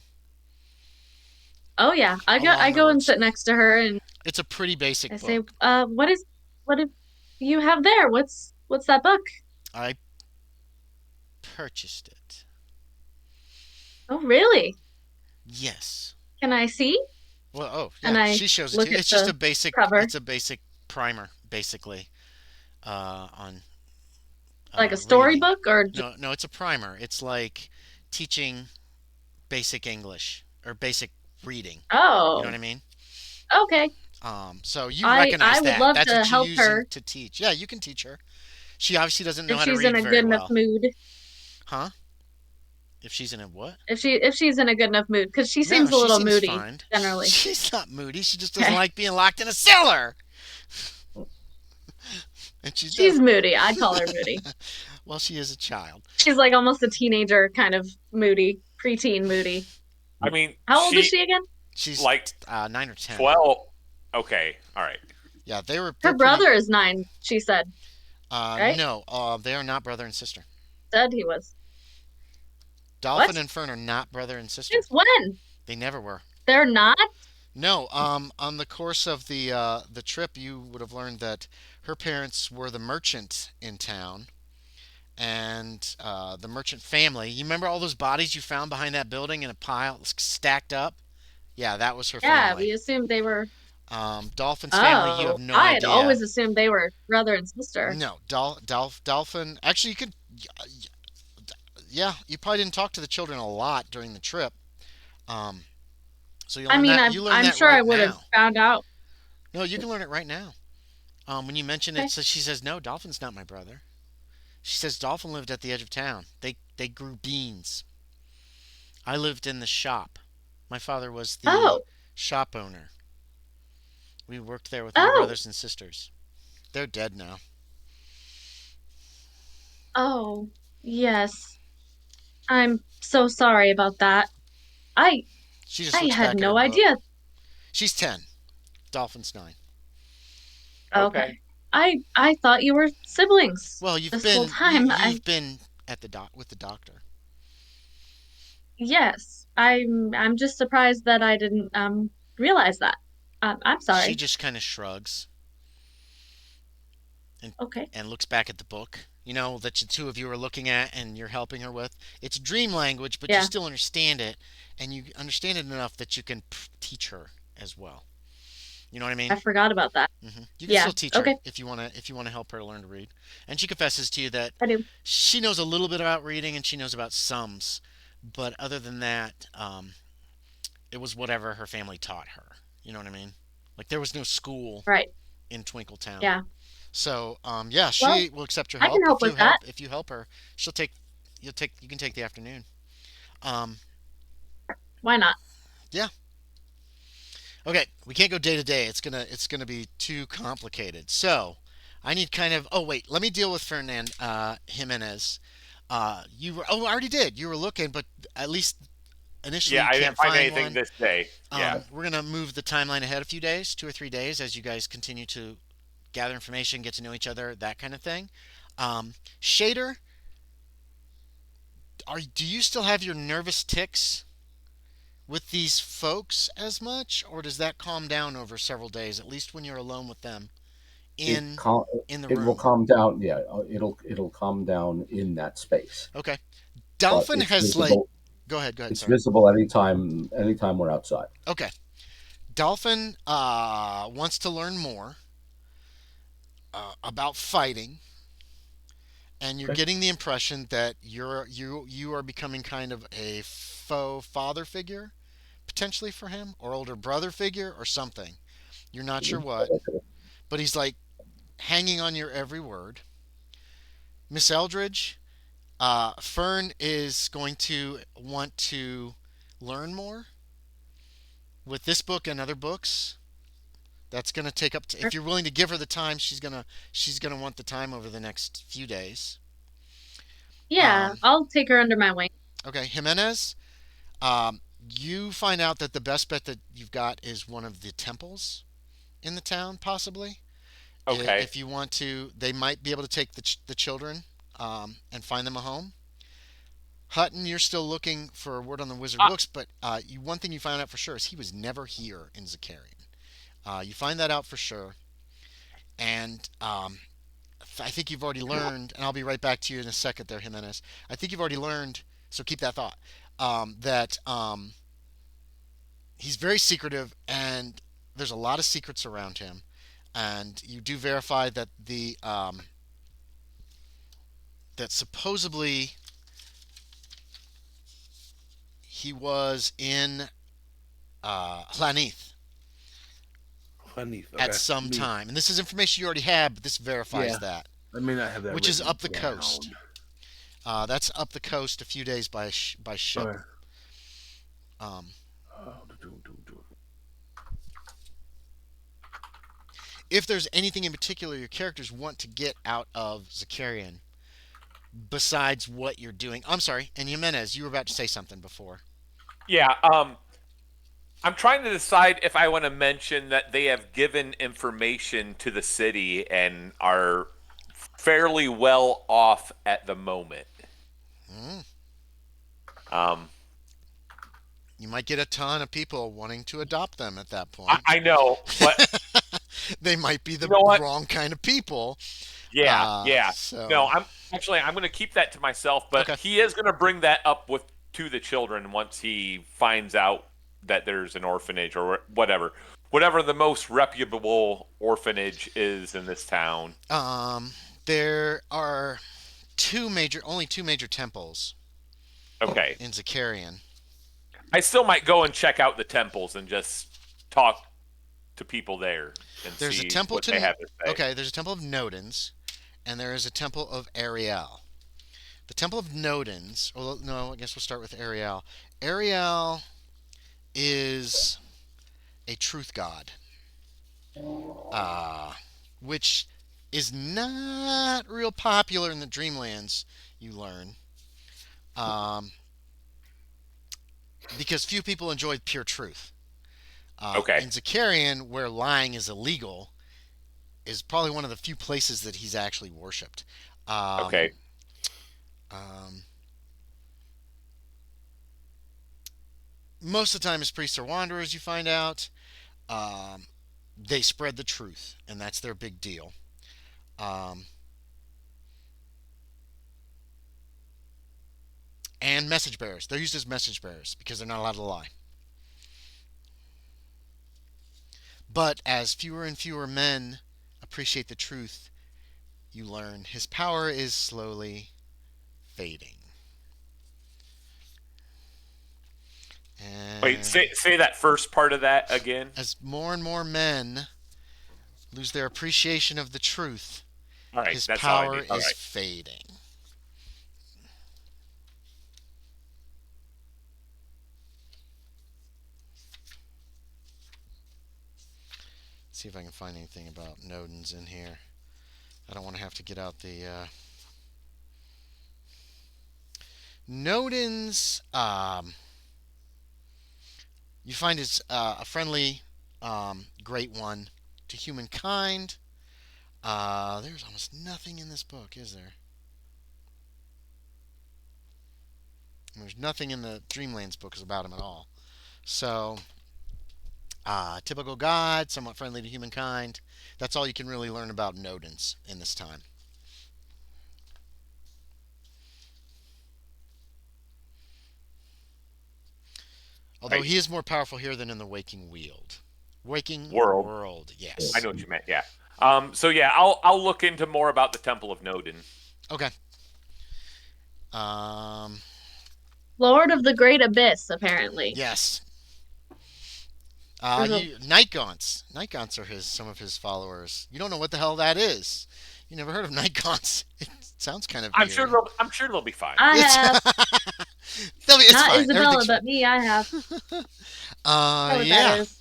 Oh yeah, I Along the go and words. sit next to her and It's a pretty basic I book. say, what do you have there? What's that book? I purchased it. Oh really? Yes. Can I see? Well, oh, And yeah. I She shows it look to you. at It's just the a basic. cover. It's a basic primer, basically. On. Like a reading. storybook or No, it's a primer. It's like teaching basic English or basic reading. oh, You know what I mean? okay. So you I recognize would that. love That's to what you're help using her. to teach. Yeah, you can teach her. She obviously doesn't know If how to she's read in a very good well. enough mood. Huh? If she's in a what? If she's in a good enough mood, because she No, seems a little seems moody fine. generally. She's not moody. She just doesn't Okay. like being locked in a cellar. And She's moody. I call her moody. well, she is a child. She's like almost a teenager kind of moody, preteen moody. I mean, How old is she again? She's Like 9 or 10. 12. Okay, all right. Yeah, they were. Her they're brother is 9, she said. right? No, they are not brother and sister. Said he was. Dolphin What? and Fern are not brother and sister. Since when? They never were. They're not? No, on the course of the trip, you would have learned that her parents were the merchant in town, and the merchant family. You remember all those bodies you found behind that building in a pile stacked up? Yeah, that was her Yeah, family. we assumed they were. Dolphin's family, you have Oh, no I had idea. always assumed they were brother and sister. No, Dolphin. Actually, you could. Yeah, you probably didn't talk to the children a lot during the trip. Um, so you I learn mean, that. I'm You learn I'm that sure I right would have now. found out. No, you can learn it right now. When you mention it, Okay. so she says, "No, Dolphin's not my brother." She says Dolphin lived at the edge of town. They grew beans. I lived in the shop. My father was the Oh, shop owner. We worked there with my oh, brothers and sisters. They're dead now. oh. Yes. I'm so sorry about that. I She just I looks had back at her no book. idea. She's 10. Dolphin's 9. Okay. Okay. I thought you were siblings Well, you've this whole been time. you've been at the doc with the doctor. Yes. I'm just surprised that I didn't realize that. I'm She sorry. just kind of shrugs and Okay. and looks back at the book. You know that the two of you are looking at and you're helping her with. It's dream language, but you Yeah, still understand it, and you understand it enough that you can teach her as well. You know what I I mean? forgot about that. You can Yeah. still teach her Okay. if you wanna help her learn to read. And she confesses to you that I do. she knows a little bit about reading and she knows about sums, but other than that, it was whatever her family taught her. You know what I mean? Like there was no school Right. in Twinkletown. Yeah. So yeah, Well, she will accept your I can help help with that. if you help her. She'll take you can take the afternoon. Um, Why not? yeah. Okay, we can't go day to day. It's gonna be too complicated. So I need kind of. Oh wait, let me deal with Fernand Jimenez. You were. Oh, I already did. You were looking, but at least initially Yeah, you I can't didn't find find anything one. this day. Yeah. We're gonna move the timeline ahead a few days, 2 or 3 days, as you guys continue to gather information, get to know each other, that kind of thing. Shaeder, do you still have your nervous ticks with these folks as much, or does that calm down over several days, at least when you're alone with them It in cal- in the it will room? calm down. Yeah, it'll calm down in that space. Okay. But Dolphin it's has like visible. go ahead, It's sorry. visible anytime we're outside. Okay. Dolphin wants to learn more about fighting, and you're Okay. getting the impression that you are becoming kind of a faux father figure potentially for him, or older brother figure, or something. You're not sure what, but he's like hanging on your every word. Miss Eldridge, Fern is going to want to learn more with this book and other books. That's going to take up if you're willing to give her the time, she's gonna want the time over the next few days. Yeah, Um, I'll take her under my wing. okay, Jimenez, um, you find out that the best bet that you've got is one of the temples in the town, possibly. Okay. If you want to, they might be able to take the children and find them a home. Hutton, you're still looking for a word on the wizard Uh, books, but one thing you found out for sure is he was never here in Zakarion. You find that out for sure, and I think you've already learned, and I'll be right back to you in a second there, Jimenez. I think you've already learned, so keep that thought, that he's very secretive, and there's a lot of secrets around him. And you do verify that that supposedly he was in Hlanith Funny. at Okay. some time. And this is information you already have, but this verifies Yeah. that, I may not have that which is written up the down. coast. That's up the coast a few days by ship. Okay. Um, Oh, if there's anything in particular your characters want to get out of Zakarion besides what you're doing, I'm sorry. And Jimenez, you were about to say something before. yeah. I'm trying to decide if I want to mention that they have given information to the city and are fairly well off at the moment. Mm, Um, you might get a ton of people wanting to adopt them at that I, point. I know, but They might be you the know what? wrong kind of people. Yeah, yeah. So No, Actually, I'm going to keep that to myself, but Okay. he is going to bring that up to the children once he finds out that there's an orphanage or whatever the most reputable orphanage is in this town. There are only two major temples Okay. in Zakarion. I still might go and check out the temples and just talk to people there and There's see a temple what to they have to say. Okay, there's a temple of Nodens, and there is a temple of Ariel. The temple of Nodens. Well, no, I guess we'll start with Ariel. Ariel is a truth god, which is not real popular in the Dreamlands. You learn, because few people enjoy pure truth. Okay. In Zakarion, where lying is illegal, is probably one of the few places that he's actually worshipped. Okay. Most of the time, his priests are wanderers. You find out. They spread the truth, and that's their big deal. And message bearers. They're used as message bearers because they're not allowed to lie. But as fewer and fewer men appreciate the truth, you learn his power is slowly fading. And Wait, say that first part of that again. as more and more men lose their appreciation of the truth, All right, his that's all I power need. All is right. fading. See if I can find anything about Nodens in here. I don't want to have to get out the Nodens. You find it's a friendly, great one to humankind. There's almost nothing in this book, is there? There's nothing in the Dreamlands books about him at all. So, typical god, somewhat friendly to humankind. That's all you can really learn about Nodens in this time. Although Right. he is more powerful here than in the Waking Weald. Waking World. World, yes. I know what you meant. Yeah. So yeah, I'll look into more about the Temple of Nodin. Okay. Um, Lord of the Great Abyss, apparently. yes. There's a- Night Gaunts. Night Gaunts are some of his followers. You don't know what the hell that is. You never heard of Night Gaunts. It sounds kind of I'm weird. sure they'll be fine. I It's- have. It's Not fine. Isabella, Everything's but me, I have. fine. Know what Yeah. that is.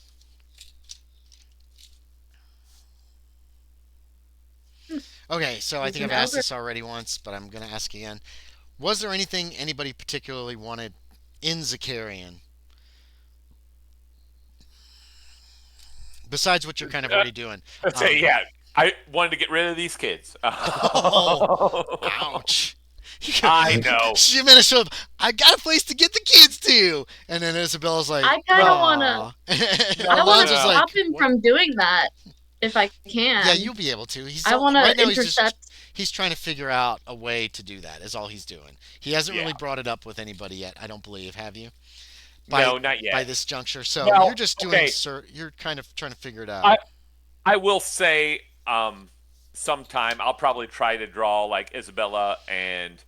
Okay, so I He's think an I've asked elder. this already once, but I'm going to ask again. Was there anything anybody particularly wanted in Zakarion? Besides what you're kind of already doing. Let's say, yeah, I wanted to get rid of these kids. Oh, ouch. I know. Jimenez showed up. I got a place to get the kids to. And then Isabella's like, I kinda "Aw." wanna- And I want to Alonzo's stop like, him "What?" from doing that, if I can. Yeah, you'll be able to. I want to right now intercept. he's trying to figure out a way to do that. Is all he's doing. He hasn't really Yeah. brought it up with anybody yet. I don't believe. Have you? No, not yet. By this juncture, so Well, you're just doing. okay. You're kind of trying to figure it out. I will say, sometime I'll probably try to draw like Isabella and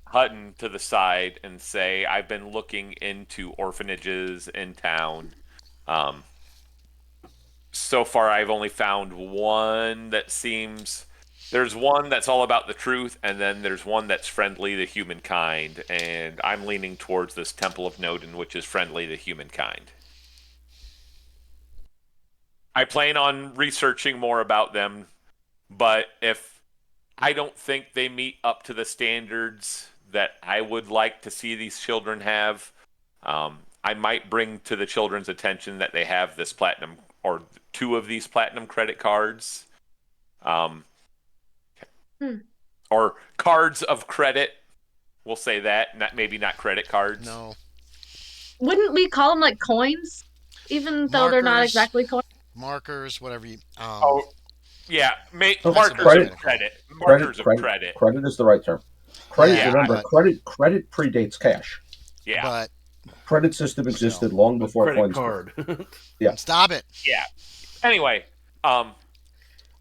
Hutton to the side and say I've been looking into orphanages in town. So far, I've only found one that seems. There's one that's all about the truth, and then there's one that's friendly to humankind. And I'm leaning towards this Temple of Nodin, which is friendly to humankind. I plan on researching more about them, but if I don't think they meet up to the standards that I would like to see these children have, I might bring to the children's attention that they have this platinum or two of these platinum credit cards, or cards of credit. We'll say that, maybe not credit cards. No. Wouldn't we call them like coins? Even though they're not Markers. exactly coins? Markers, whatever you. Oh, Yeah, Oh, markers credit. of credit. Markers of credit. Credit is the right term. Credit. Yeah, remember, but- credit predates cash. Yeah. But Credit system existed long before Credit coins. card. Yeah. stop it. Yeah. Anyway,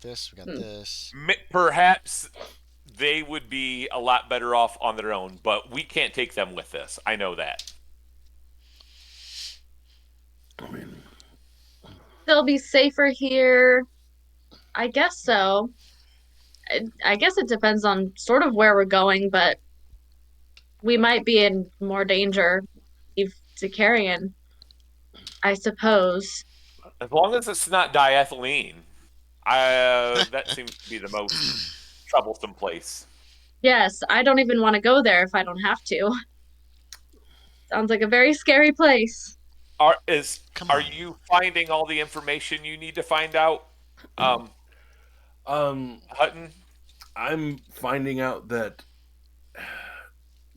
This, we got this. perhaps they would be a lot better off on their own, but we can't take them with us. I know that. I mean, They'll be safer here. I guess so. I guess it depends on sort of where we're going, but we might be in more danger if Zakarion, I suppose. As long as it's not diethylene, that seems to be the most troublesome place. Yes, I don't even want to go there if I don't have to. Sounds like a very scary place. Are on. you finding all the information you need to find out, Hutton? I'm finding out that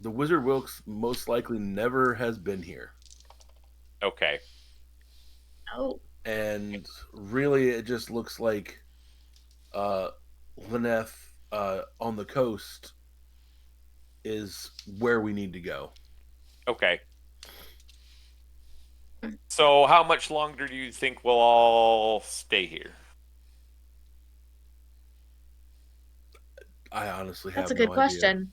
the Wizard Wilkes most likely never has been here. Okay. Oh, And really, it just looks like Lineth on the coast is where we need to go. Okay. So how much longer do you think we'll all stay here? I honestly have that's a no good idea. question.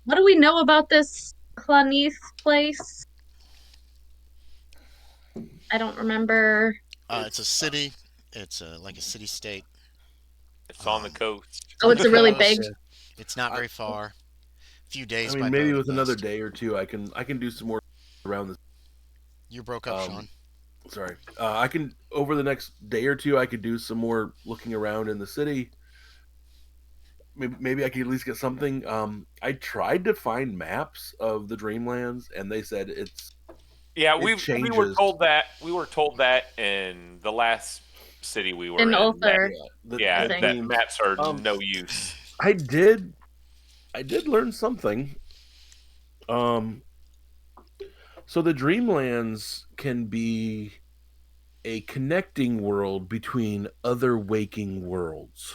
What do we know about this Clanith place? I don't remember. It's a city. It's like a city-state. It's on the coast. Oh, it's a really Coast. big. It's not very far. A few days. I by mean, maybe boat with at another best. day or two, I can do some more around this. You broke up, Sean. Sorry, I can over the next day or two. I could do some more looking around in the city. Maybe I could at least get something. I tried to find maps of the Dreamlands, and they said it's. Yeah, It we were changes. told that in the last city we were in. Ulster. Yeah, thing. that maps are Um, no use. I did learn something. So the Dreamlands can be a connecting world between other waking worlds.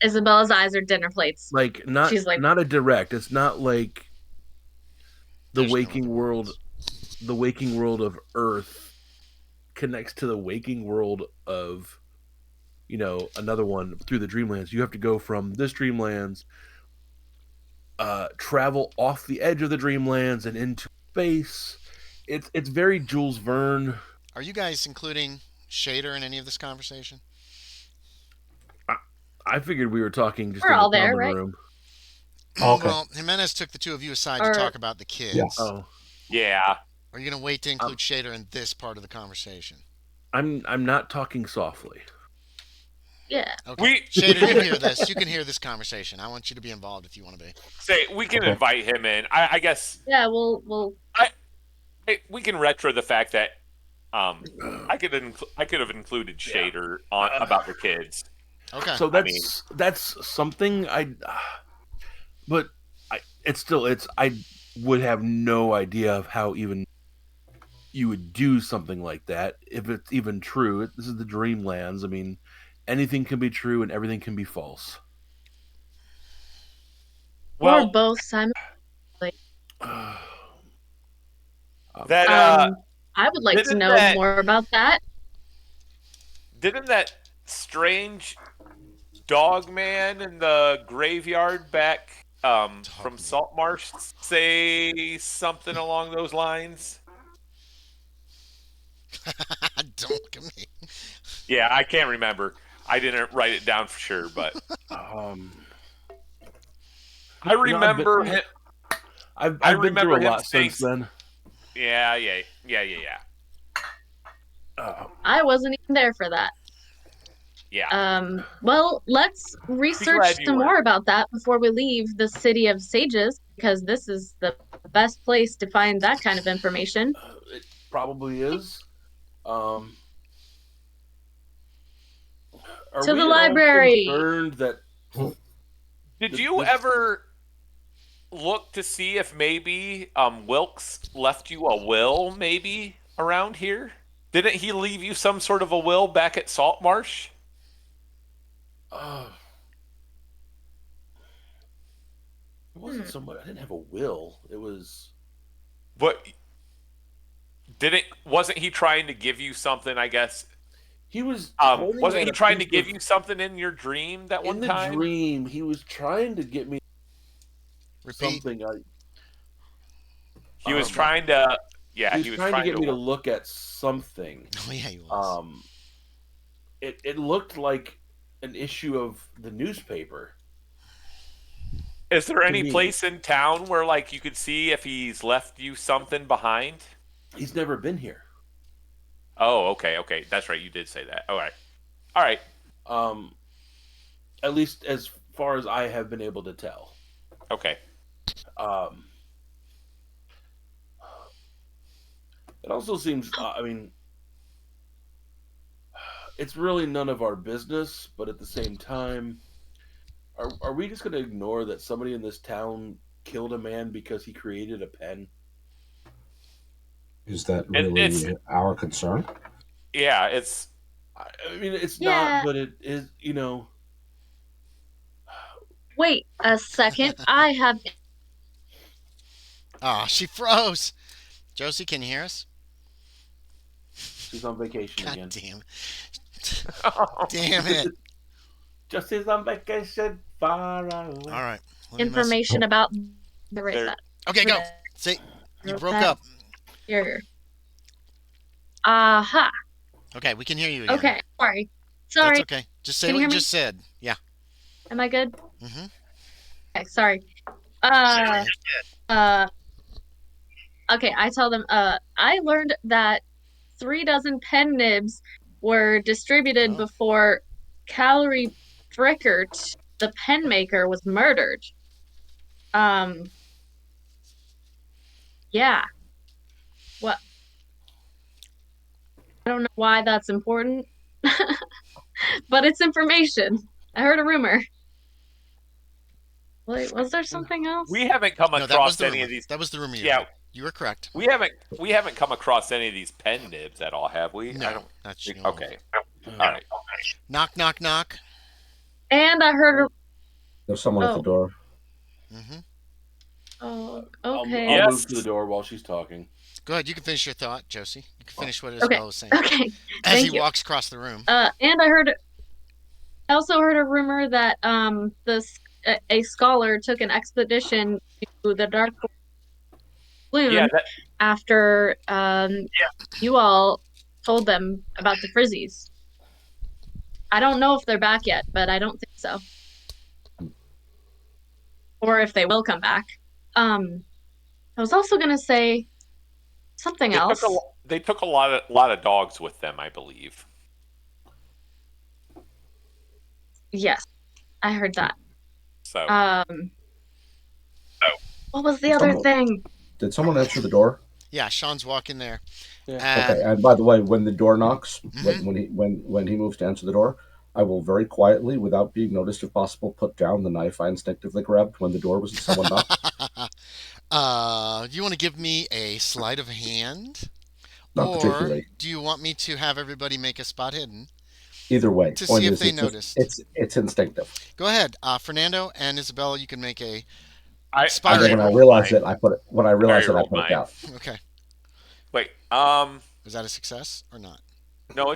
Isabella's eyes are dinner plates. Like not She's like- not a direct. It's not like the There's no waking other world. worlds. The waking world of Earth connects to the waking world of, another one through the Dreamlands. You have to go from this Dreamlands, travel off the edge of the Dreamlands and into space. It's very Jules Verne. Are you guys including Shaeder in any of this conversation? I figured we were talking just We're in the all there, common right? room. Okay. Well, Jimenez took the two of you aside Or- to talk about the kids. Yeah. Oh, Yeah. Are you going to wait to include Shaeder in this part of the conversation? I'm not talking softly. Yeah. Okay. Shaeder, you can hear this. You can hear this conversation. I want you to be involved if you want to be. We can Okay. invite him in. I guess Yeah, we'll we can retro the fact that I could have included Shaeder on about the kids. Okay. So that's something I would have no idea of how even you would do something like that if it's even true. This is the Dreamlands. I mean, anything can be true and everything can be false. Well, or both simultaneously. that I would like to didn't know that- more about that. didn't that strange dog man in the graveyard back from Saltmarsh say something along those lines? Don't look at me. Yeah, I can't remember. I didn't write it down for sure, but I remember him. I've I been remember through a him lot saying- since then. Yeah. I wasn't even there for that. Yeah. Well, let's research you some were. more about that before we leave the city of sages, because this is the best place to find that kind of information. It probably is. Are To we the at all library. concerned that Did you ever look to see if maybe Wilkes left you a will, maybe around here? Didn't he leave you some sort of a will back at Saltmarsh? It wasn't so much. I didn't have a will. It was. But wasn't he trying to give you something? I guess He was. wasn't he trying to give you something in your dream that one time? In the dream, he was trying to get me. Repeat. Something. He was trying to. Yeah, he was trying to get me to look at something. Oh yeah, he was. It looked like an issue of the newspaper. Is there any place in town where like you could see if he's left you something behind? He's never been here. Oh, okay. That's right. You did say that. All right. At least as far as I have been able to tell. Okay. It also seems, it's really none of our business, but at the same time, are we just going to ignore that somebody in this town killed a man because he created a pen? Is that really our concern? Yeah, it's... it's not, but it is, Wait a second. I have... She froze. Josie, can you hear us? She's on vacation again. Damn. Damn it. Josie's on vacation far away. All right. Information about the race. Okay, go. Say, you broke up. Here. Aha. Okay, we can hear you again. Okay, sorry. That's okay. Just say what you just said. Yeah. Am I good? Mm-hmm. Okay, sorry. Okay, I tell them, I learned that 3 pen nibs were distributed before Callery Frickard, the pen maker, was murdered. Yeah. What? I don't know why that's important, but it's information. I heard a rumor. Wait, was there something else? We haven't come across any of these. That was the rumor. Yeah, you were correct. We haven't come across any of these pen nibs at all, have we? No, that's true. Okay. All right. Knock, knock, knock. And I heard there's someone at the door. Mm-hmm. Oh, okay. I'll move to the door while she's talking. Go ahead. You can finish your thought, Josie. You can finish what Isabella was saying. Okay. As he walks across the room. And I also heard a rumor that a scholar took an expedition to the Dark Bloom after you all told them about the Frizzies. I don't know if they're back yet, but I don't think so. Or if they will come back. I was also going to say something else. They took a lot of dogs with them, I believe. Yes, I heard that. So. What was the other thing? Did someone answer the door? Yeah, Sean's walking there. Yeah. Okay, and by the way, when the door knocks, when he moves to answer the door, I will very quietly, without being noticed if possible, put down the knife I instinctively grabbed when the door was someone knocked. Do you want to give me a sleight of hand? Not particularly. Do you want me to have everybody make a spot hidden? Either way. To see if they noticed. It's instinctive. Go ahead. Fernando and Isabella, you can make a spot hidden. When I realized it, I put it down. Okay. Wait, is that a success or not? No,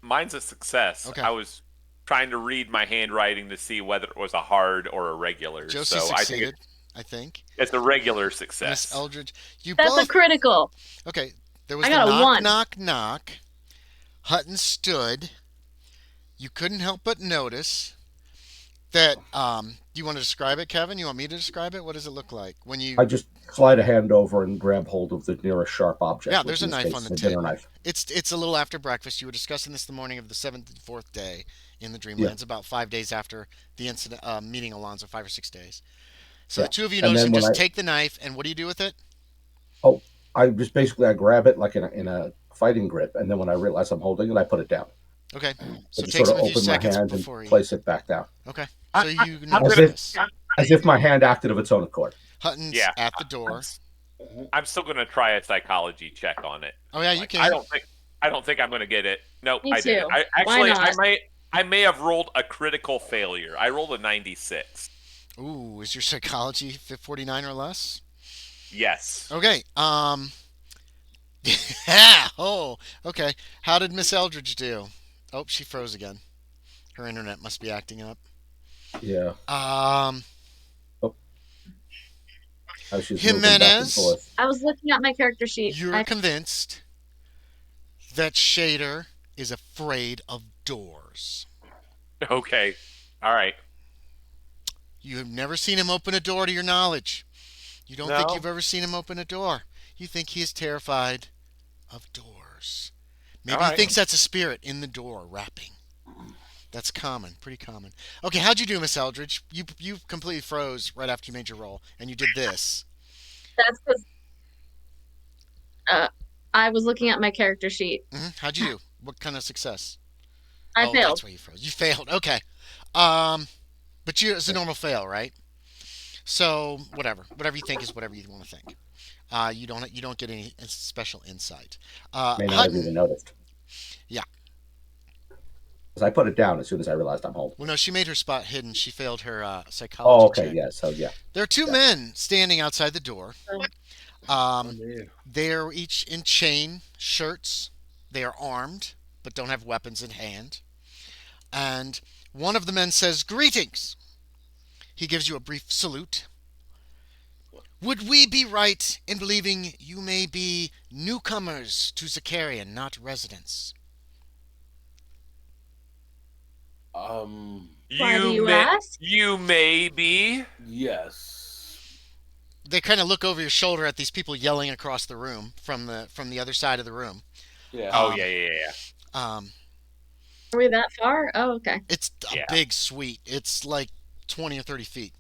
mine's a success. Okay. I was trying to read my handwriting to see whether it was a hard or a regular. Josie succeeded, I think. It's a regular success. Miss Eldridge, That's a critical. Okay, there was I got the a knock, 1. knock, knock. Hutton stood. You couldn't help but notice that. Do you want to describe it, Kevin? You want me to describe it? What does it look like when you? I just slide a hand over and grab hold of the nearest sharp object. Yeah, there's a knife on the table. Knife. It's a little after breakfast. You were discussing this the morning of the 74th day in the Dreamlands, about 5 days after the incident, meeting Alonzo, 5 or 6 days. So the two of you notice and just take the knife, and what do you do with it? Oh, I grab it like in a fighting grip, and then when I realize I'm holding it, I put it down. Okay. So it takes a few seconds before you place it back down. Okay. So you notice as if my hand acted of its own accord. Hutton's Yeah, at the I'm, door. I'm still gonna try a psychology check on it. Oh yeah, you Like, can. I don't think I'm gonna get it. Nope, Me I didn't. too. I Why actually, not? I may have rolled a critical failure. I rolled a 96. Ooh, is your psychology 49 or less? Yes. Okay. Yeah. Oh. Okay. How did Miss Eldridge do? Oh, she froze again. Her internet must be acting up. Yeah. Um. How she's moving back and Jimenez, forth. I was looking at my character sheet. you're convinced that Shaeder is afraid of doors. Okay. All right. You have never seen him open a door to your knowledge. You don't think No. you've ever seen him open a door. You think he is terrified of doors. Maybe All he right. thinks that's a spirit in the door rapping. That's common, pretty common. Okay, how'd you do, Miss Eldridge? You completely froze right after you made your roll, and you did this. That's because I was looking at my character sheet. How'd you do? What kind of success? I oh, failed. that's why you froze. You failed. Okay. But it's a normal fail, right? So whatever you think is whatever you want to think. You don't get any special insight. May not have Hutton, even noticed. Yeah. Because I put it down as soon as I realized I'm home. well, no, she made her spot hidden. She failed her Oh, psychology okay, check. yeah. So yeah. There are two men standing outside the door. Um, man. they're each in chain shirts. They are armed, but don't have weapons in hand. And one of the men says, "Greetings." He gives you a brief salute. Would we be right in believing you may be newcomers to Zakarion, not residents? Why do you ask? You may be. Yes. They kind of look over your shoulder at these people yelling across the room from the other side of the room. Yeah. Oh Um, yeah. Are we that far? Oh, okay. It's a Yeah. big suite. It's like 20 or 30 feet.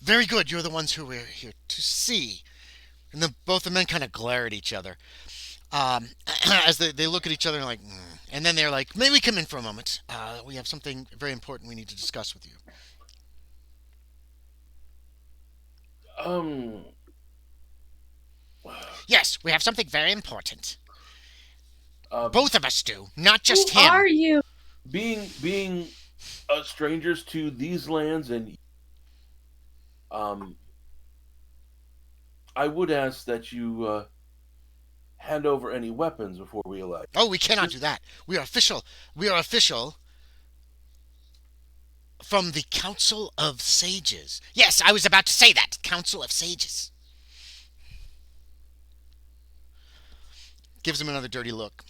Very good. You're the ones who we're here to see. And then both the men kind of glare at each other. As they look at each other and like, and then they're like, "May we come in for a moment? We have something very important we need to discuss with you." Um. Yes, we have something very important. Uh, Both of us do, not just Who him. are you? being strangers to these lands, and I would ask that you hand over any weapons before we elect. Oh, we cannot do that. We are official. We are official from the Council of Sages. Yes, I was about to say that. Council of Sages. Gives him another dirty look.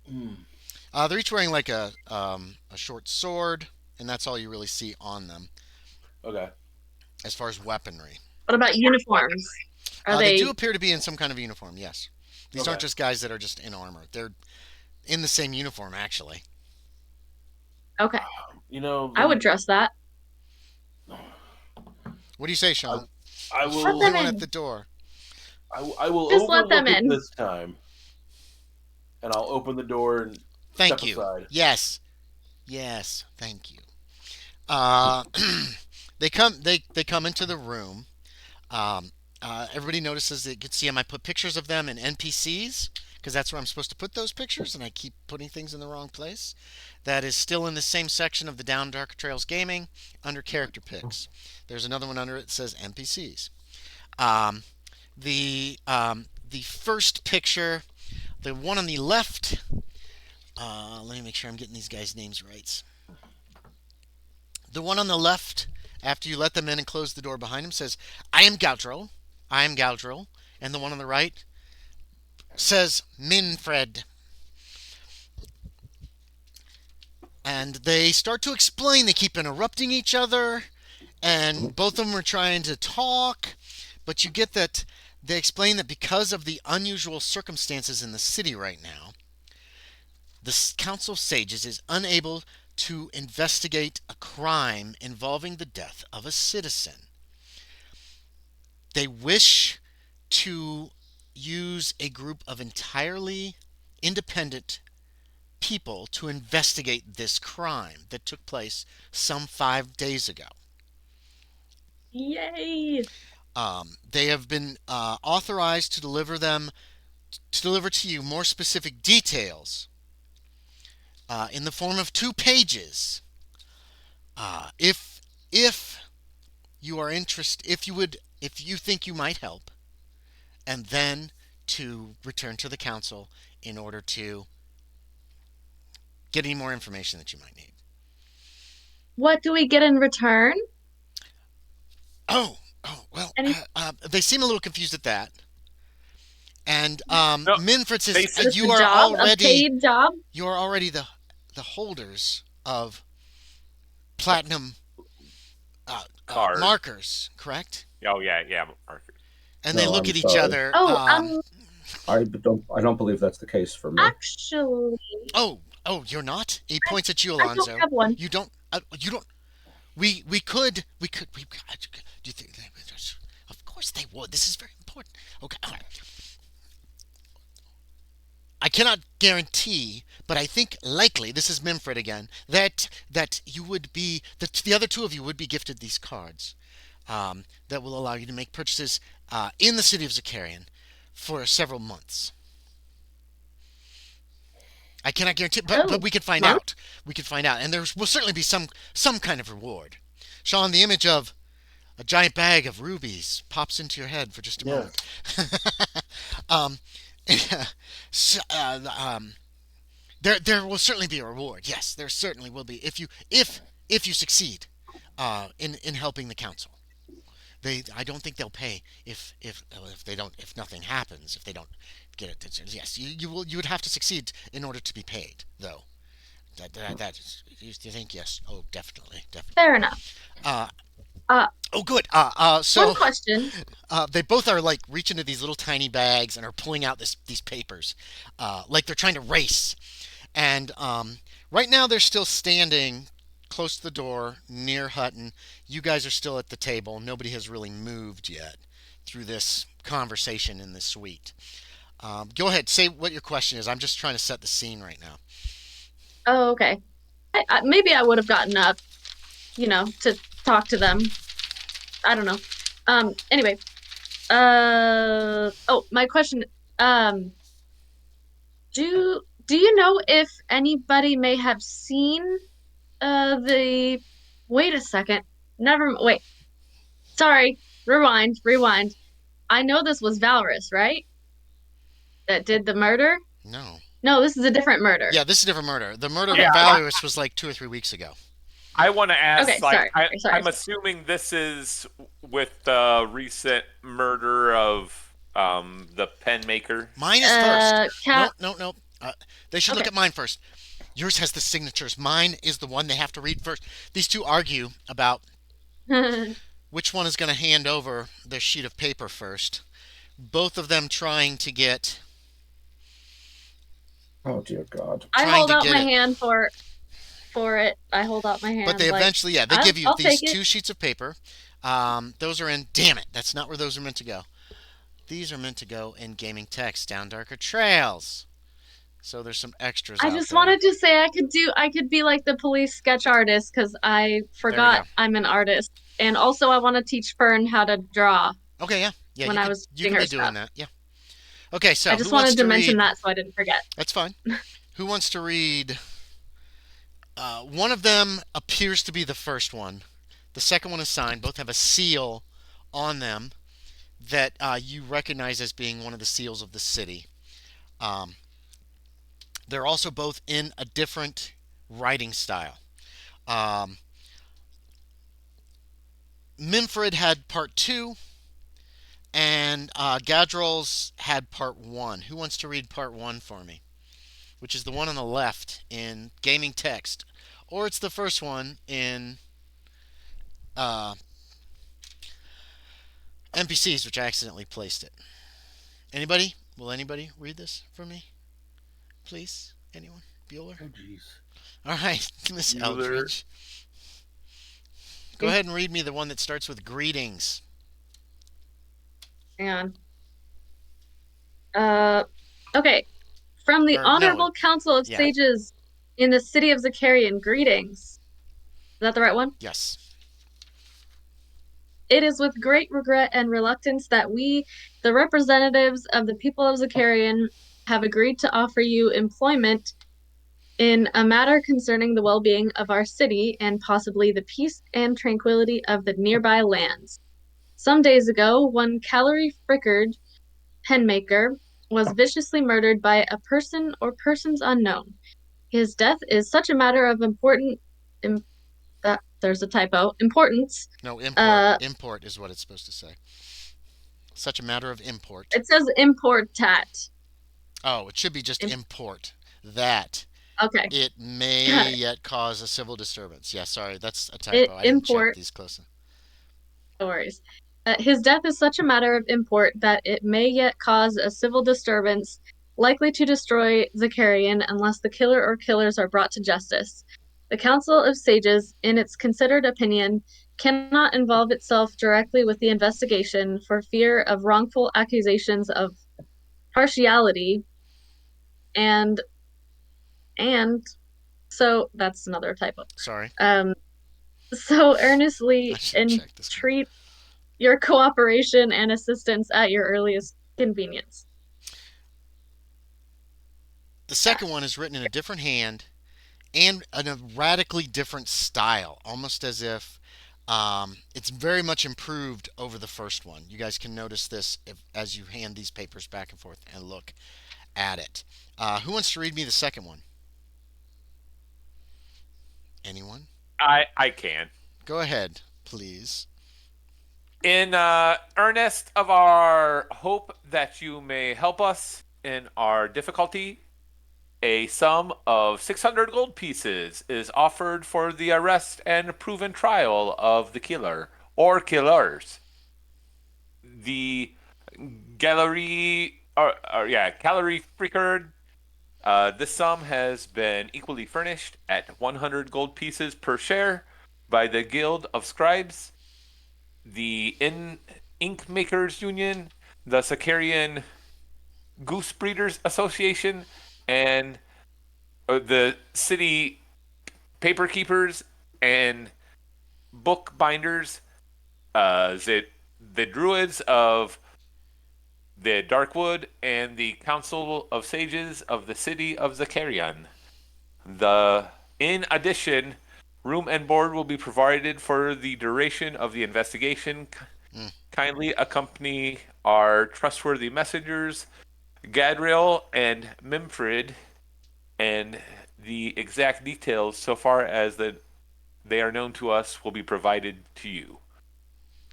They're each wearing like a short sword, and that's all you really see on them Okay. as far as weaponry. What about uniforms? Are They they? do appear to be in some kind of uniform, yes. These aren't Okay. just guys that are just in armor. They're in the same uniform, actually. Okay. You know, I would dress that. What do you say, Sean? I There's will. Let them everyone in. at the door. I will Just let overlook them it in. this time, and I'll open the door and Thank step you. aside. Yes. Yes, thank you. Uh, they come into the room. Everybody notices that you can see them. I put pictures of them in NPCs because that's where I'm supposed to put those pictures, and I keep putting things in the wrong place. That is still in the same section of the Down Dark Trails Gaming under character picks. There's another one under it that says NPCs. The first picture, the one on the left. Let me make sure I'm getting these guys' names right. The one on the left, after you let them in and close the door behind him, says, "I am Gaudril. I am Gaudril." And the one on the right says, "Minfred." And they start to explain. They keep interrupting each other, and both of them are trying to talk. But you get that they explain that because of the unusual circumstances in the city right now, the Council of Sages is unable to investigate a crime involving the death of a citizen. They wish to use a group of entirely independent people to investigate this crime that took place some 5 days ago. Yay! They have been authorized to deliver to you more specific details in the form of 2 pages. If you are interested, if you think you might help, and then to return to the council in order to get any more information that you might need. What do we get in return? Well, they seem a little confused at that. And No, Minford says they- Just you a are job, a already paid job? you are already the holders of platinum Card. markers, correct? Oh yeah, markers. And No, they look I'm at each sorry. other. Oh, I don't believe that's the case for me. actually, Oh, you're not. He points at you, I don't Alonzo. have one. You don't. You don't. We could. Do you think? Of course they would. This is very important. Okay. All right. I cannot guarantee, but I think likely, this is Minfred again, that you would be, that the other 2 of you would be gifted these cards that will allow you to make purchases in the city of Zakarion for several months. I cannot guarantee, but we can find out. We can find out, and there will certainly be some kind of reward. Sean, the image of a giant bag of rubies pops into your head for just a moment. There will certainly be a reward. Yes, there certainly will be if you succeed in helping the council. I don't think they'll pay if they don't, if nothing happens, if they don't get it. Yes, you would have to succeed in order to be paid, though. That is, you think? Yes. Oh, definitely. Fair enough. Oh, good. One question. They both are like reach into these little tiny bags and are pulling out these papers, like they're trying to race. And right now they're still standing close to the door near Hutton. You guys are still at the table. Nobody has really moved yet through this conversation in this suite. Go ahead, say what your question is. I'm just trying to set the scene right now. Oh, okay. Maybe I would have gotten up, to talk to them. I don't know. Anyway. My question. Do you know if anybody may have seen wait a second. Wait. Sorry. Rewind. I know this was Valrus, right? That did the murder? No. No, this is a different murder. Yeah, this is a different murder. The murder Yeah. of Valrus was like 2 or 3 weeks ago. I want to ask, Okay, sorry. I'm assuming this is with the recent murder of the pen maker. Mine is first. Cat. No. They should look Okay. at mine first. Yours has the signatures. Mine is the one they have to read first. These 2 argue about which one is going to hand over their sheet of paper first. Both of them trying to get... Oh dear God! I trying hold to out get my it. hand for it. I hold out my hand. But they eventually, they give you I'll these take it. 2 sheets of paper. Those are in... Damn it, that's not where those are meant to go. These are meant to go in gaming text, down darker trails. So there's some extras I out just there. wanted to say I could be like the police sketch artist because I forgot go. I'm an artist. And also I want to teach Fern how to draw. Okay, yeah. When you I can, was you can doing be her doing stuff. that, yeah. Okay, so I just who wants wanted to mention read... that so I didn't forget. That's fine. Who wants to read... one of them appears to be the first one. The second one is signed. Both have a seal on them that you recognize as being one of the seals of the city. They're also both in a different writing style. Minfred had part 2, and Gadrol's had part 1. Who wants to read part 1 for me? Which is the one on the left in gaming text. Or it's the first one in NPCs, which I accidentally placed it. Anybody? Will anybody read this for me? Please? Anyone? Bueller? Oh jeez. All right, Miss Bueller. Eldridge. Go ahead and read me the one that starts with greetings. Hang on. Okay. From the Or, no, Honorable Council of yeah. Sages in the city of Zakarion, greetings. Is that the right one? Yes. It is with great regret and reluctance that we, the representatives of the people of Zakarion, have agreed to offer you employment in a matter concerning the well-being of our city and possibly the peace and tranquility of the nearby lands. Some days ago, one Callery Frickard, penmaker, was viciously murdered by a person or persons unknown. His death is such a matter of there's a typo, importance. No, import is what it's supposed to say. Such a matter of import. It says importat. Oh, it should be just import. That Okay. it may yet cause a civil disturbance. Yeah, sorry, that's a typo. I didn't check these closely. No worries. His death is such a matter of import that it may yet cause a civil disturbance likely to destroy Zakarion unless the killer or killers are brought to justice. The Council of Sages, in its considered opinion, cannot involve itself directly with the investigation for fear of wrongful accusations of partiality and so that's another typo. Sorry. So earnestly entreat your cooperation and assistance at your earliest convenience. The second one is written in a different hand and in a radically different style, almost as if it's very much improved over the first one. You guys can notice this as you hand these papers back and forth and look at it. Who wants to read me the second one? Anyone? I can. Go ahead, please. In earnest of our hope that you may help us in our difficulty, a sum of 600 gold pieces is offered for the arrest and proven trial of the killer or killers. The Callery Frickard. This sum has been equally furnished at 100 gold pieces per share by the Guild of Scribes, the Ink Makers Union, the Zakarion Goose Breeders Association, and the city paper keepers and book binders, the druids of the Darkwood, and the Council of Sages of the city of Zakarion. In addition, room and board will be provided for the duration of the investigation. Kindly accompany our trustworthy messengers, Gadriel and Mimfrid, and the exact details, so far as they are known to us, will be provided to you.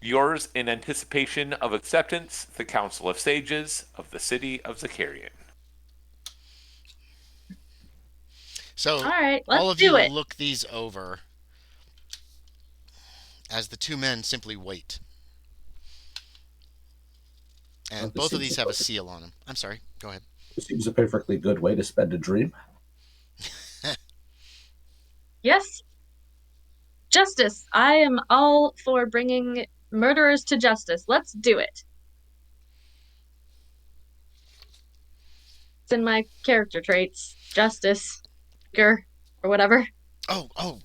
Yours in anticipation of acceptance, the Council of Sages of the city of Zakarion. So, all right, all of you look these over as the two men simply wait. And both of these have a seal on them. I'm sorry, go ahead. It seems a perfectly good way to spend a dream. Yes. Justice. I am all for bringing murderers to justice. Let's do it. It's in my character traits. Justice. Or whatever. Oh,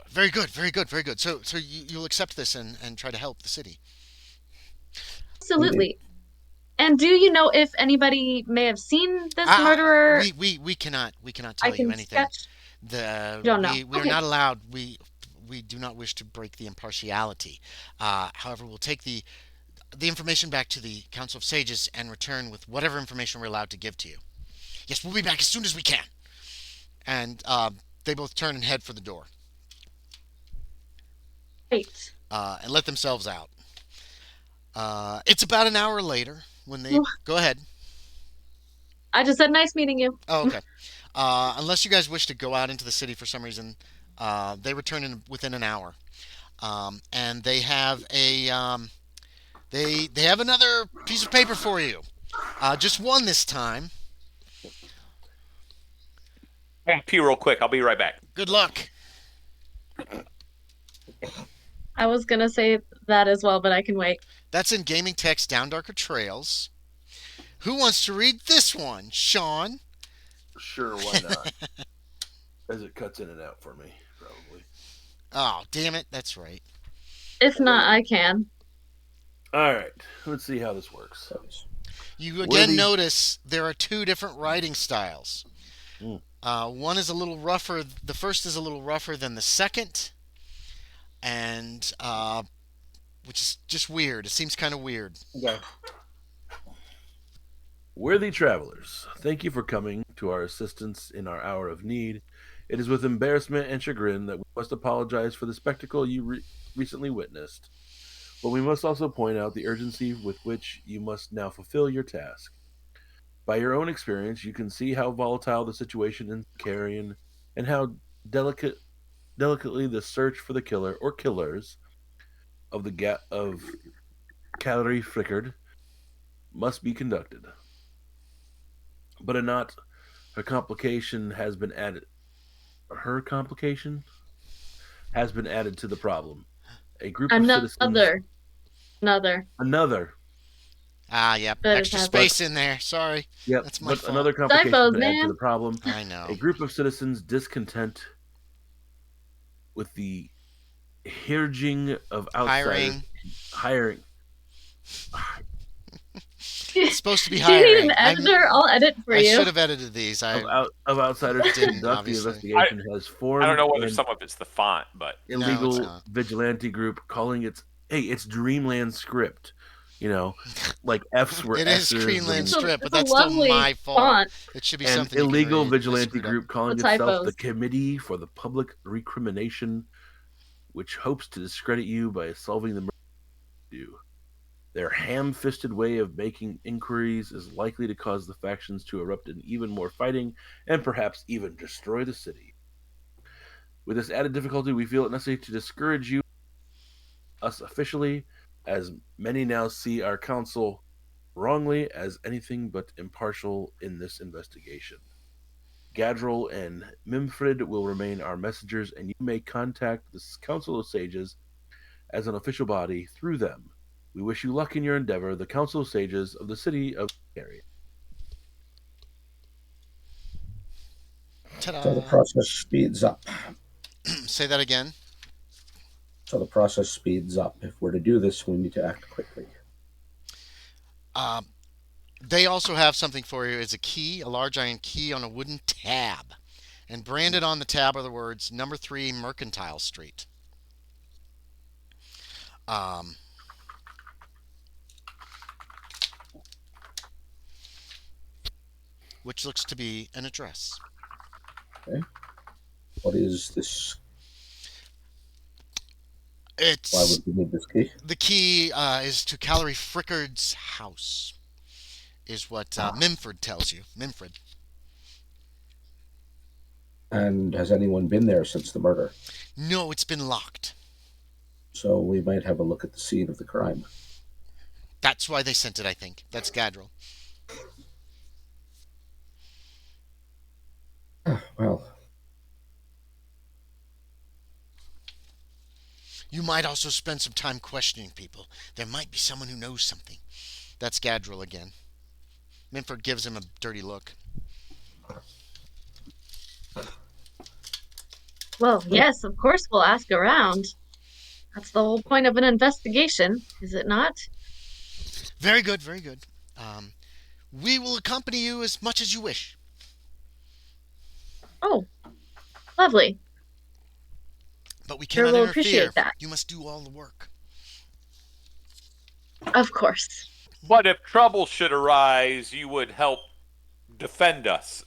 very good, very good, very good. So you'll accept this and try to help the city. Absolutely. And do you know if anybody may have seen this murderer? We cannot tell you anything. We are not allowed. We do not wish to break the impartiality. However, we'll take the information back to the Council of Sages and return with whatever information we're allowed to give to you. Yes, we'll be back as soon as we can. And they both turn and head for the door. Great. And let themselves out. It's about an hour later when they... Go ahead. I just said nice meeting you. Oh, okay. Unless you guys wish to go out into the city for some reason, they return within an hour. And they have they have another piece of paper for you. Just one this time. Pee real quick. I'll be right back. Good luck. I was going to say that as well, but I can wait. That's in Gaming Text Down Darker Trails. Who wants to read this one? Sean, Sure, why not? As it cuts in and out for me, probably. Oh, damn it. That's right. If not, I can. All right, let's see how this works. You again Worthy- notice there are two different writing styles. Mm. One is a little rougher. The first is a little rougher than the second, and which is just weird. It seems kind of weird. Okay. Worthy travelers, thank you for coming to our assistance in our hour of need. It is with embarrassment and chagrin that we must apologize for the spectacle you recently witnessed, but we must also point out the urgency with which you must now fulfill your task. By your own experience, you can see how volatile the situation in Zakarion and how delicately the search for the killer or killers of of Callery Frickard must be conducted. But not her complication has been added. Her complication has been added to the problem. A group of citizens. Another. Yep. Better Extra have space in there. Sorry. Yep, That's my but fault. another complication Typos, has been added to man. the problem. I know. A group of citizens discontent with the herding of outsiders. Hiring. It's supposed to be Do you need hiring. an editor? I'll edit for I you. should have edited these. Of outsiders to Didn't, conduct obviously. the investigation has formed I don't know whether an some of it's the font, but No, it's illegal not. vigilante group calling it's Dreamlands script. You know, like F's were It is S's Greenland and- strip, but It's a that's still lovely my fault. font. It should be an something you can illegal read. I vigilante screwed up. group calling The itself typos. the Committee for the Public Recrimination, which hopes to discredit you by solving the murder you do. Their ham-fisted way of making inquiries is likely to cause the factions to erupt in even more fighting and perhaps even destroy the city. With this added difficulty, we feel it necessary to discourage you, us officially, as many now see our council wrongly as anything but impartial in this investigation. Gadril and Mimfred will remain our messengers, and you may contact the Council of Sages as an official body through them. We wish you luck in your endeavor, the Council of Sages of the city of Area. Ta-da. So the process speeds up. Say that again. So the process speeds up. If we're to do this, we need to act quickly. They also have something for you. It's a key, a large iron key on a wooden tab. And branded on the tab are the words number 3 Mercantile Street. Which looks to be an address. Okay. What is this? It's Why would we need this key? the key is to Callery Frickard's house. Is what Mimford tells you. Mimfred. And has anyone been there since the murder? No, it's been locked. So we might have a look at the scene of the crime. That's why they sent it, I think. That's Gadril. Well, You might also spend some time questioning people. There might be someone who knows something. That's Gadril again. Mimford gives him a dirty look. Well, yes, of course we'll ask around. That's the whole point of an investigation, is it not? Very good, very good. We will accompany you as much as you wish. Oh, lovely. But we Sure cannot will interfere. appreciate that. You must do all the work. Of course. but if trouble should arise, you would help defend us.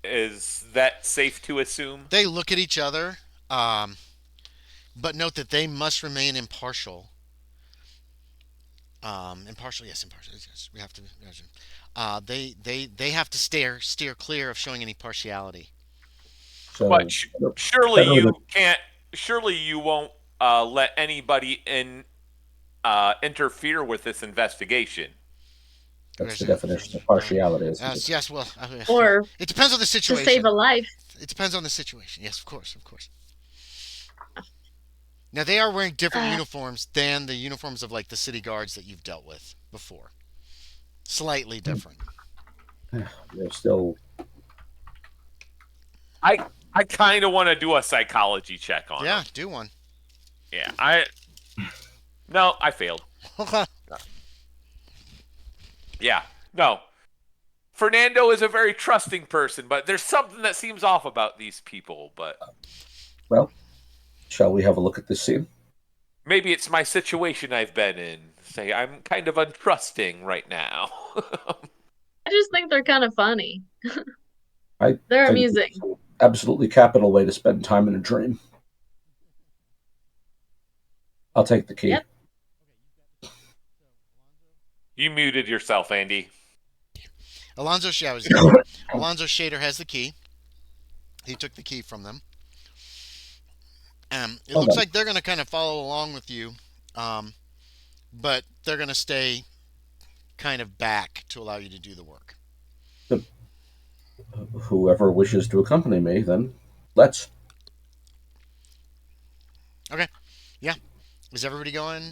Is that safe to assume? They look at each other, but note that they must remain impartial. Impartial, yes, impartial. Yes, we have to imagine. They have to steer clear of showing any partiality. so But surely federal- you can't. Surely you won't let anybody interfere with this investigation. that's the definition of partiality. Isn't it? Yes, well, Or it depends on the to situation. save a life. It depends on the situation. Yes, of course, of course. Now they are wearing different uniforms than the uniforms of like the city guards that you've dealt with before. Slightly different. They're still I kind of want to do a psychology check on Yeah, him. do one. Yeah, no, I failed. Yeah, no. Fernando is a very trusting person, but there's something that seems off about these people. But Well, shall we have a look at this scene? maybe it's my situation I've been in. Say, I'm kind of untrusting right now. I just think they're kind of funny. I They're think amusing. it's an absolutely capital way to spend time in a dream. I'll take the key. Yep. You muted yourself, Andy. Alonzo Shaeder has the key. He took the key from them. It looks like they're going to kind of follow along with you, but they're going to stay kind of back to allow you to do the work. Whoever wishes to accompany me, then let's. Okay. Yeah. Is everybody going?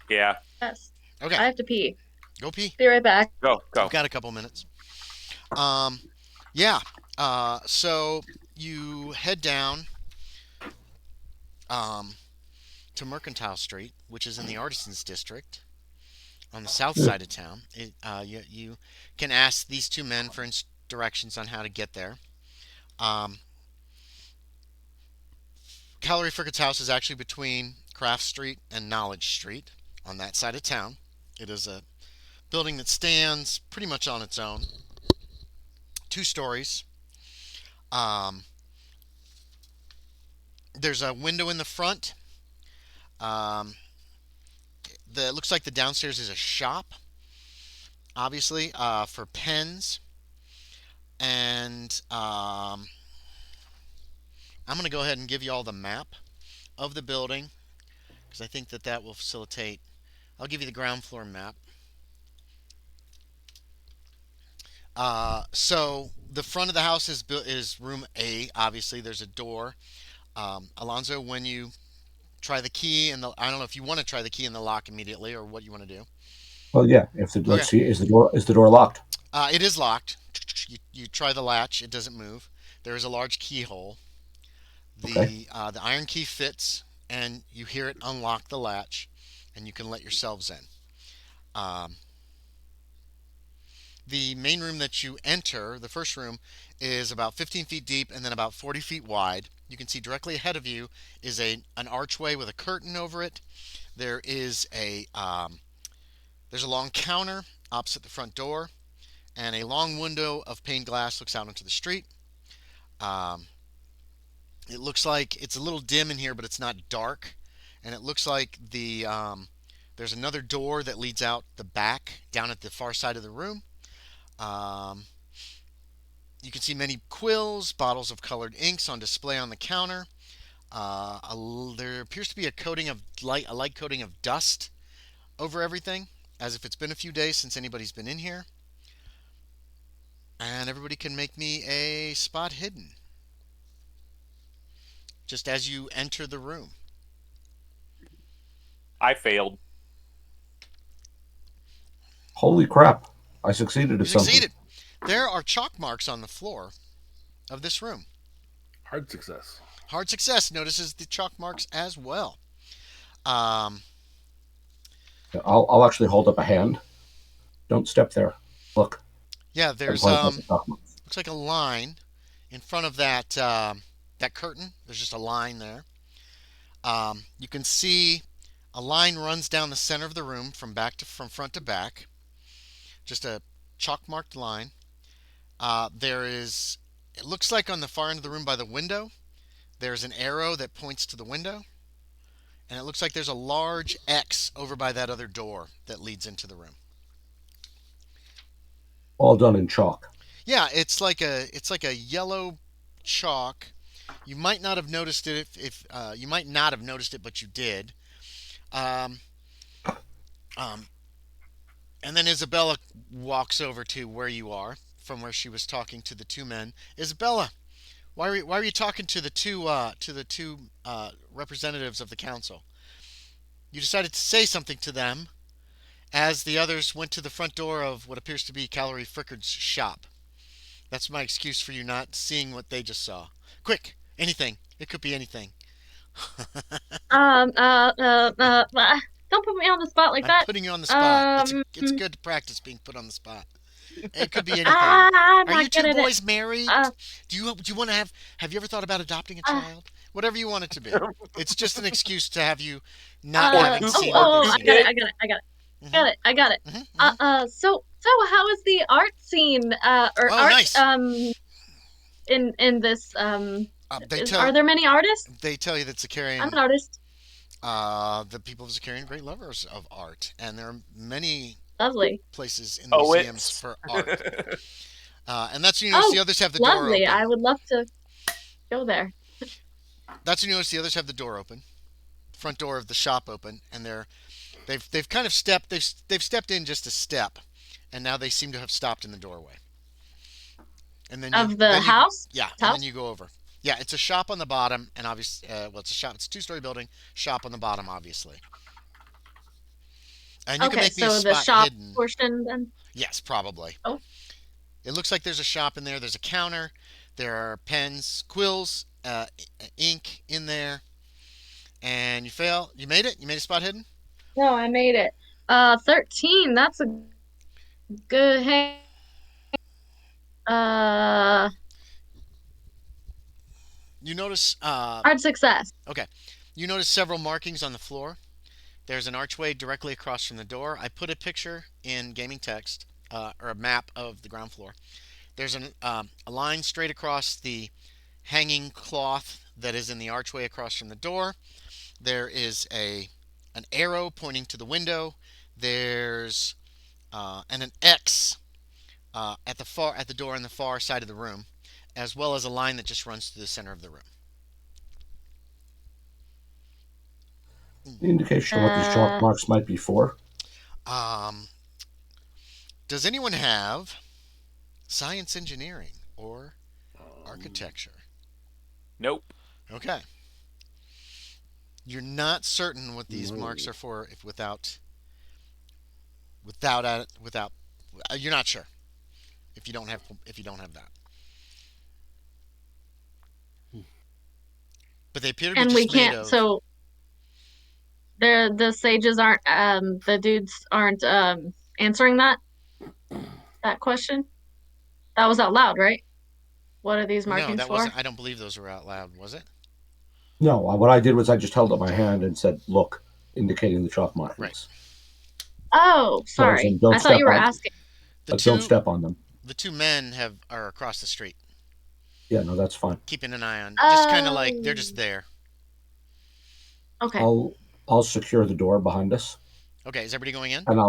Yeah. Yes. Okay. I have to pee. Go pee. Be right back. Go. We've got a couple minutes. Yeah. So you head down to Mercantile Street, which is in the Artisans District on the south side of town. You can ask these two men for directions on how to get there. Callery Frickard's house is actually between Craft Street and Knowledge Street on that side of town. It is a building that stands pretty much on its own. 2 stories. There's a window in the front. It looks like the downstairs is a shop, obviously, for pens. And I'm going to go ahead and give you all the map of the building because I think that will facilitate. I'll give you the ground floor map. So the front of the house is room A. Obviously, there's a door. Alonzo, when you try the key I don't know if you want to try the key in the lock immediately or what you want to do. Well, yeah. Let's see. Is the door locked? It is locked. You try the latch. It doesn't move. There is a large keyhole. The iron key fits, and you hear it unlock the latch, and you can let yourselves in. The main room that you enter, the first room, is about 15 feet deep and then about 40 feet wide. You can see directly ahead of you is an archway with a curtain over it. There is there's a long counter opposite the front door, and a long window of paned glass looks out into the street. It looks like it's a little dim in here, but it's not dark. And it looks like there's another door that leads out the back down at the far side of the room. You can see many quills, bottles of colored inks on display on the counter. There appears to be a light coating of dust over everything, as if it's been a few days since anybody's been in here. And everybody can make me a spot hidden, just as you enter the room. I failed. Holy crap. I succeeded at something. Succeeded. There are chalk marks on the floor of this room. Hard success. Hard success notices the chalk marks as well. I'll actually hold up a hand. Don't step there. Look. Yeah, there's looks like a line in front of that curtain. There's just a line there. You can see a line runs down the center of the room from front to back. Just a chalk marked line. It looks like on the far end of the room by the window, there's an arrow that points to the window. And it looks like there's a large X over by that other door that leads into the room. All done in chalk. Yeah, it's like a yellow chalk. You might not have noticed it if you might not have noticed it, but you did. And then Isabella walks over to where you are, from where she was talking to the 2 men. Isabella, why are you talking to the two representatives of the council? You decided to say something to them as the others went to the front door of what appears to be Callery Frickard's shop. That's my excuse for you not seeing what they just saw. Quick, anything. It could be anything. Um, uh, uh, uh, uh, don't put me on the spot like I'm that. putting you on the spot. Um, It's good to practice being put on the spot. It could be anything. I'm Are you not good two at it. boys married? Uh, Do you want to have you ever thought about adopting a uh, child? Whatever you want it to be. It's just an excuse to have you not Or having two, seen or what they've two I seen. got it, kids. I got it, I got it. Hmm. I got it. Hmm. Hmm. So how is the art scene, or Oh, art, nice. in this, They are tell there many artists? they tell you that I'm an Zakarion, artist. the people of Zakarion are great lovers of art, and there are many Lovely. places in the museums Poets. for art. And that's when you notice the Oh, others have the door lovely. open. I would love to go there. That's when you notice the others have the door open, front door of the shop open, and they've kind of stepped they've stepped in just a step, and now they seem to have stopped in the doorway. And Of the house? yeah, and then House? you go over. Yeah, it's a shop on the bottom, and obviously, well, it's a shop. It's a two-story building. Shop on the bottom, obviously. And you can Okay, make me a so the spot shop hidden. portion then? Yes, probably. Oh, It looks like there's a shop in there. There's a counter. There are pens, quills, ink in there. And you fail. You made it. You made a spot hidden. no, I made it. 13. That's a good hang. Uh, You notice. hard success. Okay. You notice several markings on the floor. There's an archway directly across from the door. I put a picture in gaming text, or a map of the ground floor. There's a line straight across the hanging cloth that is in the archway across from the door. There is an arrow pointing to the window. There's and an X at the door on the far side of the room, as well as a line that just runs through the center of the room. The indication of what these chalk Uh, marks might be for. Um, does anyone have science engineering or architecture? Nope. Okay. You're not certain what these marks are for if without you're not sure if you don't have that. But they appear to be and we just made can't, of. so the sages aren't, the dudes aren't, answering that question. That was out loud, right? What are these No, markings that for? wasn't. I don't believe those were out loud. Was it? No, what I did was I just held up my hand and said, "Look," indicating the chalk markings. Right. Oh, So I was sorry. saying, don't I thought step you were on, asking. The don't two step on them. the two men are across the street, Yeah, no, that's fine. keeping an eye on. Just kind of like they're just Oh, there. okay. I'll secure the door behind us, Okay, is everybody going in? and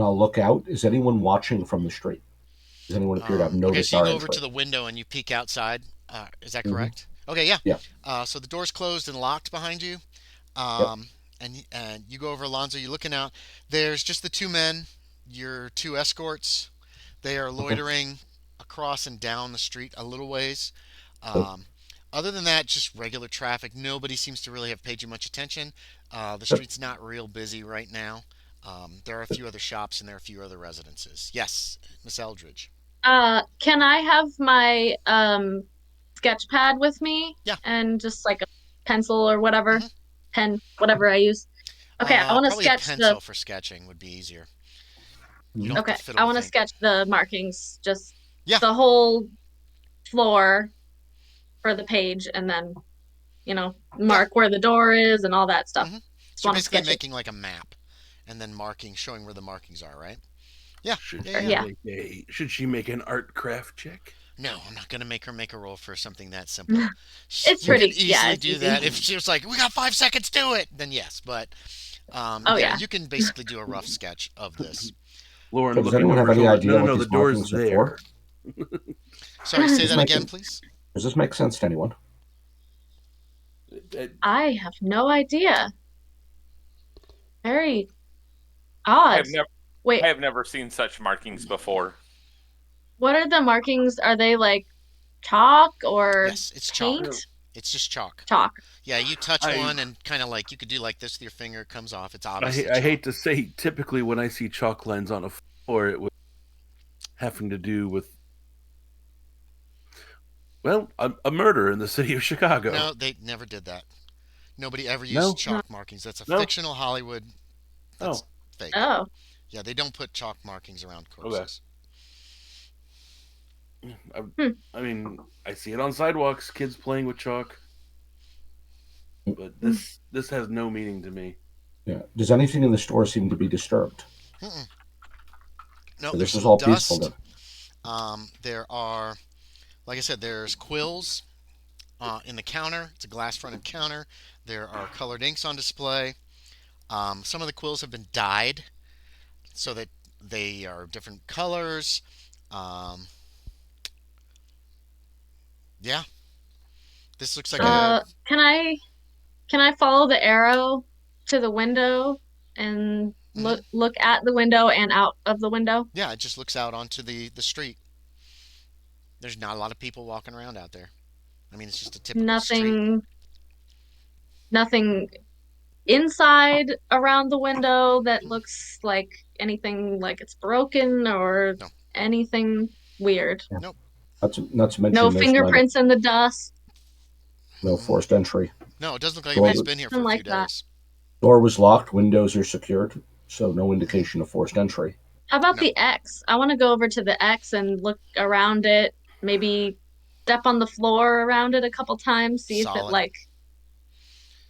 I'll look out. Is anyone watching from the street? Does anyone appear to have Okay, noticed so you our go over entry? to the window and you peek outside. Is that Mhm. correct? Okay, yeah. Yeah. So the door's closed and locked behind you. Yep. And you go over, Alonzo. You're looking out. There's just the two men, your two escorts. They are Okay. loitering across and down the street a little ways. Good. Other than that, just regular traffic. Nobody seems to really have paid you much attention. The Good. street's not real busy right now. There are a few other shops and there are a few other residences. Yes, Miss Eldridge. Can I have my sketch pad with me Yeah. and just like a pencil or whatever, Hmm. pen, whatever I use? Okay, I want to Probably a sketch pencil for sketching would be easier. You don't Mhm. have to okay, fiddle I with want to ink. sketch the markings, just Yeah. the whole floor for the page, and then, mark where the door is and all that stuff. Hmm. Just So you're want to basically sketch it. making like a map, and then showing where the markings are, right? Yeah. Should Yeah. she Yeah. Yeah. should she make an art craft check? No, I'm not gonna make her make a roll for something that simple. It's You could pretty, yeah, easily it's do easy. that if she was like, "We got 5 seconds, do it." Then yes, but Oh, yeah. you can basically do a rough sketch of this. Lauren, So does looking anyone over have her any shoulder, idea no, what no, these the door's markings are there. for? Sorry, say Just that again, making- please. Does this make sense to anyone? I have no idea. Very I odd. have never Wait, I have never seen such markings before. what are the markings? Are they like chalk or Yes, it's chalk. paint? It's just chalk. Chalk. Yeah, you touch I- one and kind of like you could do like this with your finger. It comes off. It's I, obviously I chalk. hate to say, typically when I see chalk lines on a floor, it was having to do with Well, a murder in the city of Chicago. No, they never did that. Nobody ever No? used chalk markings. That's a No? fictional Hollywood. That's Oh, fake. Oh, Yeah, they don't put chalk markings around okay. corpses. I mean, I see it on sidewalks, kids playing with chalk. But this has no meaning to me. Yeah. Does anything in the store seem to be disturbed? Mm-mm. No, So there's this is some all peaceful dust. then. There are, like I said, there's quills in the counter. It's a glass-fronted counter. There are colored inks on display. Some of the quills have been dyed so that they are different colors. Um, yeah, this looks like a. can I follow the arrow to the window and Mhm. look at the window and out of the window? Yeah, it just looks out onto the street. There's not a lot of people walking around out there. I mean, it's just a typical street. Nothing, nothing inside around the window that looks like anything like it's broken or No, anything weird. Yeah. nope. Not to mention No there's fingerprints in the dust. no Mm, forced entry. no, it doesn't look like Door, anybody's been here for Nothing a few like that. days. door was locked, windows are secured, so no indication of forced entry. How about No, the X? I want to go over to the X and look around it, maybe step on the floor around it a couple times, see if it solid, like, okay.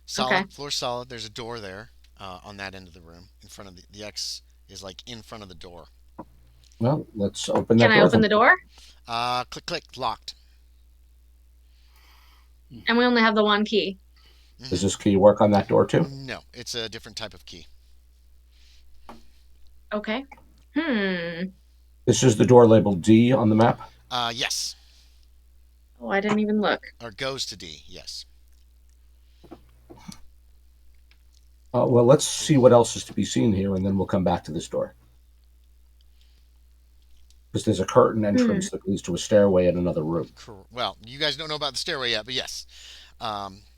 solid, floor solid. There's a door there on that end of the room. In front of the X is like in front of the door. Well, let's open Can that I door open then. the door? Click, click, locked. And we only have the one key. Does this key work on that door too? No, it's a different type of key. Okay. This is the door labeled D on the map. Yes, Oh, I didn't even look. or goes to D. Yes. Well, let's see what else is to be seen here, and then we'll come back to this door. Because there's a curtain entrance that leads to a stairway in another room. Well, you guys don't know about the stairway yet, but yes,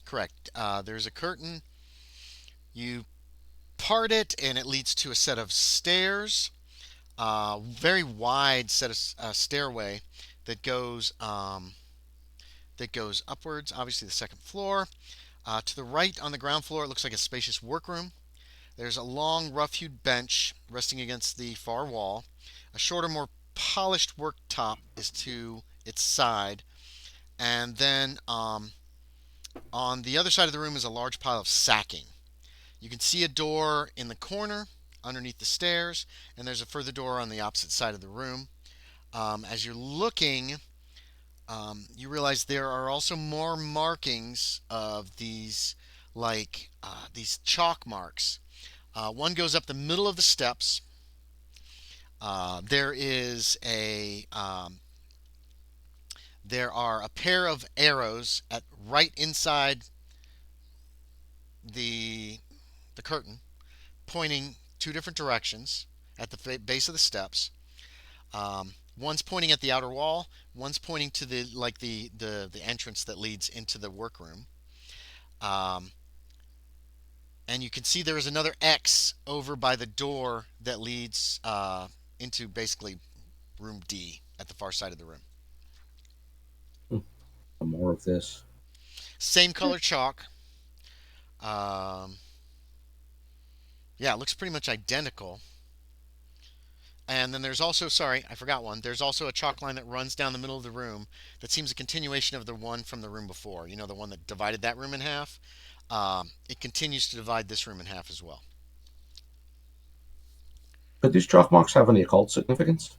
correct. There's a curtain. You part it, and it leads to a set of stairs. Very wide set of stairway that goes upwards. Obviously, the second floor. To the right on the ground floor, it looks like a spacious workroom. There's a long, rough-hewed bench resting against the far wall. A shorter, more polished worktop is to its side. And then on the other side of the room is a large pile of sacking. You can see a door in the corner underneath the stairs, and there's a further door on the opposite side of the room. As you're looking, you realize there are also more markings of these, like these chalk marks. One goes up the middle of the steps. There is there are a pair of arrows at right inside the curtain, pointing two different directions at the base of the steps. One's pointing at the outer wall. One's pointing to the entrance that leads into the workroom. And you can see there is another X over by the door that leads into basically room D at the far side of the room. More of this. Same color chalk. Yeah, it looks pretty much identical. And then there's also, sorry, I forgot one. There's also a chalk line that runs down the middle of the room that seems a continuation of the one from the room before. You know, the one that divided that room in half. It continues to divide this room in half as well. Could these chalk marks have any occult significance?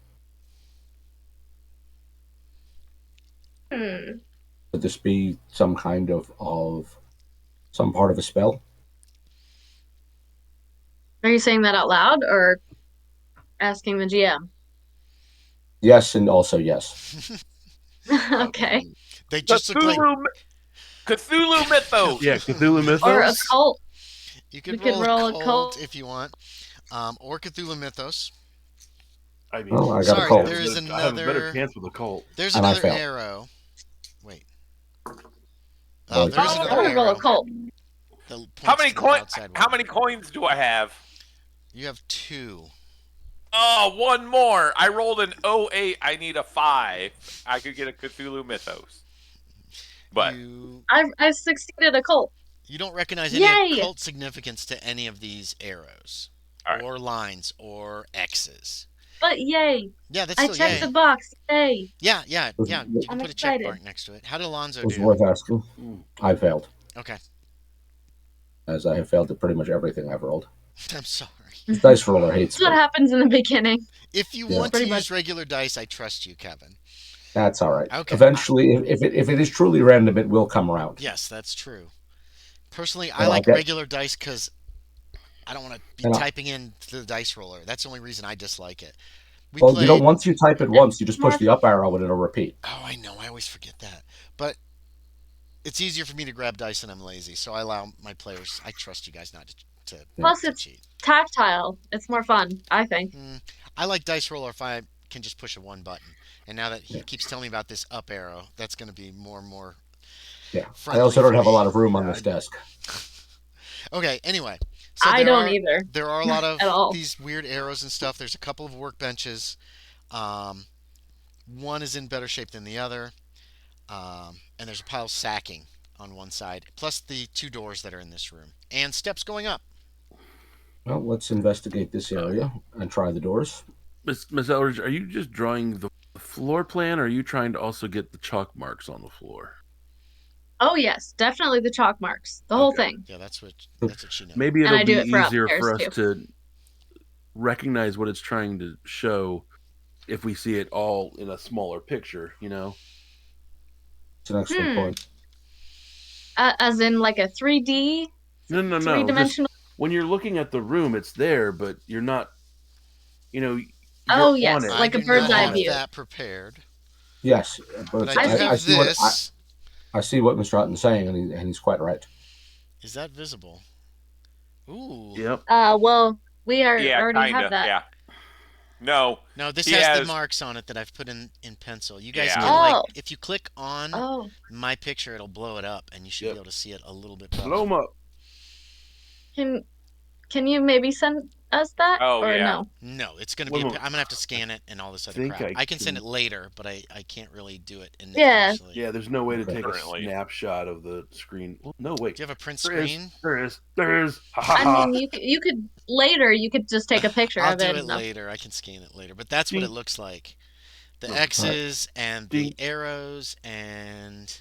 Could this be some kind of some part of a spell? Are you saying that out loud or asking the GM? Yes, and also yes. Okay. They just look like Cthulhu mythos. Yeah, Cthulhu mythos. Or occult. you could We could roll roll a a cult cult. if you want, or Cthulhu Mythos. I mean, Oh, I got Sorry, a cult. there's I have a better another. chance with a cult. There's And I another failed. arrow. Wait. Oh, There's Oh, I another want to roll arrow a cult. that How points many to the coins? outside How wall. many coins do I have? You have 2. Oh, one more. I rolled an 08. I need a 5. I could get a Cthulhu mythos. But I've succeeded a cult. You don't recognize any Yay! occult significance to any of these arrows, All or lines, or X's. But yay! Yeah, that's I still checked yay. the box. Yay! Yeah. You can I'm put a check excited. mark next to it. How did Alonzo It was do? worth asking. I failed, Okay. as I have failed at pretty much everything I've rolled. I'm sorry. The dice roller hates That's what me. happens in the beginning. If you Yeah. want to Pretty use much. regular dice, I trust you, Kevin. That's all right. Okay. Eventually, if it is truly random, it will come around. Yes, that's true. Personally, I Well, like I'll get- regular dice because I don't want to be And typing in the dice roller. That's the only reason I dislike it. We Well, played. once you type it once, you just push the up arrow and it'll repeat. Oh, I know. I always forget that. But it's easier for me to grab dice and I'm lazy, so I allow my players. I trust you guys not to Plus, to it's cheat. tactile. It's more fun, I think. I like dice roller if I can just push a one button. And now that he keeps telling me about this up arrow, that's going to be more and more. Yeah. I friendly also don't for have a me. lot of room on this desk. Okay. Anyway, so I don't either. There are a lot of At all. these weird arrows and stuff. There's a couple of workbenches. One is in better shape than the other. And there's a pile of sacking on one side, plus the two doors that are in this room, and steps going up. Well, let's investigate this area and try the doors. Miss Eldridge, are you just drawing the floor plan, or are you trying to also get the chalk marks on the floor? Oh yes, definitely the chalk marks. The whole thing. Yeah, that's what she knows. Maybe And it'll I do be it for easier for upstairs, us to recognize what it's trying to show if we see it all in a smaller picture, you know? It's an excellent point. As in like a 3D, No. three-dimensional. When you're looking at the room, it's there, but you're not, you're Oh, on yes, it. like a I do bird's not eye have view. that prepared. Yes, but But I do have this. I see what Mr. Hutton's saying, and he's quite right. Is that visible? Ooh. Yep. Well, we already kinda, have that. Yeah. No. No, this He has the has- marks on it that I've put in pencil. You guys Yeah. can Oh. if you click on Oh, my picture, it'll blow it up, and you should be able to see it a little bit better. Blow 'em up. can you maybe send us that? Oh, or yeah. no? No, it's gonna Wait be. a moment. I'm gonna have to scan it and all this other Think crap. I I can send can- it later, but I can't really do it Yeah. initially. Yeah, there's no way to take Currently. a snapshot of the screen. Well, no, wait. Do you have a print There is. screen? There is. Ha ha I ha. mean, you could later. You could just take a picture I'll of do it. it and later. I can scan it later, but that's what it Ding. looks like. The Oh, X's and the Ding. arrows and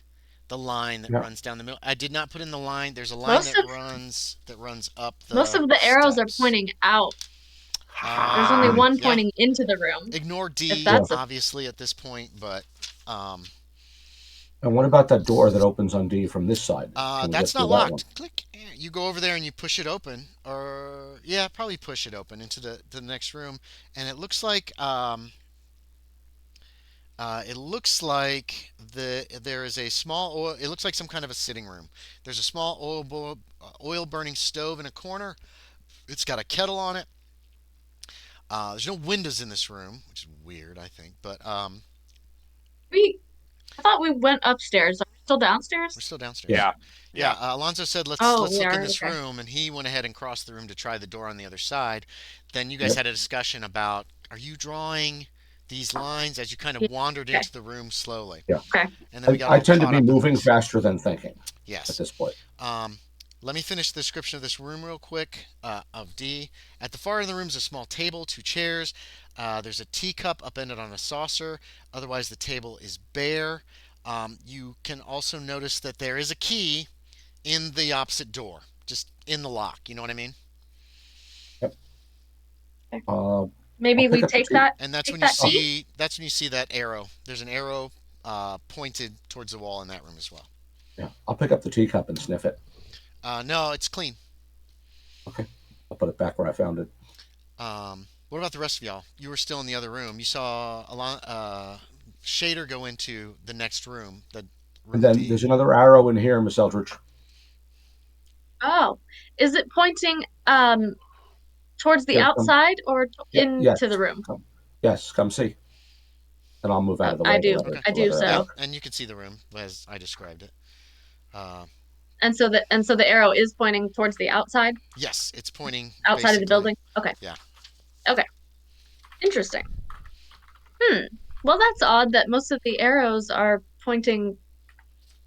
the line that Yeah. runs down the middle. I did not put in the line. There's a line Most that of- runs up the. Most of the arrows steps. are pointing out. There's Ah, only one yeah. pointing into the room. Ignore D, If that's obviously, at this point, but And what about that door that opens on D from this side? Can we that's get not through that locked. Click. You go over there and you push it open, or probably push it open into the next room, and it looks like there is a small oil. It looks like some kind of a sitting room. There's a small oil burning stove in a corner. It's got a kettle on it. There's no windows in this room, which is weird, I think. But I thought we went upstairs. Are we still downstairs? we're still downstairs. Yeah. Yeah. Alonzo said, let's Oh, look we in are? this Okay. room, and he went ahead and crossed the room to try the door on the other side. Then you guys had a discussion about, are you drawing these lines as you kind of wandered into the room slowly? Yeah. Okay. And then we got I all tend to caught be up in moving this. faster than thinking at Yes. this point. Let me finish the description of this room real quick of D. At the far end of the room is a small table, 2 chairs. There's a teacup upended on a saucer. Otherwise, the table is bare. You can also notice that there is a key in the opposite door, just in the lock. You know what I mean? Maybe I'll we pick up the take key. that. And that's Take when you that key? see that arrow. There's an arrow pointed towards the wall in that room as well. Yeah, I'll pick up the teacup and sniff it. No, it's clean. Okay, I'll put it back where I found it. What about the rest of y'all? You were still in the other room. You saw Shaeder go into the next room. And then there's another arrow in here, Miss Eldridge. Oh, is it pointing towards the Yeah, outside or into yes. the room? Yes, come see. And I'll move out of the way. I do. to let her- I to do let her so. out. and you can see the room as I described it. And so the arrow is pointing towards the outside, Yes, it's pointing outside of the basically- building. Okay. Yeah. Okay. Interesting. Well, that's odd that most of the arrows are pointing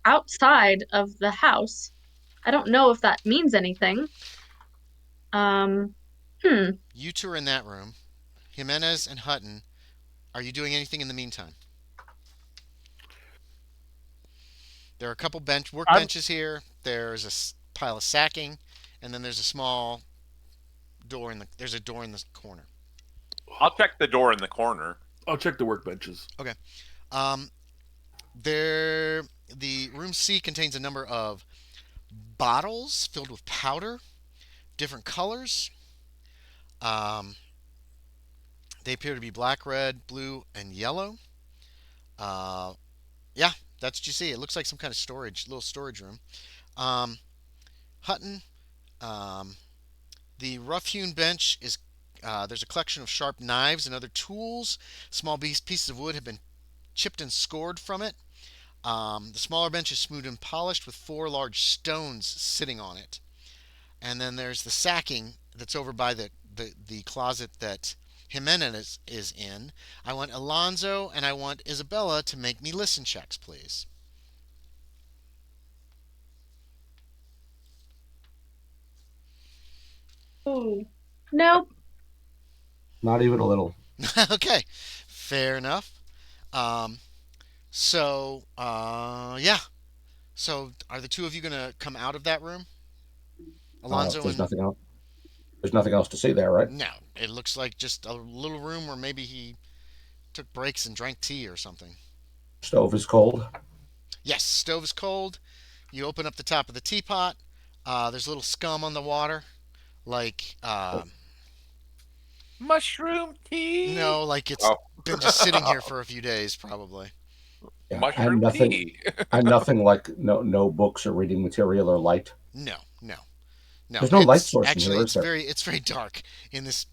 outside of the house. I don't know if that means anything. Um, You two are in that room. Jimenez and Hutton, are you doing anything in the meantime? There are a couple I'm workbenches here. There's a pile of sacking, and then there's a small there's a door in the corner. I'll check the door in the corner. I'll check the workbenches. Okay. Um, the room C contains a number of bottles filled with powder, different colors. Um, they appear to be black, red, blue, and yellow. Uh, yeah, that's what you see. It looks like some kind of little storage room. Um, Hutton, um, the rough-hewn bench is. There's a collection of sharp knives and other tools. Small pieces of wood have been chipped and scored from it. The smaller bench is smooth and polished with 4 large stones sitting on it. And then there's the sacking that's over by the closet that Jimenez is in. I want Alonzo and I want Isabella to make me listen checks, please. ooh, nope. not even a little. Okay, fair enough. Um, yeah. So are the two of you going to come out of that room? Alonzo There's and. nothing else. There's nothing else to see there, right? No, it looks like just a little room where maybe he took breaks and drank tea or something. Stove is cold. Yes, stove is cold. You open up the top of the teapot. There's a little scum on the water, like Mushroom tea. no, like it's Oh. been just sitting here for a few days, probably. Yeah, Mushroom and nothing, tea. and nothing like no books or reading material or light. No, no, no. There's no light It's source in actually here, is there? it's very dark in this.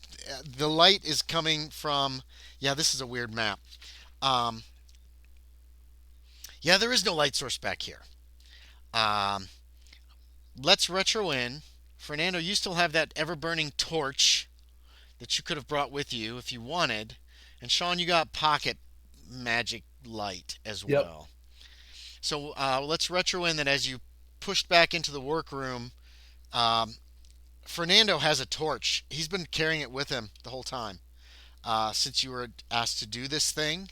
The light is coming from. Yeah, this is a weird map. Um, yeah, there is no light source back here. Um, let's retro in. Fernando, you still have that ever burning torch that you could have brought with you if you wanted. And Sean, you got pocket magic light as Yep. well. So let's retro in that as you pushed back into the workroom, um, Fernando has a torch. He's been carrying it with him the whole time since you were asked to do this thing.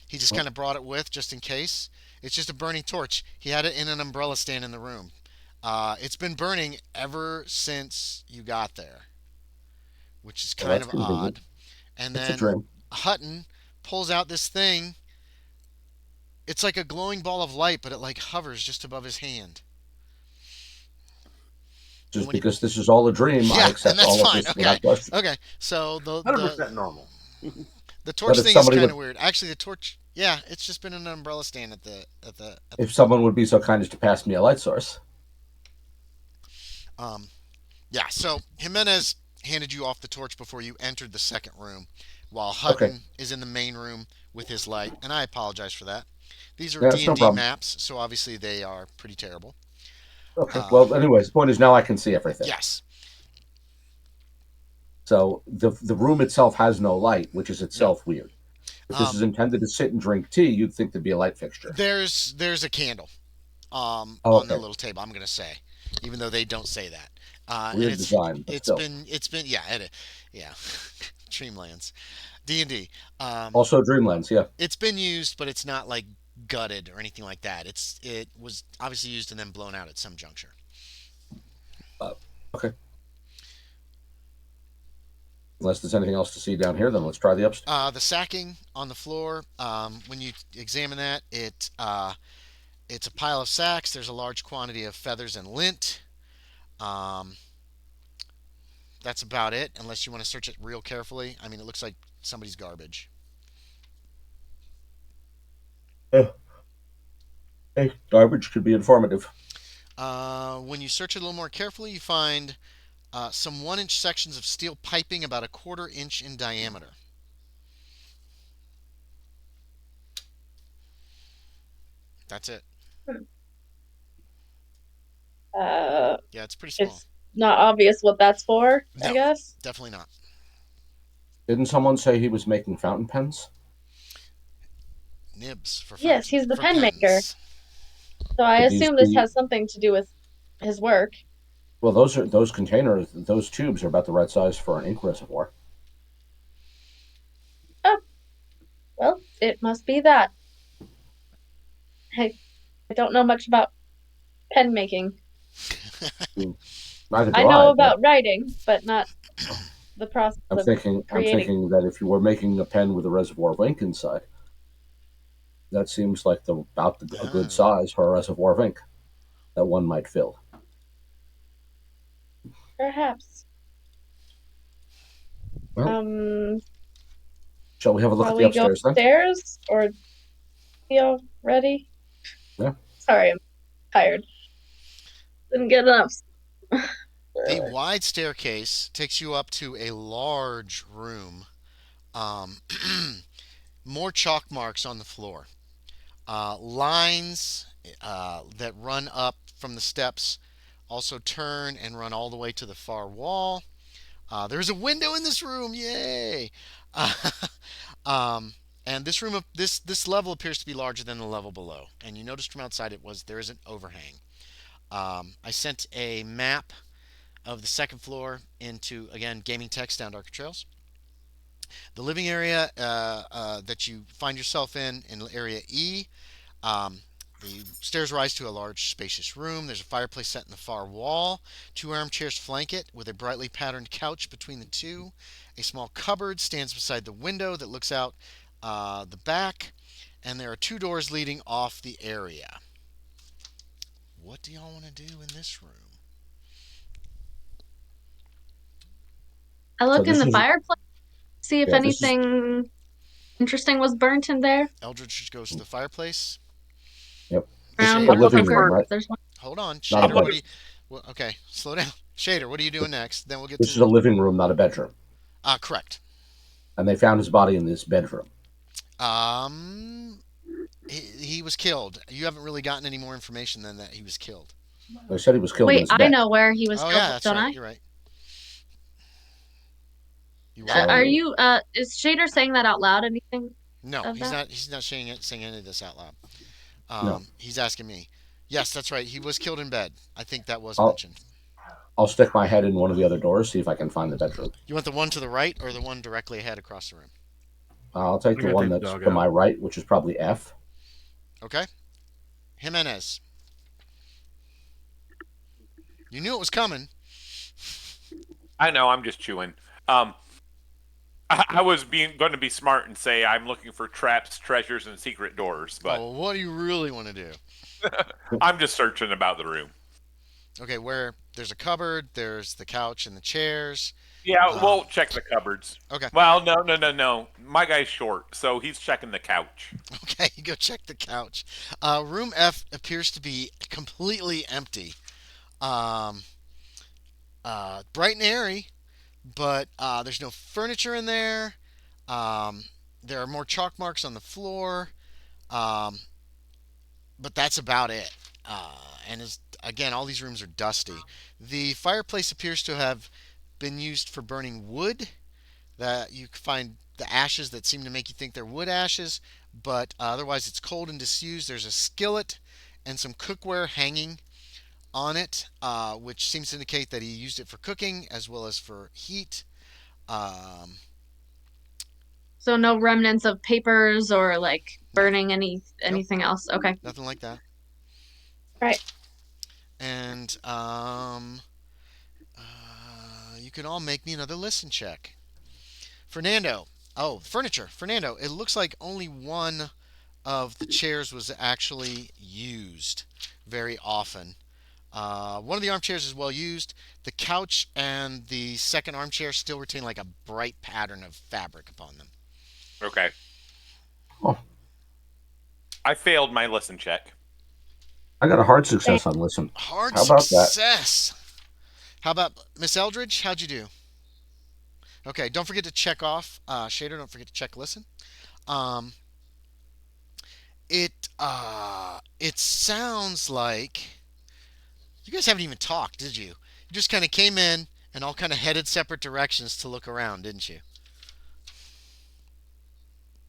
He just kind of brought it with just in case. It's just a burning torch. He had it in an umbrella stand in the room. It's been burning ever since you got there, which is Well, kind that's of convenient. odd. And It's a then dream. Hutton pulls out this thing. It's like a glowing ball of light, but it like hovers just above his hand. Just When he- because this is all a dream, I Yeah, accept and that's all of fine. this Okay, without question. okay. So 100% normal. the torch if thing is somebody kind of would- weird. Actually, the torch, yeah, it's just been an umbrella stand at the If someone would be so kind as to pass me a light source. yeah. So Jimenez handed you off the torch before you entered the second room, while Hutton is in the main room with his light. And I apologize for that. These are Yeah, D it's and no D problem. maps, so obviously they are pretty terrible. Okay. Uh, Well, anyways, the point is now I can see everything. Yes. So the room itself has no light, which is itself weird. If this Um, is intended to sit and drink tea, you'd think there'd be a light fixture. there's a candle Oh, on the okay. little table. I'm gonna say, even though they don't say that. And Weird design, but still. it's been yeah, Dreamlands, D&D. Also Dreamlands, yeah. It's been used, but it's not like gutted or anything like that. It was obviously used and then blown out at some juncture. Okay. Unless there's anything else to see down here, then let's try the upstairs. The sacking on the floor. When you examine that, it's a pile of sacks. There's a large quantity of feathers and lint. Um, that's about it, unless you want to search it real carefully. I mean, it looks like somebody's garbage. Hey, garbage could be informative. When you search it a little more carefully, you find some 1-inch sections of steel piping about a 1/4 inch in diameter. That's it. Uh, Yeah, it's pretty small. it's not obvious what that's for, I No. guess. Definitely not. Didn't someone say he was making fountain pens? Nibs for Yes, he's the for pen maker. pens. So I Could these assume this be? has something to do with his work. Well, those containers, those tubes are about the right size for an ink reservoir. Oh, well, it must be that. I, I don't know much about pen making. Neither I do know I, but about writing, but not the process I'm of thinking I'm creating. thinking that if you were making a pen with a reservoir of ink inside, that seems like a good Oh. size for a reservoir of ink that one might fill. Perhaps. Well, Um, shall we have a look shall at the we go upstairs then? upstairs or be all ready? Yeah. Sorry, I'm tired. Didn't get enough. The wide staircase takes you up to a large room. Um, more chalk marks on the floor. Lines that run up from the steps also turn and run all the way to the far wall. There's a window in this room. Yay! Uh, um, and this level appears to be larger than the level below. And you noticed from outside there is an overhang. I sent a map of the second floor into, again, gaming text down Darker Trails. The living area that you find yourself in area E. Um, the stairs rise to a large, spacious room. There's a fireplace set in the far wall. Two armchairs flank it, with a brightly patterned couch between the two. A small cupboard stands beside the window that looks out the back. And there are two doors leading off the area. What do y'all want to do in this room? I So look in this the is fireplace, see if yeah, this is anything interesting was burnt in there. Eldridge goes to the fireplace. yep. This is I'm the I'm looking living looking room, for. for right? if there's one. Hold on, Not a Shaeder. What do bedroom. you? Well, okay, slow down. Shaeder, what are you doing next? Then we'll get This is to. a living room, not a bedroom. Correct. And they found his body in this bedroom. Um, he was killed. You haven't really gotten any more information than that he was killed. They said he was killed in Wait, his I bed. know where he was Oh killed, yeah, that's don't right. I? You're right. You what? Are So you is Shader saying that out loud? Anything No, of that? He's not saying any of this out loud. no, He's asking me. Yes, that's right. He was killed in bed. I think that was I'll mentioned. I'll stick my head in one of the other doors, see if I can find the bedroom. You want the one to the right or the one directly ahead across the room? I'll take I'm the gonna one take the that's dog to out. my right, which is probably F. Okay. Jimenez. You knew it was coming. I know. I'm just chewing. I was going to be smart and say I'm looking for traps, treasures, and secret doors, but Oh, what do you really want to do? I'm just searching about the room. Okay, where there's a cupboard, there's the couch and the chairs. Yeah, we'll check the cupboards. Okay. Well, no. My guy's short, so he's checking the couch. Okay, go check the couch. Room F appears to be completely empty. Um, bright and airy, but there's no furniture in there. Um, there are more chalk marks on the floor, um, but that's about it. And again, all these rooms are dusty. The fireplace appears to have been used for burning wood. That you can find the ashes that seem to make you think they're wood ashes, but otherwise it's cold and disused. There's a skillet and some cookware hanging on it, which seems to indicate that he used it for cooking as well as for heat. Um, So no remnants of papers or like no, burning nope, anything else. Okay. nothing like that. Right. And you can all make me another listen check. Fernando. Oh, furniture. Fernando, it looks like only one of the chairs was actually used very often. One of the armchairs is well used. The couch and the second armchair still retain like a bright pattern of fabric upon them. Okay. Oh, I failed my listen check. I got a hard success on listen. Hard How about that? success. How about Miss Eldridge? How'd you do? Okay, don't forget to check off Shaeder. Don't forget to check listen. Um, it sounds like you guys haven't even talked, did you? You just kind of came in and all kind of headed separate directions to look around, didn't you?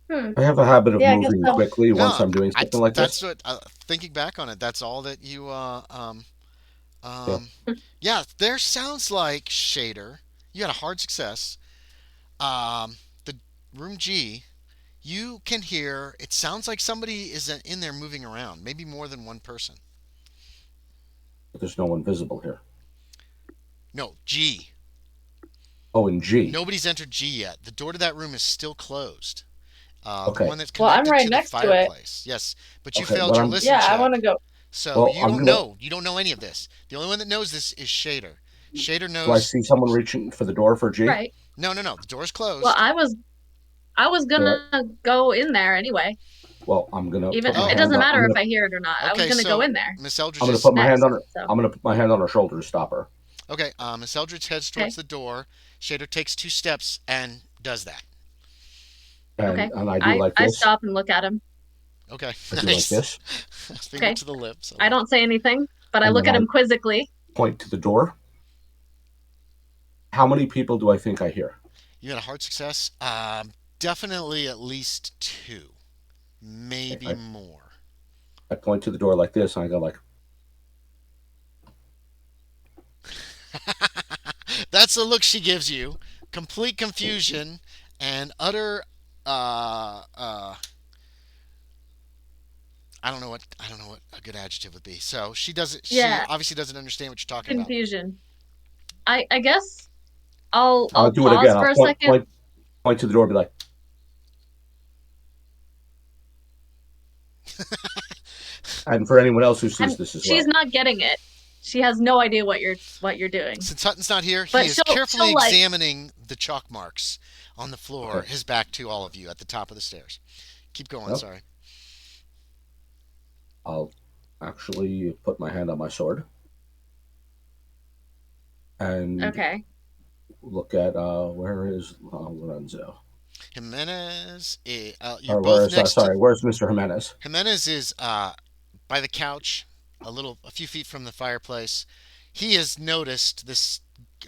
I have a habit of Yeah, I guess moving so. quickly once No, I'm doing something like that's this. what thinking back on it. That's all that you Yeah. yeah. There sounds like Shaeder. You had a hard success. The room G. You can hear. It sounds like somebody is in there moving around. Maybe more than one person. But there's no one visible here. No, G. Oh, and G. Nobody's entered G yet. The door to that room is still closed. The Okay. one that's Well, I'm connected right to the next to it. fireplace. Yes, but you Okay, failed but your I'm listen Yeah, I check. want to go. So well. you don't know. You don't know any of this. The only one that knows this is Shaeder. Shaeder Do I knows. see someone reaching for the door for G? Right. No, no, no. The door's closed. Well, I was Right. gonna go in there anyway. Well, I'm gonna Even put my Oh. it hand doesn't on. matter if I hear it or not. I was Okay, gonna go so in there Miss I'm Eldridge gonna is put my next. hand on her. So I'm gonna put my hand on her shoulder to stop her. okay. Miss Eldridge heads okay, towards the door. Shaeder takes 2 steps and does that. okay. And I do like I this. stop and look at him. Okay, I do like nice. this. Finger Okay. to the lips. I don't say anything, but I And look then at I him quizzically. point to the door. How many people do I think I hear? You had a hard success. Definitely at least 2, maybe Okay. more. I point to the door like this, and I go like, That's the look she gives you. Complete confusion and utter I don't know what a good adjective would be. So she doesn't she Yeah, obviously doesn't understand what you're talking about. confusion. I guess I'll I'll do it pause again. for I'll a second. point to the door, and be like, and for anyone else who sees And this as she's well. not getting it. She has no idea what you're doing. Since Hutton's not here, he But is she'll carefully like examining the chalk marks on the floor, Okay. his back to all of you at the top of the stairs. Keep going, Yep. sorry. I'll actually put my hand on my sword and okay. look at where is Lorenzo? Jimenez, you're Or both next to. where's Mr. Jimenez? Jimenez is by the couch, a few feet from the fireplace. He has noticed this,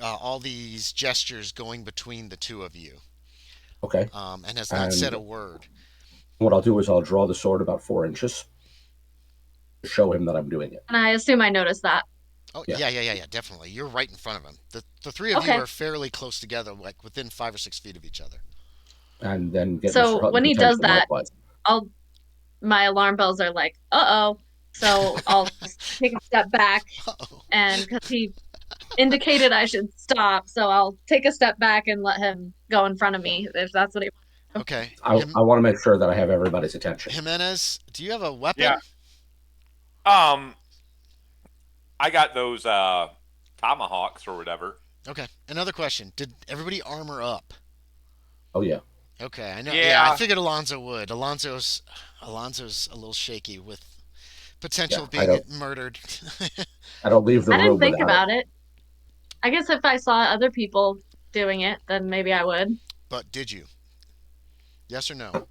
all these gestures going between the two of you, Okay. and has not said And a word. what I'll do is I'll draw the sword about 4 inches to show him that I'm doing it. And I assume I noticed that. Oh Yeah. yeah, definitely. You're right in front of him. The three of you Okay. are fairly close together, like within 5 or 6 feet of each other. And then get Mr. So Hutton's when he does attention that, likewise. my alarm bells are like, uh-oh. So I'll take a step back, Uh-oh. and because he indicated I should stop, so I'll take a step back and let him go in front of me if that's what he wants. Okay. I want to make sure that I have everybody's attention. Jimenez, do you have a weapon? Yeah. I got those tomahawks or whatever. Okay. Another question. Did everybody armor up? Oh yeah. Okay, I know. Yeah. I figured Alonzo would. Alonzo's a little shaky with potential Yeah, I being don't- murdered. I don't leave the I room didn't think without about it. I guess if I saw other people doing it, then maybe I would. But did you? Yes or no?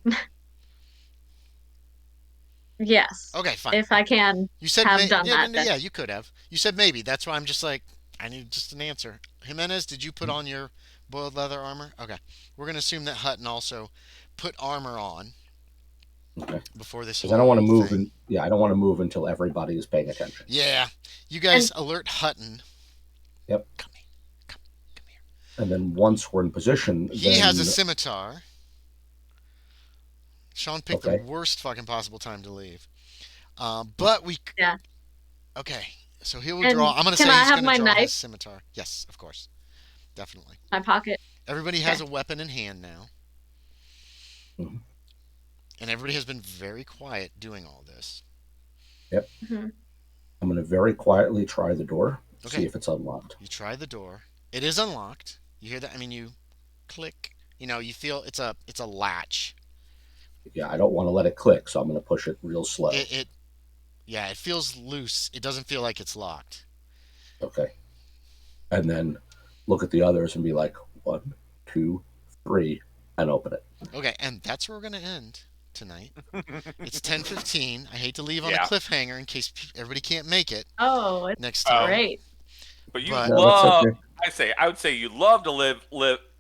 Yes. Okay, fine. If I can You said have done yeah, that, then. yeah, you could have. You said maybe. That's why I'm just like, I need just an answer. Jimenez, did you put on your boiled leather armor? Okay. We're gonna assume that Hutton also put armor on Okay. before this. Because I don't want to whole move. thing. I don't want to move until everybody is paying attention. Yeah. You guys alert Hutton. Yep. Come here. And then once we're in position, He then, has a scimitar. Sean picked the Okay. worst fucking possible time to leave. But we. Yeah. Okay. So he will And draw. I'm gonna can say I he's have gonna my draw knife? his scimitar. Yes, of course. Definitely. My pocket. Everybody has a weapon in hand now. Mhm. And everybody has been very quiet doing all this. Mhm. I'm going to very quietly try the door, Okay. see if it's unlocked. You try the door. It is unlocked. You hear that? I mean, you click. You feel it's a latch. Yeah, I don't want to let it click, so I'm going to push it real slow. It feels loose. It doesn't feel like it's locked. Okay. And then look at the others and be like, 1, 2, 3, and open it. Okay, and that's where we're gonna end tonight. It's 10:15. I hate to leave on a Yeah. cliffhanger in case everybody can't make it Oh, it's next time. great. But you But- No, that's love. okay. I would say you love to live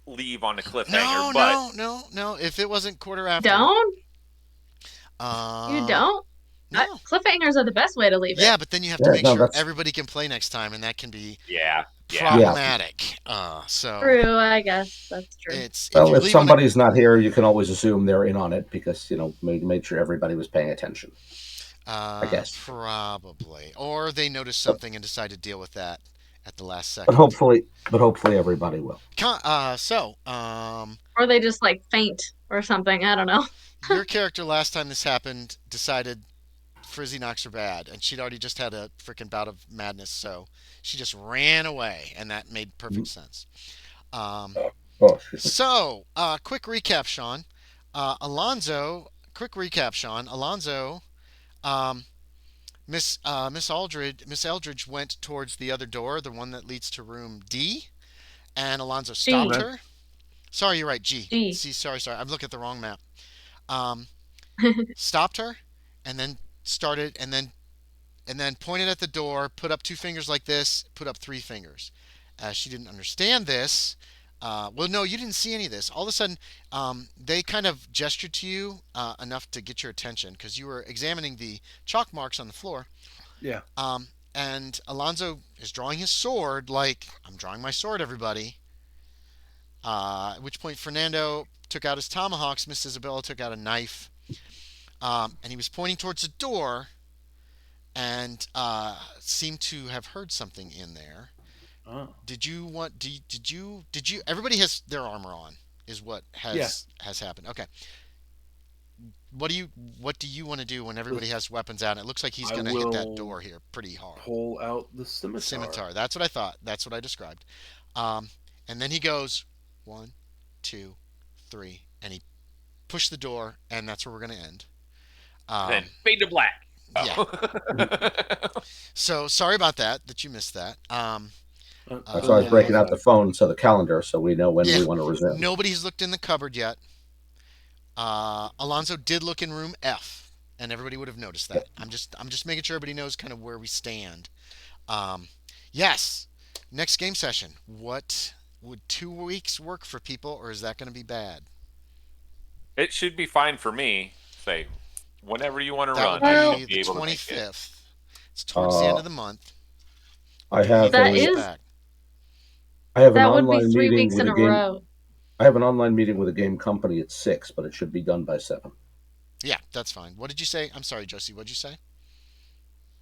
leave on a cliffhanger, No, but no. If it wasn't quarter after, Don't? You um, don't? no. Cliffhangers are the best way to leave it. Yeah, but then you have to Yeah, make no, sure that's everybody can play next time, and that can be yeah. problematic. So True, I guess that's true. it's if well. you If leave on a somebody's not here, you can always assume they're in on it because made sure everybody was paying attention. I guess. probably, or they notice But, something and decide to deal with that at the last but second. hopefully everybody will. Or they just like faint or something. I don't know. Your character last time this happened decided Frizzy knocks are bad, and she'd already just had a freaking bout of madness, so she just ran away, and that made perfect sense. Um, Oh, excuse me. so, quick recap, Sean. Alonzo, quick recap, Sean. Alonzo, um, Miss Eldridge went towards the other door, the one that leads to room D, and Alonzo stopped G. her. Sorry, you're right, G. G. See, sorry. I'm looking at the wrong map. Um, stopped her, and then started, and then pointed at the door, put up two fingers like this, put up three fingers. She didn't understand this. Well, no, you didn't see any of this. All of a sudden, they kind of gestured to you enough to get your attention because you were examining the chalk marks on the floor. Yeah. And Alonzo is drawing his sword like, I'm drawing my sword, everybody. At which point, Fernando took out his tomahawks. Miss Isabella took out a knife. And he was pointing towards the door and seemed to have heard something in there. Oh. Did you want? Did you? Everybody has their armor on, is what has happened. Okay. What do you want to do when everybody has weapons out? And it looks like he's going to hit that door here pretty hard. Pull out the scimitar. That's what I thought. That's what I described. And then he goes 1, 2, 3, and he pushed the door, and that's where we're going to end. Then fade to black. Yeah. So sorry about that you missed that. That's why I was breaking out the phone so the calendar so we know when we want to resume. Nobody's looked in the cupboard yet. Alonzo did look in room F, and everybody would have noticed that. I'm just making sure everybody knows kind of where we stand. Yes. Next game session. What would 2 weeks work for people, or is that going to be bad? It should be fine for me. Say, whenever you want to run, That I'll would be be the able to make it. 25th. It's towards the end of the month. I have That a, is- back. I have an That would be online 3 meeting weeks with in a a game. row. I have an online meeting with a game company at 6, but it should be done by 7. Yeah, that's fine. What did you say? I'm sorry, Josie. What did you say?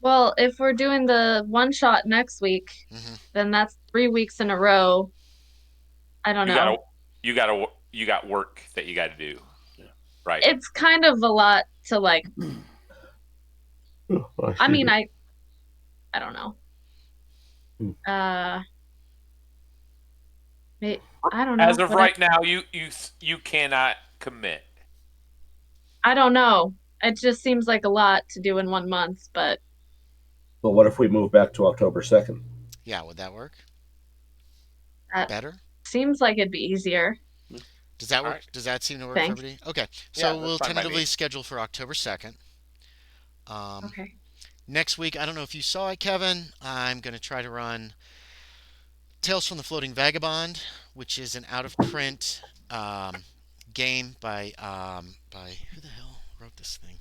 Well, if we're doing the one shot next week, then that's 3 weeks in a row. I don't know. You got work that you got to do. Yeah. Right. It's kind of a lot to like. I mean, I don't know. I don't know. As of right now, you cannot commit. I don't know. It just seems like a lot to do in 1 month, but what if we move back to October 2nd? Yeah, would that work? That Better? seems like it'd be easier. Does that work? Alright. Does that seem to work Thanks. for everybody? Okay. Yeah, So that's we'll fine by tentatively me. schedule for October 2nd. Okay. Next week, I don't know if you saw it, Kevin. I'm going to try to run Tales from the Floating Vagabond, which is an out-of-print game by who the hell wrote this thing?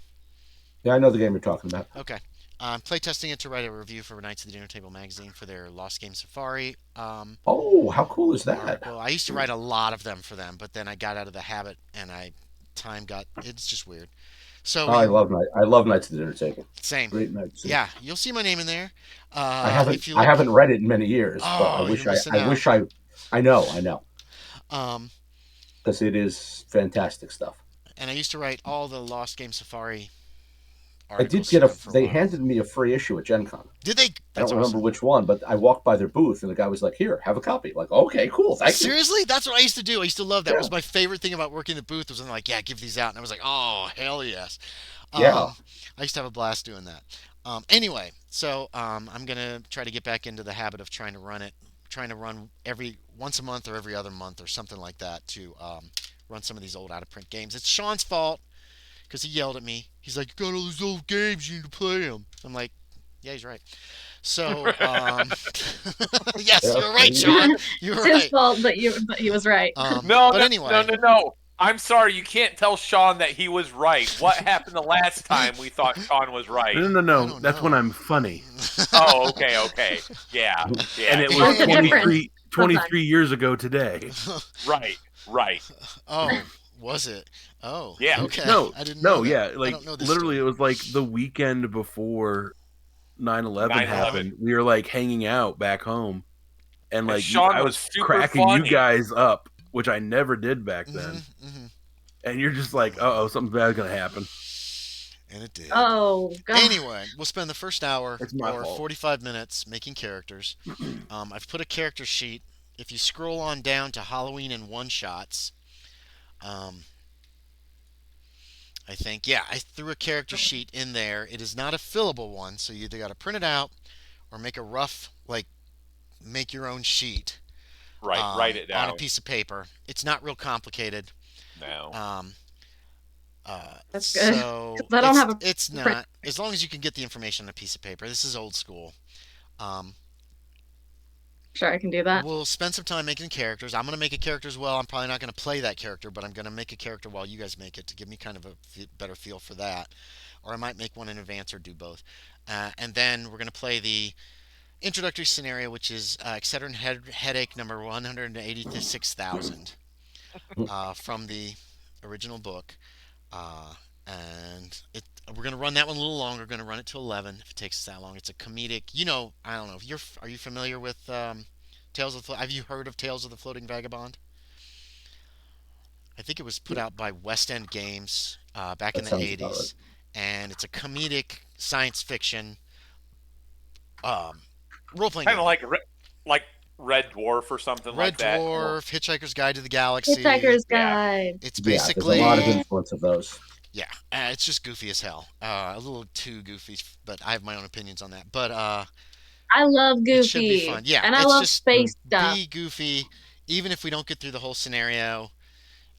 Yeah, I know the game you're talking about. Okay. I'm playtesting it to write a review for Knights of the Dinner Table magazine for their Lost Game Safari. Oh, how cool is that? Well, I used to write a lot of them for them, but then I got out of the habit, and it's just weird. So I love Knights of the Dinner Table. Same. Great Knights. Yeah, you'll see my name in there. I haven't read it in many years, but I Oh, wish you're missing I know. Um, Because it is fantastic stuff. and I used to write all the Lost Game Safari I did articles get for them for a they while. handed me a free issue at Gen Con. Did they? I That's don't remember awesome. which one, but I walked by their booth and the guy was like, "Here, have a copy." Like, okay, cool, thank you. Seriously? That's what I used to do. I used to love that. It Yeah. was my favorite thing about working the booth was when they're like, yeah, give these out. And I was like, oh, hell yes. Yeah. I used to have a blast doing that. Anyway, so I'm going to try to get back into the habit of trying to run every once a month or every other month or something like that to run some of these old out-of-print games. It's Sean's fault because he yelled at me. He's like, you got all these old games, you need to play them. I'm like, yeah, he's right. So, yes, Yeah, you're right, okay. Sean. You're It's his right. fault, but he was right. No, But no, anyway, no. I'm sorry, you can't tell Sean that he was right. What happened the last time we thought Sean was right? I don't That's when know. I'm funny. Oh, okay. Yeah. And it He was It's a wasn't being- difference. 23 years ago today. Right. Oh, was it? Oh, Yeah. okay. No, I didn't know that. yeah, I like don't know this literally, story. it was like the weekend before 9/11 9/11. happened. We were like hanging out back home, and And like Sean I was was super cracking you funny. guys up, which I never did back then. hmm And you're just like, oh, something bad's gonna happen. And it did. Oh God. Anyway, we'll spend the first hour It's my or fault. 45 minutes making characters. I've put a character sheet. If you scroll on down to Halloween and one shots, um, I think, yeah, I threw a character sheet in there. It is not a fillable one, so you either got to print it out or make a rough, like, make your own sheet Right. Write it on a down. piece of paper. It's not real complicated. No. Um, That's good. So 'Cause I don't have a it's print. not, as long as you can get the information on a piece of paper. This is old school. Um, Sure, I can do that. we'll spend some time making characters. I'm going to make a character as well. I'm probably not going to play that character, but I'm going to make a character while you guys make it to give me kind of a better feel for that. Or I might make one in advance or do both. And then we're going to play the introductory scenario, which is Excedrin Headache number 186,000 from the original book. Uh, and we're gonna run that one a little longer. We're gonna run it to 11 if it takes us that long. It's a comedic. I don't know. If are you familiar with Tales of the? Have you heard of Tales of the Floating Vagabond? I think it was put out by West End Games back in That the sounds about 80s, and it's a comedic science fiction um, role playing Kind game. of like Red Dwarf or something Red like that. Dwarf, Hitchhiker's Guide to the Galaxy. Hitchhiker's Yeah. Guide. It's Yeah, there's a basically lot of influence of those. yeah, it's just goofy as hell. A little too goofy, but I have my own opinions on that. But I love it should be Goofy. fun. Yeah, And I it's love just space stuff. be goofy. Even if we don't get through the whole scenario,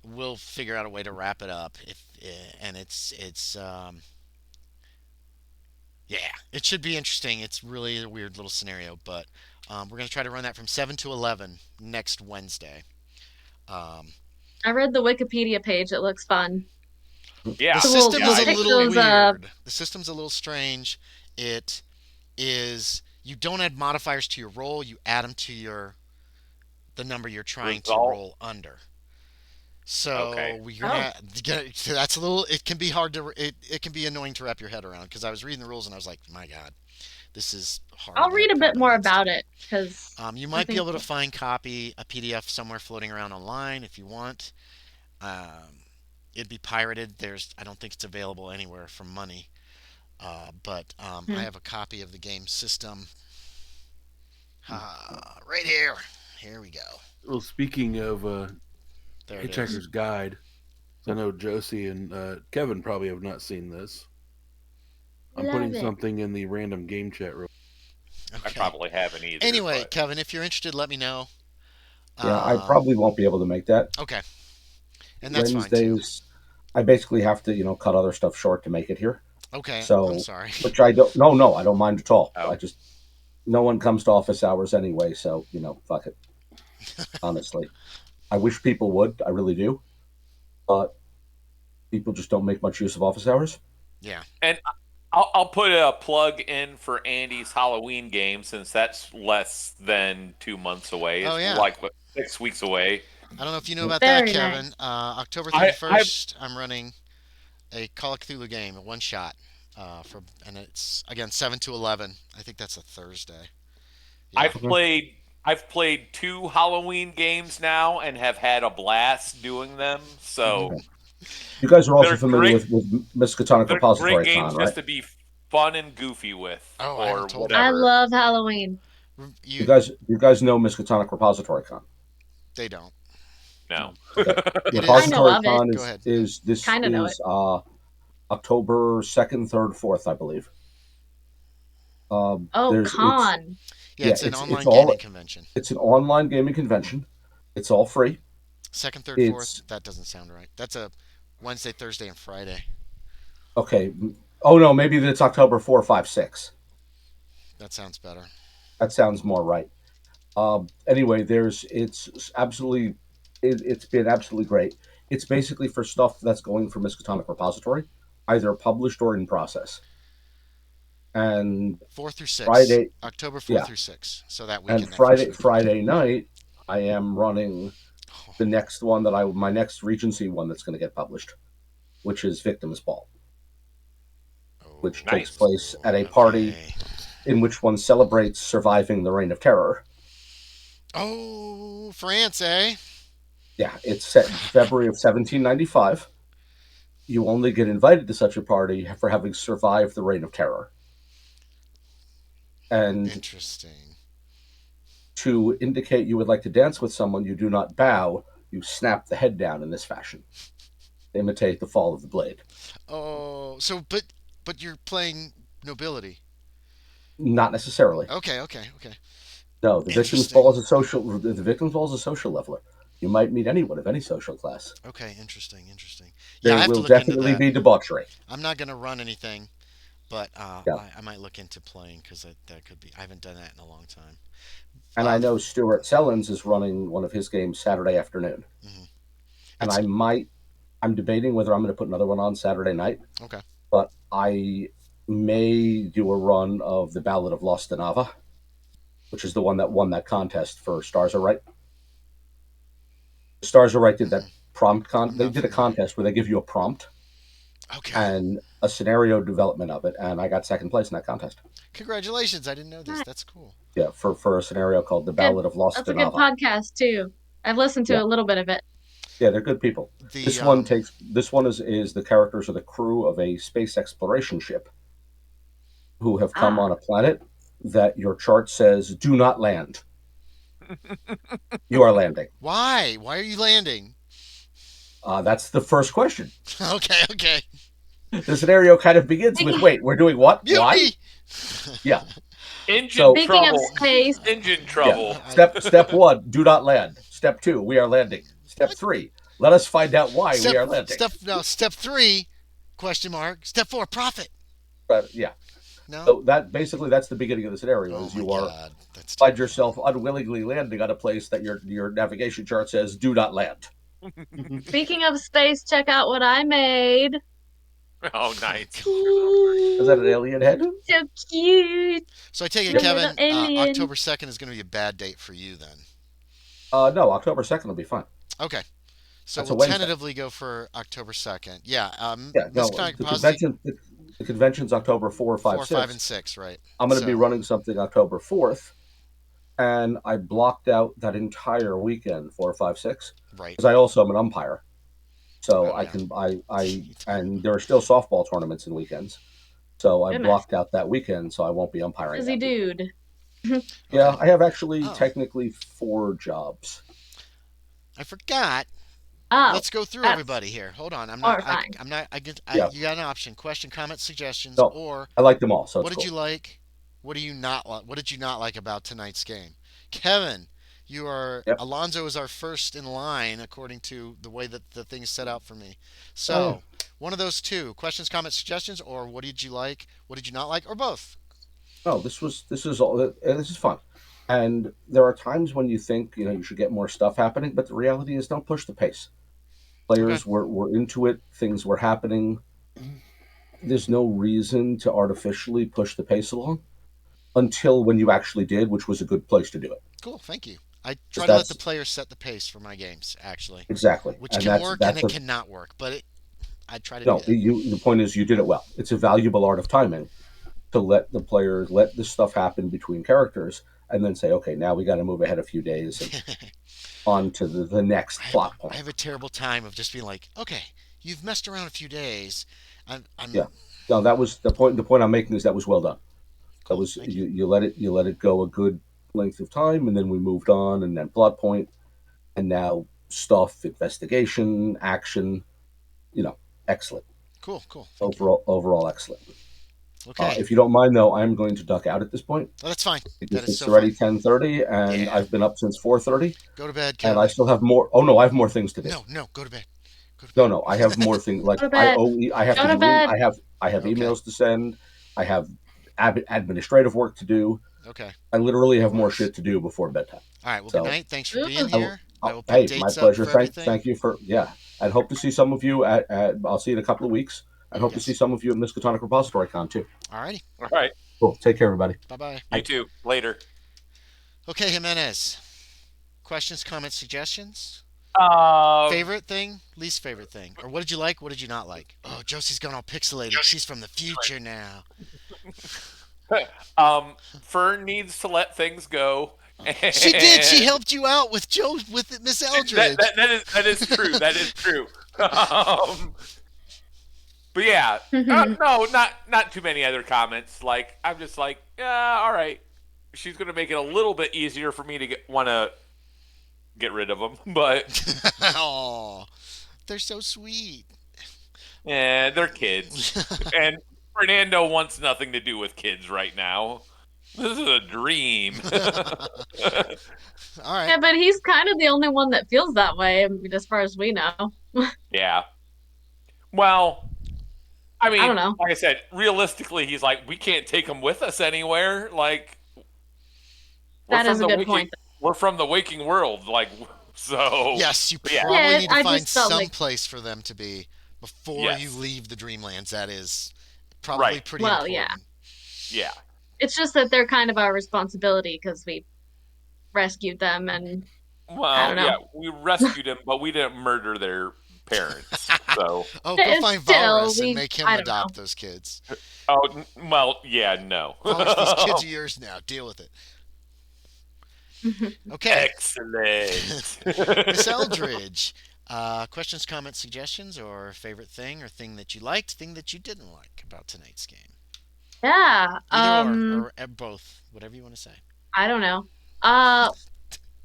we'll figure out a way to wrap it up. And it's yeah, it should be interesting. It's really a weird little scenario, but we're gonna try to run that from 7 to 11 next Wednesday. Um, I read the Wikipedia page. It looks fun. Yeah. the So we'll system is a pick little those, weird. The system's a little strange. It is you don't add modifiers to your roll. You add them to the number you're trying to Result. roll under. So Okay. you're gonna that's a little. It can be hard to. It can be annoying to wrap your head around because I was reading the rules and I was like, my God, this is hard. I'll to read a bit more comprehend. about it because You might be think- able to find a PDF somewhere floating around online if you want. It'd be pirated. I don't think it's available anywhere for money. But I have a copy of the game system right here. Here we go. Well, speaking of There it is. Hitchhiker's Guide, I know Josie and Kevin probably have not seen this. I'm Love putting it. something in the random game chat room. I Okay. probably haven't either. Anyway, but- Kevin, if you're interested, let me know. Yeah, I Um, probably won't be able to make that. Okay. And that's fine too. Wednesdays, I basically have to, cut other stuff short to make it here. Okay. So- I'm sorry. Which I don't. No, I don't mind at all. Oh. I just no one comes to office hours anyway, so fuck it. Honestly, I wish people would. I really do, but people just don't make much use of office hours. Yeah. And I'll put a plug in for Andy's Halloween game since that's less than 2 months away. Oh, It's yeah. like 6 weeks away. I don't know if you know about Very that, Kevin. October I- 31st, I'm running a Call of Cthulhu game, a one shot, and it's again 7 to 11. I think that's a Thursday. Yeah. I've played 2 Halloween games now and have had a blast doing them. So You guys are also They're familiar great- with Miskatonic they're Repository great games Con, right? just to be fun and goofy with, Oh, I or haven't told whatever. I love Halloween. You guys know Miskatonic Repository Con. They don't. No. It is- Repository I know of it. Con Go ahead. is Kinda know it. October 2nd, 3rd, 4th, I believe. Oh, It's- con. Yeah, it's Yeah, an it's online all- gaming convention. It's an online gaming convention. It's all free. Second, third, It's- fourth. That doesn't sound right. That's a Wednesday, Thursday, and Friday. Okay. Oh no, maybe it's October 4, 5, 6. That sounds better. That sounds more right. Anyway, it's been absolutely great. It's basically for stuff that's going from Miskatonic Repository, either published or in process. And 4 through 6. Friday, October 4 yeah, through 6. So that and weekend, that first weekend. Friday night, I am running the next one my next Regency one that's going to get published, which is Victims Ball, which takes place at a party in which one celebrates surviving the Reign of Terror. Oh, France, eh? Yeah, it's set in February of 1795. You only get invited to such a party for having survived the Reign of Terror. And interesting. To indicate you would like to dance with someone, you do not bow, you snap the head down in this fashion. Imitate the fall of the blade. Oh, so but you're playing nobility. Not necessarily. Okay. No, the victim's ball is a social leveler. You might meet anyone of any social class. Okay, interesting. There I have will to look definitely into that. be debauchery. I'm not going to run anything, but I might look into playing because that could be. I haven't done that in a long time. And I know Stuart Sellens is running one of his games Saturday afternoon. Mm-hmm. And I'm debating whether I'm going to put another one on Saturday night. Okay. But I may do a run of the Ballad of Lost Danava, which is the one that won that contest for Stars Are Right. Stars Are Right did that prompt they did a contest where they give you a prompt. Okay. And a scenario development of it, and I got second place in that contest. Congratulations! I didn't know this. That's cool. Yeah, for a scenario called The Ballad of Lost Danava. That's a good podcast too. I've listened to a little bit of it. Yeah, they're good people. This one is the characters of the crew of a space exploration ship who have come on a planet that your chart says do not land. You are landing. Why? Why are you landing? That's the first question. Okay. The scenario kind of begins with, wait, we're doing what? Mutiny! Why? Yeah. Speaking of space. Engine trouble. Yeah. Step 1, do not land. Step 2, we are landing. Step 3, let us find out why we are landing. Step 3, question mark. Step 4, profit. Yeah. No. So that's the beginning of the scenario. Find yourself unwillingly landing on a place that your navigation chart says do not land. Speaking of space, check out what I made. Oh, nice. Is that an alien head? So cute. So I take it, Kevin, October 2nd is going to be a bad date for you then. No, October 2nd will be fine. Okay. So That's we'll tentatively go for October 2nd. Yeah. The convention's October 4, 5, 6. 4, 5, and 6, right. I'm going to be running something October 4th, and I blocked out that entire weekend, 4, 5, 6. Right. Because I also am an umpire. So and there are still softball tournaments and weekends. So I blocked out that weekend, so I won't be umpiring. Busy dude. Yeah, I have actually technically 4 jobs. I forgot. Let's go through everybody here. Hold on. You got an option. Question, comment, suggestions, or I like them all. So what did you like? What do you not like? What did you not like about tonight's game? Kevin, you are Alonzo is our first in line according to the way that the thing is set out for me. So one of those two: questions, comments, suggestions, or what did you like? What did you not like, or both? Oh, this is fun. And there are times when you think you should get more stuff happening, but the reality is don't push the pace. Players were into it. Things were happening. There's no reason to artificially push the pace along until when you actually did, which was a good place to do it. Cool, thank you. I try to let the players set the pace for my games, actually. Exactly. Which can work and it cannot work, but I try to do that. The point is you did it well. It's a valuable art of timing to let the players let this stuff happen between characters and then say, okay, now we got to move ahead a few days and on to the next plot point. I have a terrible time of just being like, okay, you've messed around a few days. Yeah. No, that was the point. The point I'm making is that was well done. That was you let it go a good length of time, and then we moved on, and then plot point, and now stuff, investigation, action. Excellent. Cool. Overall excellent. Okay. If you don't mind, though, I'm going to duck out at this point. Oh, that's fine. It's already 10:30, and I've been up since 4:30. Go to bed, Kevin. And I still have more. Oh no, I have more things to do. No, go to bed. No, I have more things. Like I have emails to send. I have administrative work to do. Okay. I literally have more Nice. shit to do before bedtime. All right. Well, So- good night. Thanks for being Ooh. here. I will put Hey, dates my up pleasure. for everything. Thank you for I'd hope to see some of you at I'll see you in a couple of weeks. I hope to Yes. see some of you at Miskatonic Repository Con too. All righty. All right. Cool. Take care, everybody. Bye-bye. You too. Later. Okay, Jimenez. Questions, comments, suggestions? Favorite thing, least favorite thing? Or what did you like, what did you not like? Oh, Josie's gone all pixelated. She's from the future now. Fern needs to let things go. She did. She helped you out with Miss Eldridge. That is true. That is true. But yeah, no, not too many other comments. Like I'm just like, yeah, all right. She's gonna make it a little bit easier for me to want to get rid of them, but Oh, they're so sweet. yeah, they're kids, and Fernando wants nothing to do with kids right now. This is a dream. All right. Yeah, but he's kind of the only one that feels that way, I mean, as far as we know. Yeah. Well, I mean, I don't know. like I said, realistically, he's like, we can't take him with us anywhere. Like, That is a good point. We're from the waking world, like, so. Yes, you Yeah. probably Yeah, need to I find just felt some like- place for them to be before Yes. you leave the Dreamlands. That is probably Right. pretty Well, important. Yeah. It's just that they're kind of our responsibility because we rescued them, and Well, I don't know. yeah, we rescued him, but we didn't murder their parents. So, Oh, go It's find still, Valrus and we- make him I don't adopt those kids. well, yeah, no. Valrus, these kids are yours now. Deal with it. Okay. Excellent. Miss Eldridge. Questions, comments, suggestions, or favorite thing or thing that you liked, thing that you didn't like about tonight's game? yeah. Either or both. Whatever you want to say. I don't know.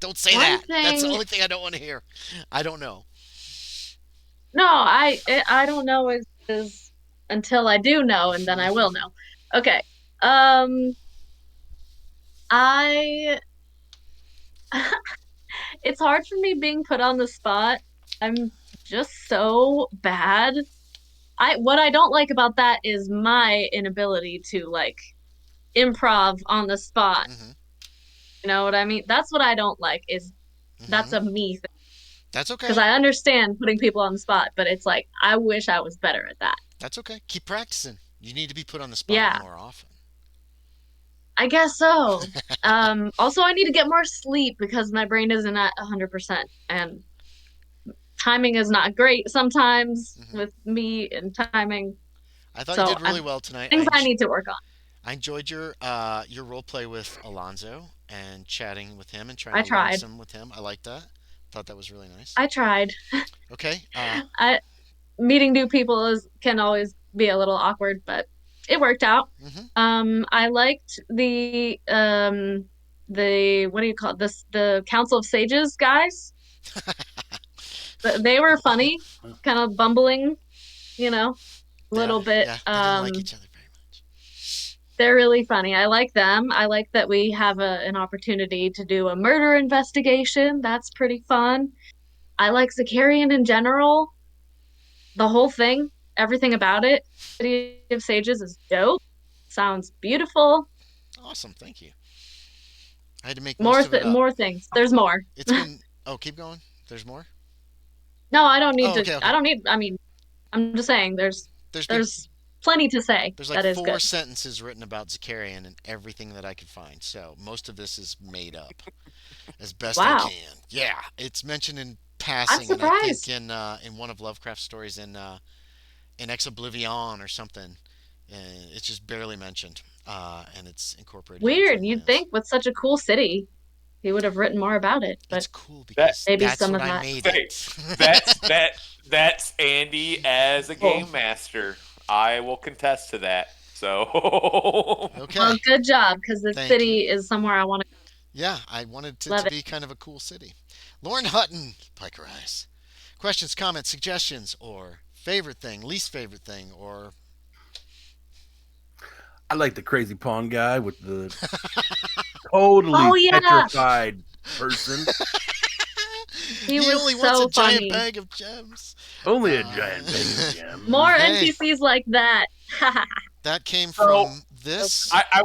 Don't say One that. That's the thing- only thing I don't want to hear. I don't know. No, I don't know is until I do know, and then I will know. Okay. I it's hard for me being put on the spot. I'm just so bad. What I don't like about that is my inability to like improv on the spot. Mhm. You know what I mean? That's what I don't like is that's Mhm. a me thing. That's okay. Because I understand putting people on the spot, but it's like I wish I was better at that. That's okay. Keep practicing. You need to be put on the spot Yeah. more often. I guess so. Also, I need to get more sleep because my brain isn't at 100%, and timing is not great sometimes Mhm. with me and timing. I thought So, you did really well tonight. Things I need to work on. I enjoyed your role play with Alonzo and chatting with him and trying I to learn tried. some with him. I liked that. Thought that was really nice. I tried. Okay. Meeting new people can always be a little awkward, but it worked out. Mhm. I liked the what do you call it? The Council of Sages guys. They were funny, kind of bumbling, a little bit. Yeah, they didn't like each other very much. They're really funny. I like them. I like that we have an opportunity to do a murder investigation. That's pretty fun. I like Zakarion in general. The whole thing, everything about it. City of Sages is dope. Sounds beautiful. Awesome. Thank you. I had to make More most of it up. more things. There's more. It's been. Oh, keep going. There's more. No, I don't need Oh, to. okay. I don't need. I mean, I'm just saying. There's been, plenty to say. there's like that is 4 good. sentences written about Zakarion and everything that I could find. So most of this is made up as best I Wow. can. Yeah, it's mentioned in passing, and I surprised. think in one of Lovecraft's stories in Ex Oblivion or something. It's just barely mentioned, and it's incorporated. Weird. into You'd Dreamlands. think with such a cool city, he would have written more about it. But It's cool because maybe that's some what of I that- made Hey, it. that's Andy as a game master. I will contest to that. So Okay. well, good job, because the Thank city is somewhere I want to. Yeah, I wanted it Love to it. be kind of a cool city. Loren Hutton, Piker Eyes. Questions, comments, suggestions, or favorite thing, least favorite thing, or I like the crazy pawn guy with the totally Oh, yeah. petrified person. He was only so wants a funny. giant bag of gems. Only a giant bag of gems. More Hey. NPCs like that. That came So- from This I I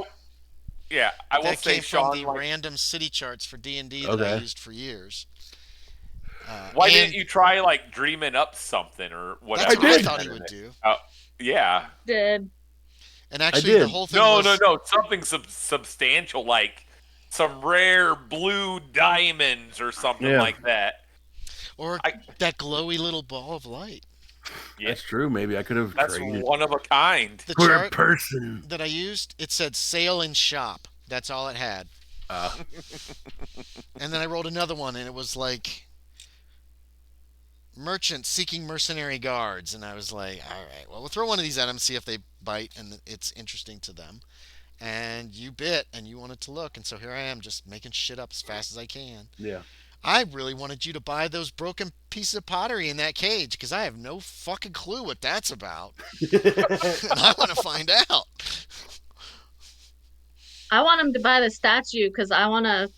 will that say, came from Sean, the like, random city charts for D&D that I Okay. used for years. why And didn't you try like dreaming up something or whatever? that's what I did. thought he would do. Yeah. Did And actually, did. the whole thing No, was no, something substantial, like some rare blue diamonds or something Yeah. like that. or I- that glowy little ball of light. Yeah, That's true. Maybe I could have that's traded one of a kind. The for a chart person. that I used, it said sail and shop. That's all it had. And then I rolled another one, and it was like merchant seeking mercenary guards. And I was like, all right, well, we'll throw one of these at them, see if they bite, and it's interesting to them. And you bit, and you wanted to look, and so here I am, just making shit up as fast as I can. Yeah. I really wanted you to buy those broken pieces of pottery in that cage because I have no fucking clue what that's about. And I want to find out. I want him to buy the statue because I want to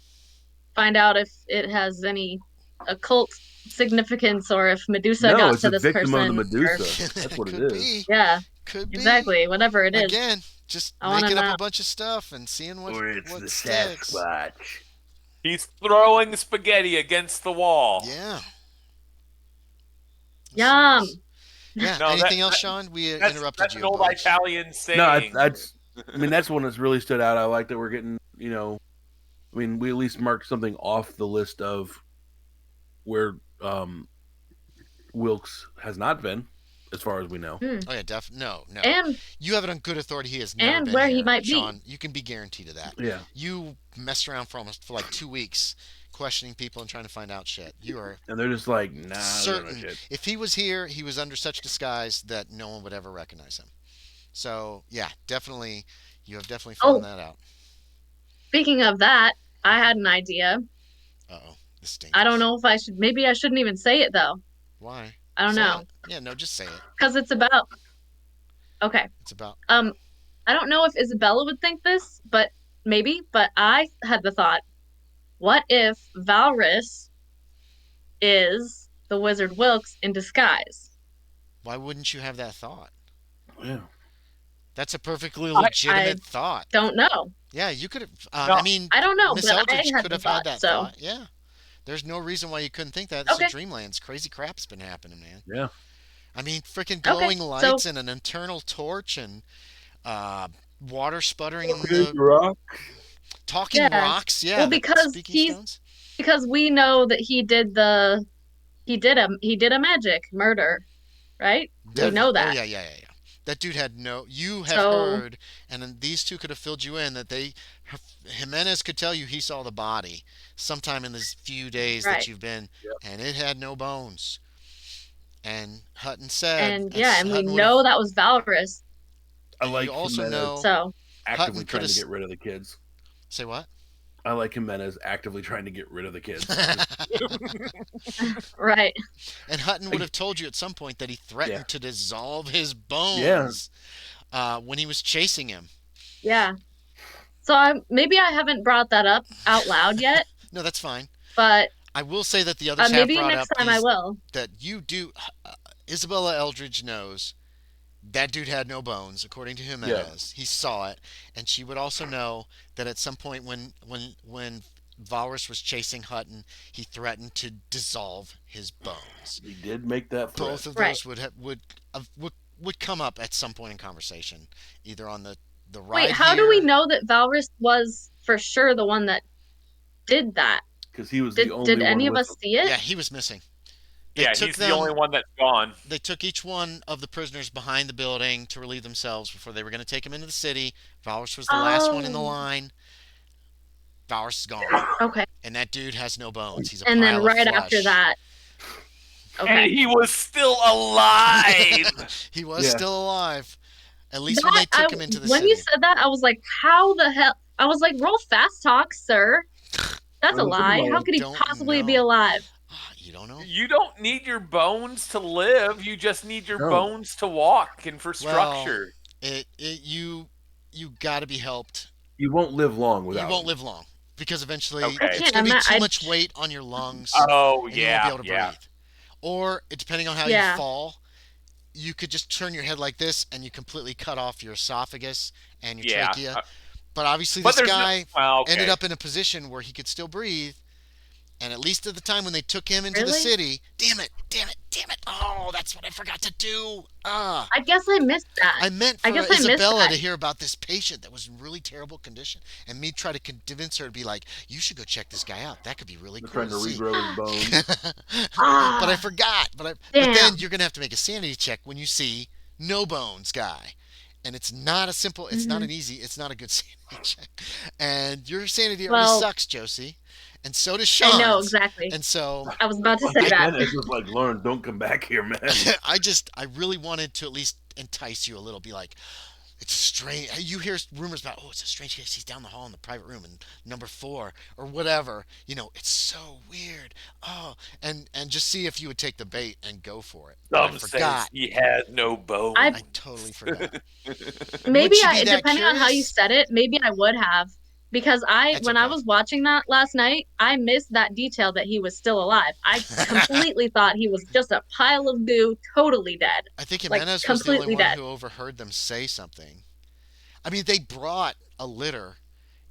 find out if it has any occult significance or if Medusa No, got it's to a this victim person. of the or- Medusa. That's what it Could is. be. Yeah, Could be. exactly. Whatever it is. Again, just I wanna making up know. a bunch of stuff and seeing what, Or it's what the sticks. Sasquatch. He's throwing spaghetti against the wall. Yeah. Yum. Yeah. No, Anything that- else, Sean? We That's interrupted an you. a old bunch. Italian saying. No, that's. I mean, that's one that's really stood out. I like that we're getting. I mean, we at least marked something off the list of where Wilkes has not been, as far as we know. Oh yeah, no. And You have it on good authority. He has never And been where he here, might be. Sean. You can be guaranteed of that. Yeah. You messed around for like 2 weeks, questioning people and trying to find out shit. You are And they're just like, nah, certain. shit. If he was here, he was under such disguise that no one would ever recognize him. So yeah, definitely, you have definitely found that out. speaking of that, I had an idea. Uh-oh, this stinks. I don't know if I should. Maybe I shouldn't even say it though. Why. I don't Say know it. Yeah, no, just say it. because it's about. Okay. It's about. I don't know if Isabella would think this, but maybe. But I had the thought: what if Valrys is the Wizard Wilkes in disguise? Why wouldn't you have that thought? Yeah. That's a perfectly legitimate thought. Don't know. Yeah, you could have. No, I mean, I don't know, Miss but I Eldridge had could the have had thought, that so. thought. Yeah. There's no reason why you couldn't think that. This Okay. is Dreamlands. Crazy crap's been happening, man. Yeah. I mean, freaking glowing so- lights and an internal torch and water sputtering in the talking Yeah. rocks. Yeah. Well, the because speaking he's- stones. Because we know that he did a magic murder, right? We know that. Oh yeah. That dude had no. You have So- heard, and then these two could have filled you in that Jimenez could tell you he saw the body sometime in this few days that Right. you've been, and it had no bones. And Hutton said, And yeah, and we Hutton know that was Valrys. I like you also Jimenez know. So actively Hutton trying could've to get rid of the kids. Say what? I like Jimenez actively trying to get rid of the kids. right. And Hutton would have told you at some point that he threatened Yeah. to dissolve his bones when he was chasing him. Yeah. So maybe I haven't brought that up out loud yet, No, that's fine. but I will say that the others have maybe brought next up time I will. that you do. Isabella Eldridge knows that dude had no bones, according to Jimenez. He saw it, and she would also know that at some point when Valrys was chasing Hutton, he threatened to dissolve his bones. He did make that threat. Both of Right. those would come up at some point in conversation, either on the ride. Wait, how do we here- know that Valrys was for sure the one that did that? Because he was Did the only one any of with us them. see it? Yeah, he was missing. They Yeah, took he's them- the only one that's gone. They took each one of the prisoners behind the building to relieve themselves before they were going to take him into the city. Valrys was the last one in the Oh. line. Valrys is gone, Okay. and that dude has no bones. He's a And then pile of right flesh. after that. And Okay. he was still alive. He was Yeah. still alive. At least when they took him into the when city. you said that, I was like, how the hell? I was like, roll fast talk, sir. That's a Well, lie. I How could he don't possibly be know. alive? You don't know? You don't need your bones to live. You just need your No. bones to walk and for Well, structure. You got to be helped. You won't live long without You won't him. live long because eventually Okay. it's Can't going to be too ima- much weight on your lungs. Oh and yeah, you won't be able to yeah. breathe. Or depending on how Yeah. you fall, you could just turn your head like this and you completely cut off your esophagus and your Yeah. trachea. But obviously, But this there's no. guy Well, ended okay. up in a position where he could still breathe. And at least at the time when they took him into the Really? city, damn it, damn it, damn it. Oh, that's what I forgot to do. Ah. I guess I missed that. I meant I for guess I missed Isabella that. to hear about this patient that was in really terrible condition, and me try to convince her to be like, "You should go check this guy out. That could be really They're cool trying to see." regrow his bones. But I Ah, forgot. But damn. then you're gonna have to make a sanity check when you see no bones guy, and it's not a simple. It's not Mhm. an easy. It's not a good sanity check, and your sanity already Well, sucks, Josie, and so does I know Sean's. exactly. And so I was about to Like say that. Jimenez was like, Loren, don't come back here, man. I really wanted to at least entice you a little. Be like, it's strange. You hear rumors about, oh, it's a strange case. He's down the hall in the private room in number 4 or whatever. It's so weird. Oh, and just see if you would take the bait and go for it. But I Some says forgot. he has no bones. I totally forgot. Maybe Would you be that depending on how you curious? said it, maybe I would have. Because That's when I okay. was watching that last night, I missed that detail that he was still alive. I completely thought he was just a pile of goo, totally dead. I think Like, Jimenez was the only completely one dead. who overheard them say something. I mean, they brought a litter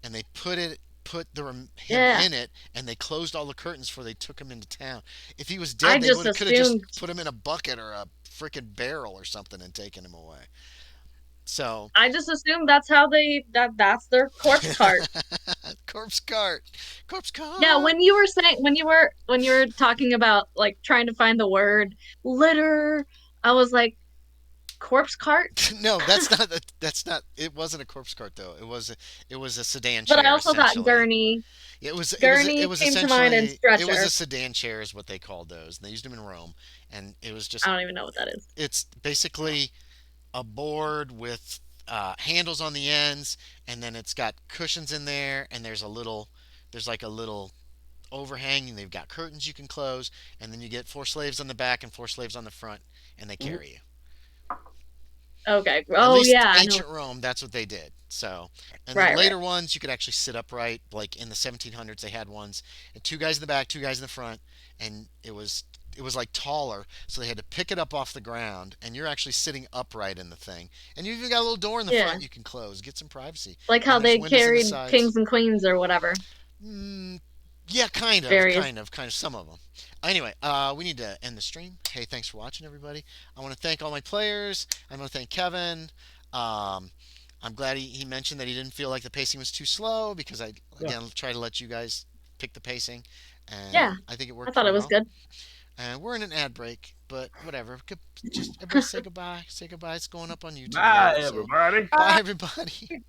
and they put him Yeah. in it, and they closed all the curtains before they took him into town. If he was I dead, they just could have just assumed, put him in a bucket or a freaking barrel or something and taken him away. So that's how that's their corpse cart. corpse cart, corpse cart. Yeah, when you were saying when you were talking about like trying to find the word litter, I was like, corpse cart? No, that's not. It wasn't a corpse cart though. It was a sedan But chair I also thought essentially. gurney. It was Came to mind and essentially it was stretcher. a sedan chair is what they called those. And they used them in Rome, and it was I just don't even know what that is. it's basically a board with handles on the ends, and then it's got cushions in there, and there's like a little overhang, and they've got curtains you can close, and then you get 4 slaves on the back and 4 slaves on the front, and they carry you. Okay. At Oh least yeah, I know. ancient Rome, that's what they did. So, and then Right, later right. ones, you could actually sit upright. Like in the 1700s, they had ones, and 2 guys in the back, 2 guys in the front, and it was like taller, so they had to pick it up off the ground, and you're actually sitting upright in the thing, and you even got a little door in the Yeah. front you can close, get some privacy, Like how and there's they windows in the carried sides. kings and queens or whatever. Mm, yeah, kind of, Various. some of them. Anyway, we need to end the stream. Hey, thanks for watching, everybody. I want to thank all my players. I want to thank Kevin. Um, I'm glad he mentioned that he didn't feel like the pacing was too slow because I again try to let you guys pick the pacing, and Yeah, I think it I worked thought it pretty was well. good. And we're in an ad break, but whatever. Just everybody say goodbye. Say goodbye. It's going up on YouTube. Bye, later, so everybody. bye, everybody.